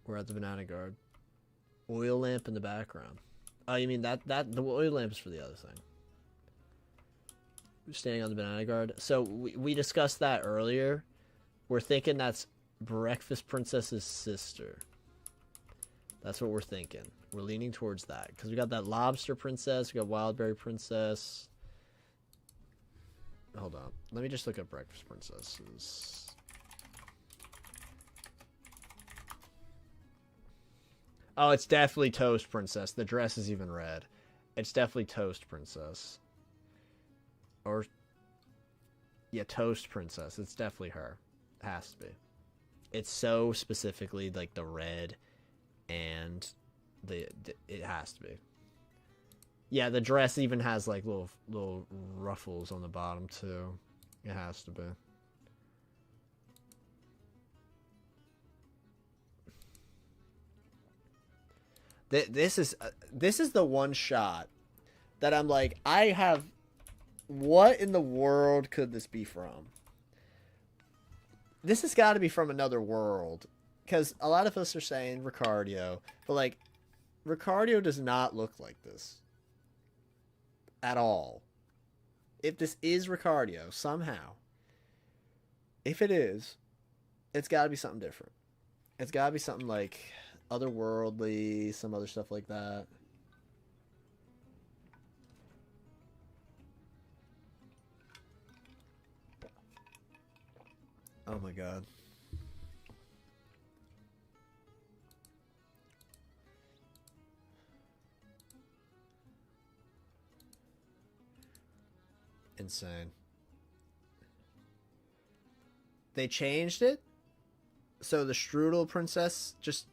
We're at the Banana Guard. Oil lamp in the background. Oh, you mean that the oil lamp is for the other thing. Standing on the Banana Guard. So we discussed that earlier. We're thinking that's Breakfast Princess's sister. That's what we're thinking. We're leaning towards that. Because we got that Lobster Princess. We got Wildberry Princess. Hold on. Let me just look up Breakfast Princesses. Oh, it's definitely Toast Princess. The dress is even red. It's definitely Toast Princess. Or, yeah, Toast Princess. It's definitely her. It has to be. It's so specifically, like, the red and it has to be. Yeah, the dress even has like little ruffles on the bottom too. It has to be. This is the one shot that I'm like, I have. What in the world could this be from? This has got to be from another world, because a lot of us are saying Ricardio, but like, Ricardio does not look like this at all. If this is Ricardio somehow, if it is, it's got to be something different. It's got to be something like otherworldly, some other stuff like that. Oh my god. Insane. They changed it? So the Strudel princess just...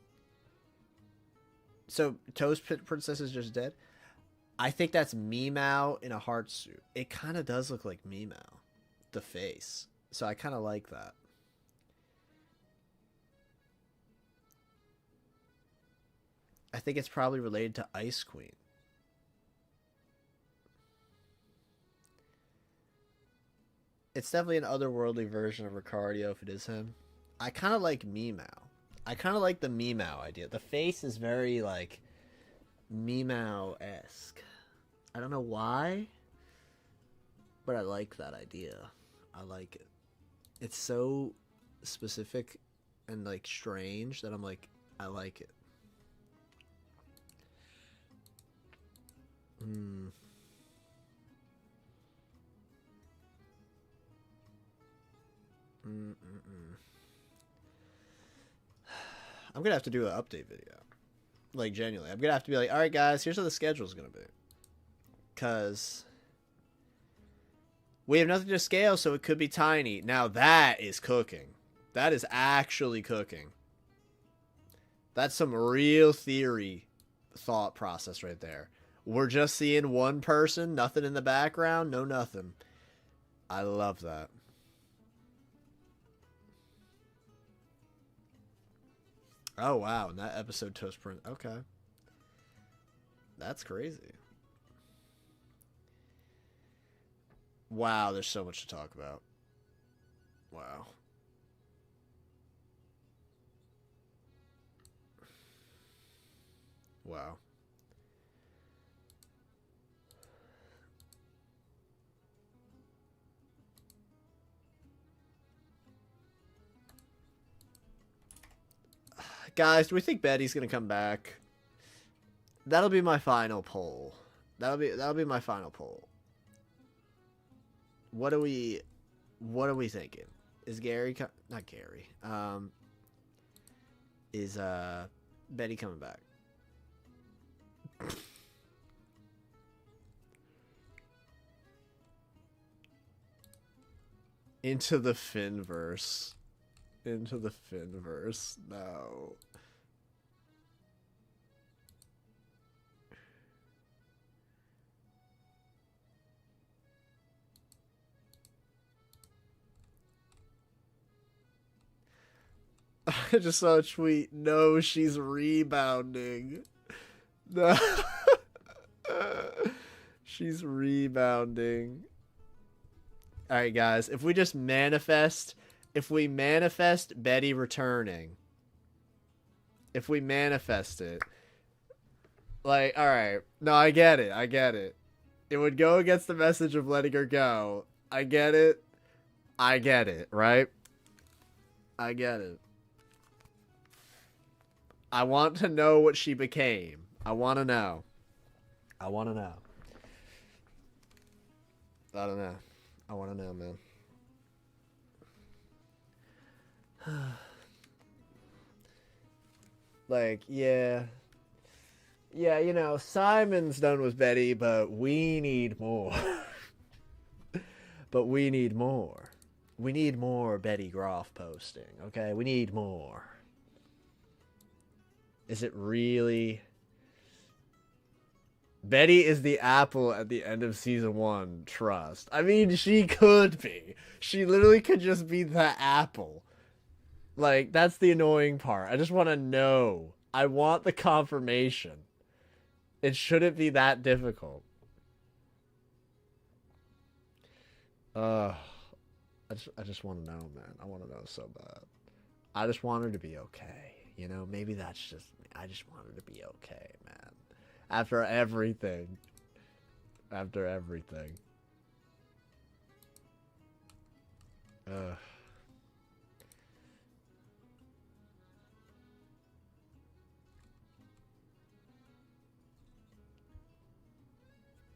So Toast Princess is just dead? I think that's Meow in a heart suit. It kind of does look like Meow. The face. So I kind of like that. I think it's probably related to Ice Queen. It's definitely an otherworldly version of Ricardio if it is him. I kind of like Meow. I kind of like the Meow idea. The face is very, like, Meow-esque. I don't know why, but I like that idea. I like it. It's so specific and, like, strange that I'm like, I like it. I'm gonna have to do an update video. Like, genuinely. I'm gonna have to be like, alright guys, here's what the schedule's gonna be. Because we have nothing to scale, so it could be tiny. Now that is cooking. That is actually cooking. That's some real theory thought process right there. We're just seeing one person, nothing in the background, no nothing. I love that. Oh, wow. In that episode, Toast Prince. Okay. That's crazy. Wow, there's so much to talk about. Wow. Wow. Guys, do we think Betty's gonna come back? That'll be my final poll. That'll be my final poll. What are we thinking? Is Gary not Gary? Is Betty coming back? Into the Finnverse. Into the Finnverse. No. I just saw a tweet. No, she's rebounding. No. She's rebounding. Alright, guys. If we just manifest... If we manifest Betty returning. If we manifest it. Like, alright. No, I get it. I get it. It would go against the message of letting her go. I get it. I get it, right? I get it. I want to know what she became. I want to know. I want to know. I don't know. I want to know, man. Like, yeah. Yeah, you know, Simon's done with Betty, but we need more. But we need more. We need more Betty Groff posting, okay? We need more. Is it really... Betty is the apple at the end of season 1. Trust. I mean, she could be. She literally could just be the apple. Like, that's the annoying part. I just want to know. I want the confirmation. It shouldn't be that difficult. I just want to know, man. I want to know so bad. I just want her to be okay. You know, maybe that's just me. I just want her to be okay, man. After everything. After everything. Ugh.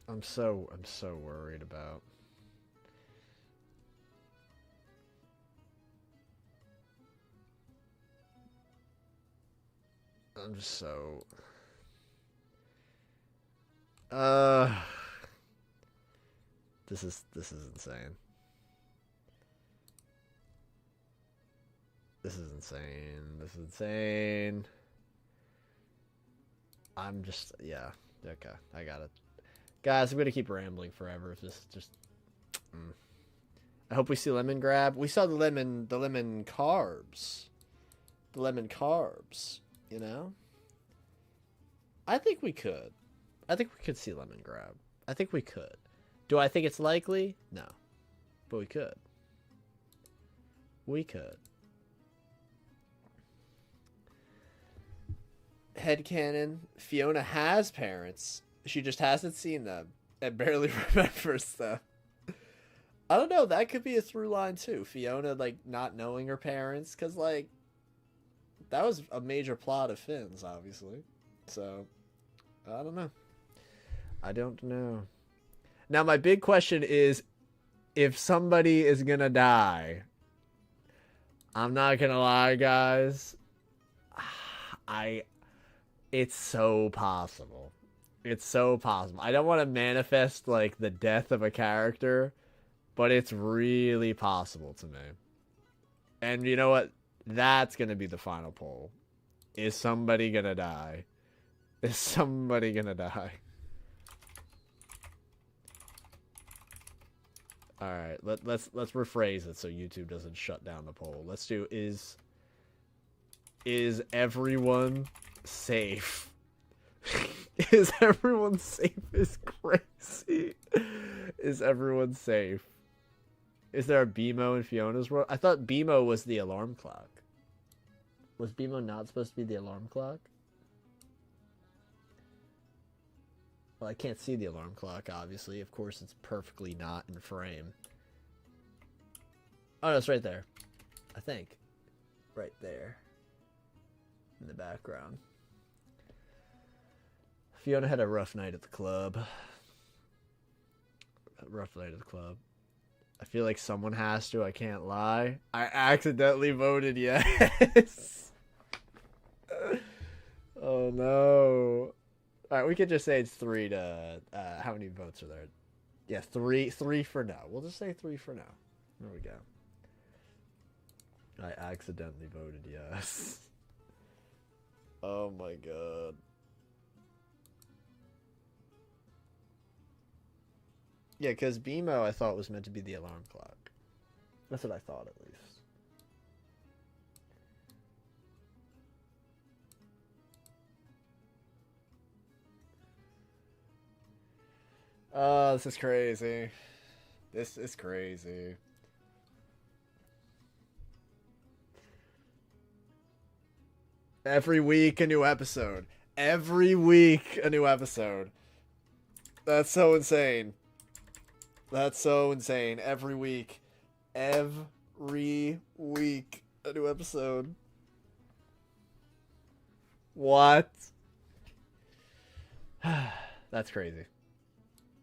I'm so worried about. I'm just so. This is insane. This is insane. This is insane. I'm just, yeah. Okay, I got it. Guys, I'm gonna keep rambling forever if this just. I hope we see lemon grab. We saw the lemon carbs. The lemon carbs, you know? I think we could. I think we could see lemon grab. I think we could. Do I think it's likely? No. But we could. We could. Headcanon. Fiona has parents. She just hasn't seen them and barely remembers them. I don't know. That could be a through line too. Fiona, like, not knowing her parents. Because, like, that was a major plot of Finn's, obviously. So, I don't know. I don't know. Now, my big question is, if somebody is gonna die, I'm not gonna lie, guys. It's so possible. It's so possible. I don't want to manifest, like, the death of a character, but it's really possible to me. And you know what? That's gonna be the final poll. Is somebody gonna die? Is somebody gonna die? All right, let's rephrase it so YouTube doesn't shut down the poll. Let's do is everyone safe? Is everyone safe is crazy. Is everyone safe? Is there a BMO in Fiona's world? I thought BMO was the alarm clock. Was BMO not supposed to be the alarm clock? Well, I can't see the alarm clock, obviously. Of course, it's perfectly not in frame. Oh, no, it's right there. I think. Right there. In the background. Fiona had a rough night at the club. A rough night at the club. I feel like someone has to. I can't lie. I accidentally voted yes. Oh, no. Alright, we could just say it's 3 to... how many votes are there? Yeah, 3 for no. We'll just say 3 for no. There we go. I accidentally voted yes. Oh my god. Yeah, because BMO I thought was meant to be the alarm clock. That's what I thought, at least. Oh, this is crazy. This is crazy. Every week a new episode. Every week a new episode. That's so insane. That's so insane. Every week. Every week a new episode. What? That's crazy.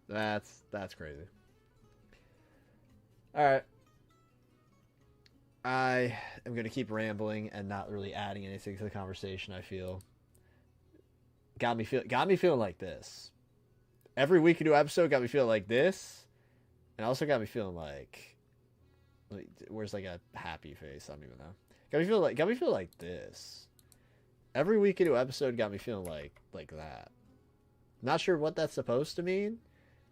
That's crazy. Alright. I am going to keep rambling and not really adding anything to the conversation, I feel. Got me feeling like this. Every week a new episode got me feeling like this. And also got me feeling like where's like a happy face? I don't even know. Got me feeling like this. Every week a new episode got me feeling like that. Not sure what that's supposed to mean,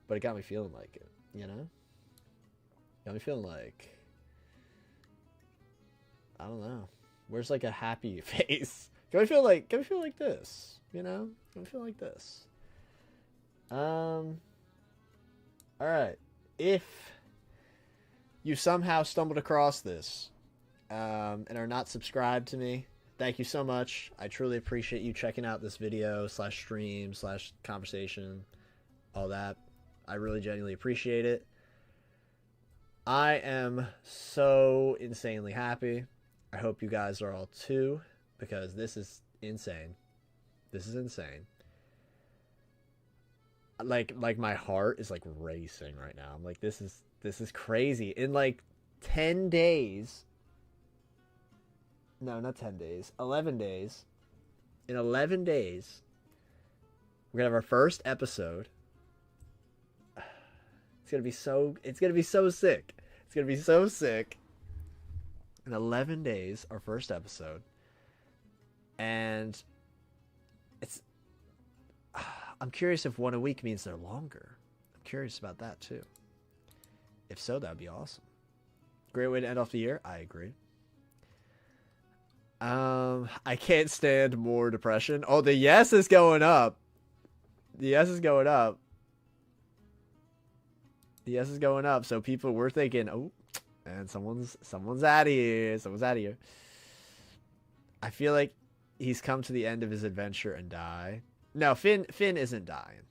but it got me feeling like it, you know? Got me feeling like, I don't know. Where's like a happy face? Got me feel like this, you know? Got me feel like this. All right. If you somehow stumbled across this, and are not subscribed to me, thank you so much. I truly appreciate you checking out this video / stream / conversation, all that. I really genuinely appreciate it. I am so insanely happy. I hope you guys are all too, because this is insane. This is insane. Like my heart is like racing right now. I'm like, this is crazy. In like 10 days. No, not 10 days. 11 days. In 11 days, we're gonna have our first episode. It's gonna be so sick. It's gonna be so sick. In 11 days, our first episode. And it's, I'm curious if one a week means they're longer. I'm curious about that too. If so, that'd be awesome. Great way to end off the year. I agree. I can't stand more depression. Oh, the yes is going up. The yes is going up. The yes is going up. So people were thinking, oh, and someone's out of here. Someone's out of here. I feel like he's come to the end of his adventure and die. No, Finn isn't dying.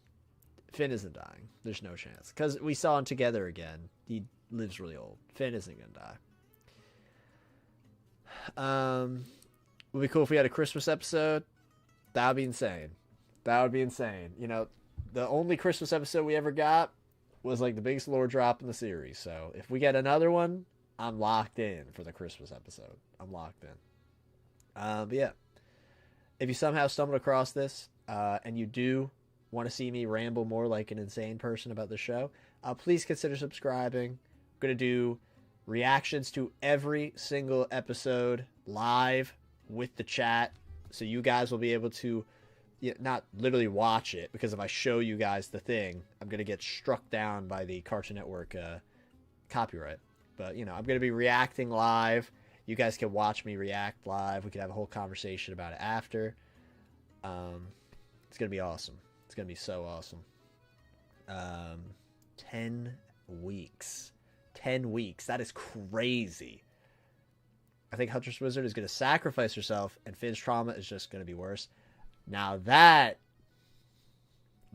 Finn isn't dying. There's no chance. Because we saw him together again. He lives really old. Finn isn't going to die. Would be cool if we had a Christmas episode. That would be insane. That would be insane. You know, the only Christmas episode we ever got was like the biggest lore drop in the series. So if we get another one, I'm locked in for the Christmas episode. I'm locked in. But yeah, if you somehow stumbled across this, and you do want to see me ramble more like an insane person about the show, please consider subscribing. I'm going to do reactions to every single episode live with the chat, so you guys will be able to not literally watch it, because if I show you guys the thing, I'm going to get struck down by the Cartoon Network copyright. But, you know, I'm going to be reacting live. You guys can watch me react live. We can have a whole conversation about it after. It's going to be awesome. It's going to be so awesome. 10 weeks. 10 weeks. That is crazy. I think Huntress Wizard is going to sacrifice herself, and Finn's trauma is just going to be worse. Now that,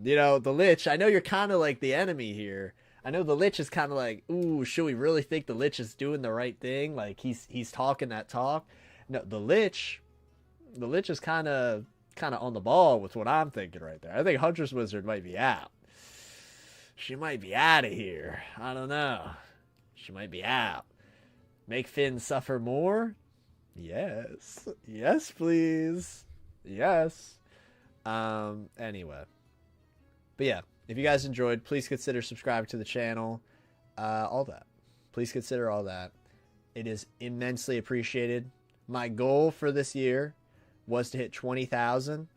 you know, the Lich, I know you're kind of like the enemy here. I know the Lich is kind of like, ooh, should we really think the Lich is doing the right thing? Like, he's talking that talk. No, the Lich is kind of on the ball with what I'm thinking right there. I think Huntress Wizard might be out. She might be out of here. I don't know. She might be out. Make Finn suffer more? Yes. Yes, please. Yes. Anyway. But yeah, if you guys enjoyed, please consider subscribing to the channel. All that. Please consider all that. It is immensely appreciated. My goal for this year was to hit 20,000.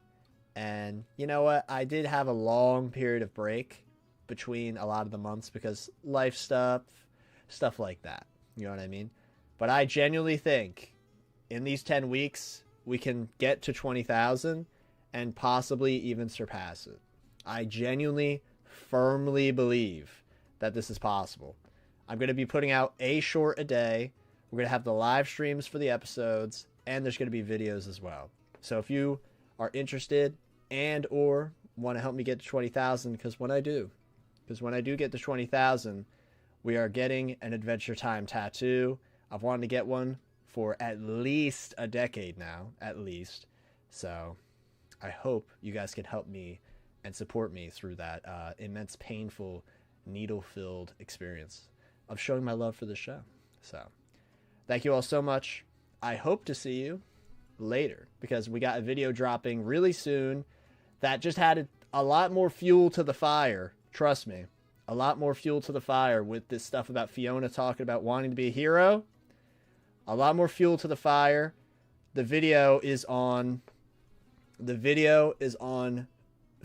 And you know what? I did have a long period of break between a lot of the months because life stuff like that. You know what I mean? But I genuinely think in these 10 weeks, we can get to 20,000 and possibly even surpass it. I genuinely, firmly believe that this is possible. I'm going to be putting out a short a day. We're going to have the live streams for the episodes, and there's going to be videos as well. So if you are interested and or want to help me get to 20,000, because when I do get to 20,000, we are getting an Adventure Time tattoo. I've wanted to get one for at least a decade now, at least. So I hope you guys can help me and support me through that immense, painful, needle-filled experience of showing my love for the show. So thank you all so much. I hope to see you later, because we got a video dropping really soon that just had a lot more fuel to the fire. Trust me, a lot more fuel to the fire with this stuff about Fionna talking about wanting to be a hero. A lot more fuel to the fire. The video is on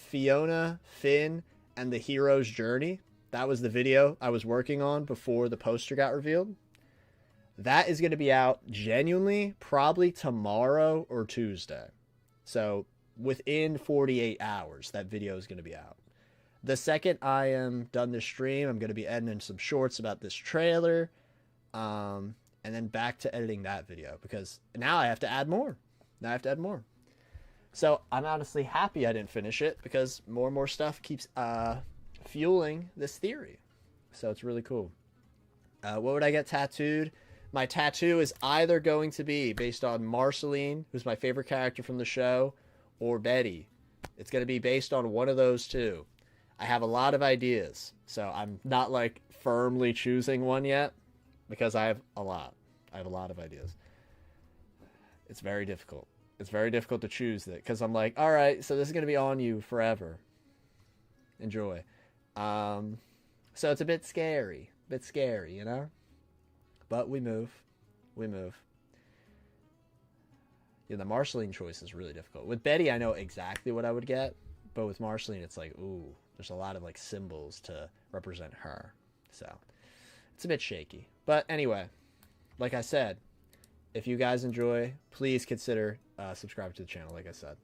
Fionna, Finn, and the hero's journey. That was the video I was working on before the poster got revealed. That is going to be out genuinely probably tomorrow or Tuesday. So within 48 hours, that video is going to be out. The second I am done this stream, I'm going to be editing some shorts about this trailer. And then back to editing that video, because now I have to add more. So I'm honestly happy I didn't finish it, because more and more stuff keeps fueling this theory. So it's really cool. What would I get tattooed? My tattoo is either going to be based on Marceline, who's my favorite character from the show, or Betty. It's going to be based on one of those two. I have a lot of ideas, so I'm not like firmly choosing one yet, because I have a lot of ideas. It's very difficult. It's very difficult to choose that, because I'm like, all right, so this is going to be on you forever. Enjoy. So it's a bit scary, you know? But we move. Yeah, the Marceline choice is really difficult. With Betty, I know exactly what I would get, but with Marceline, it's like, ooh, there's a lot of like symbols to represent her. So it's a bit shaky. But anyway, like I said, if you guys enjoy, please consider subscribing to the channel, like I said.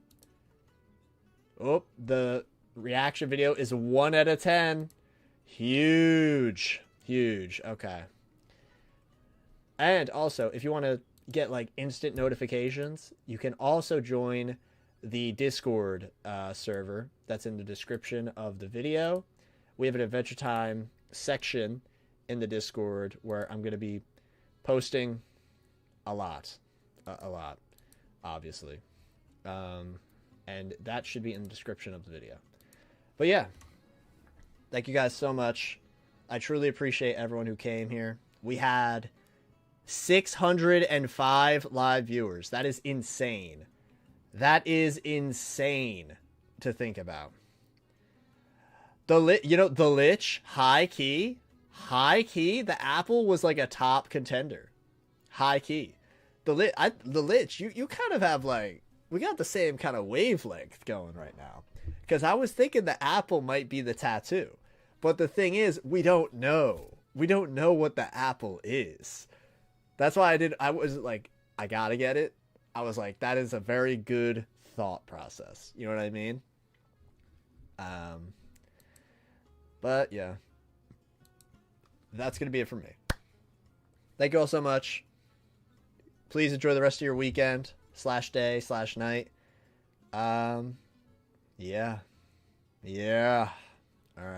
Oh, the reaction video is 1 out of 10. Huge. Okay. And also, if you want to get like instant notifications, you can also join the Discord server that's in the description of the video. We have an Adventure Time section in the Discord where I'm going to be posting a lot, obviously. And that should be in the description of the video. But yeah, thank you guys so much. I truly appreciate everyone who came here. We had 605 live viewers. That is insane. That is insane to think about. The Lich, high key, the Apple was like a top contender. High key. The Lich, you kind of have like, we got the same kind of wavelength going right now. Because I was thinking the Apple might be the tattoo. But the thing is, we don't know. We don't know what the Apple is. That's why I was like, I gotta get it. I was like, that is a very good thought process. You know what I mean? But yeah, that's going to be it for me. Thank you all so much. Please enjoy the rest of your weekend / day / night. Yeah. All right.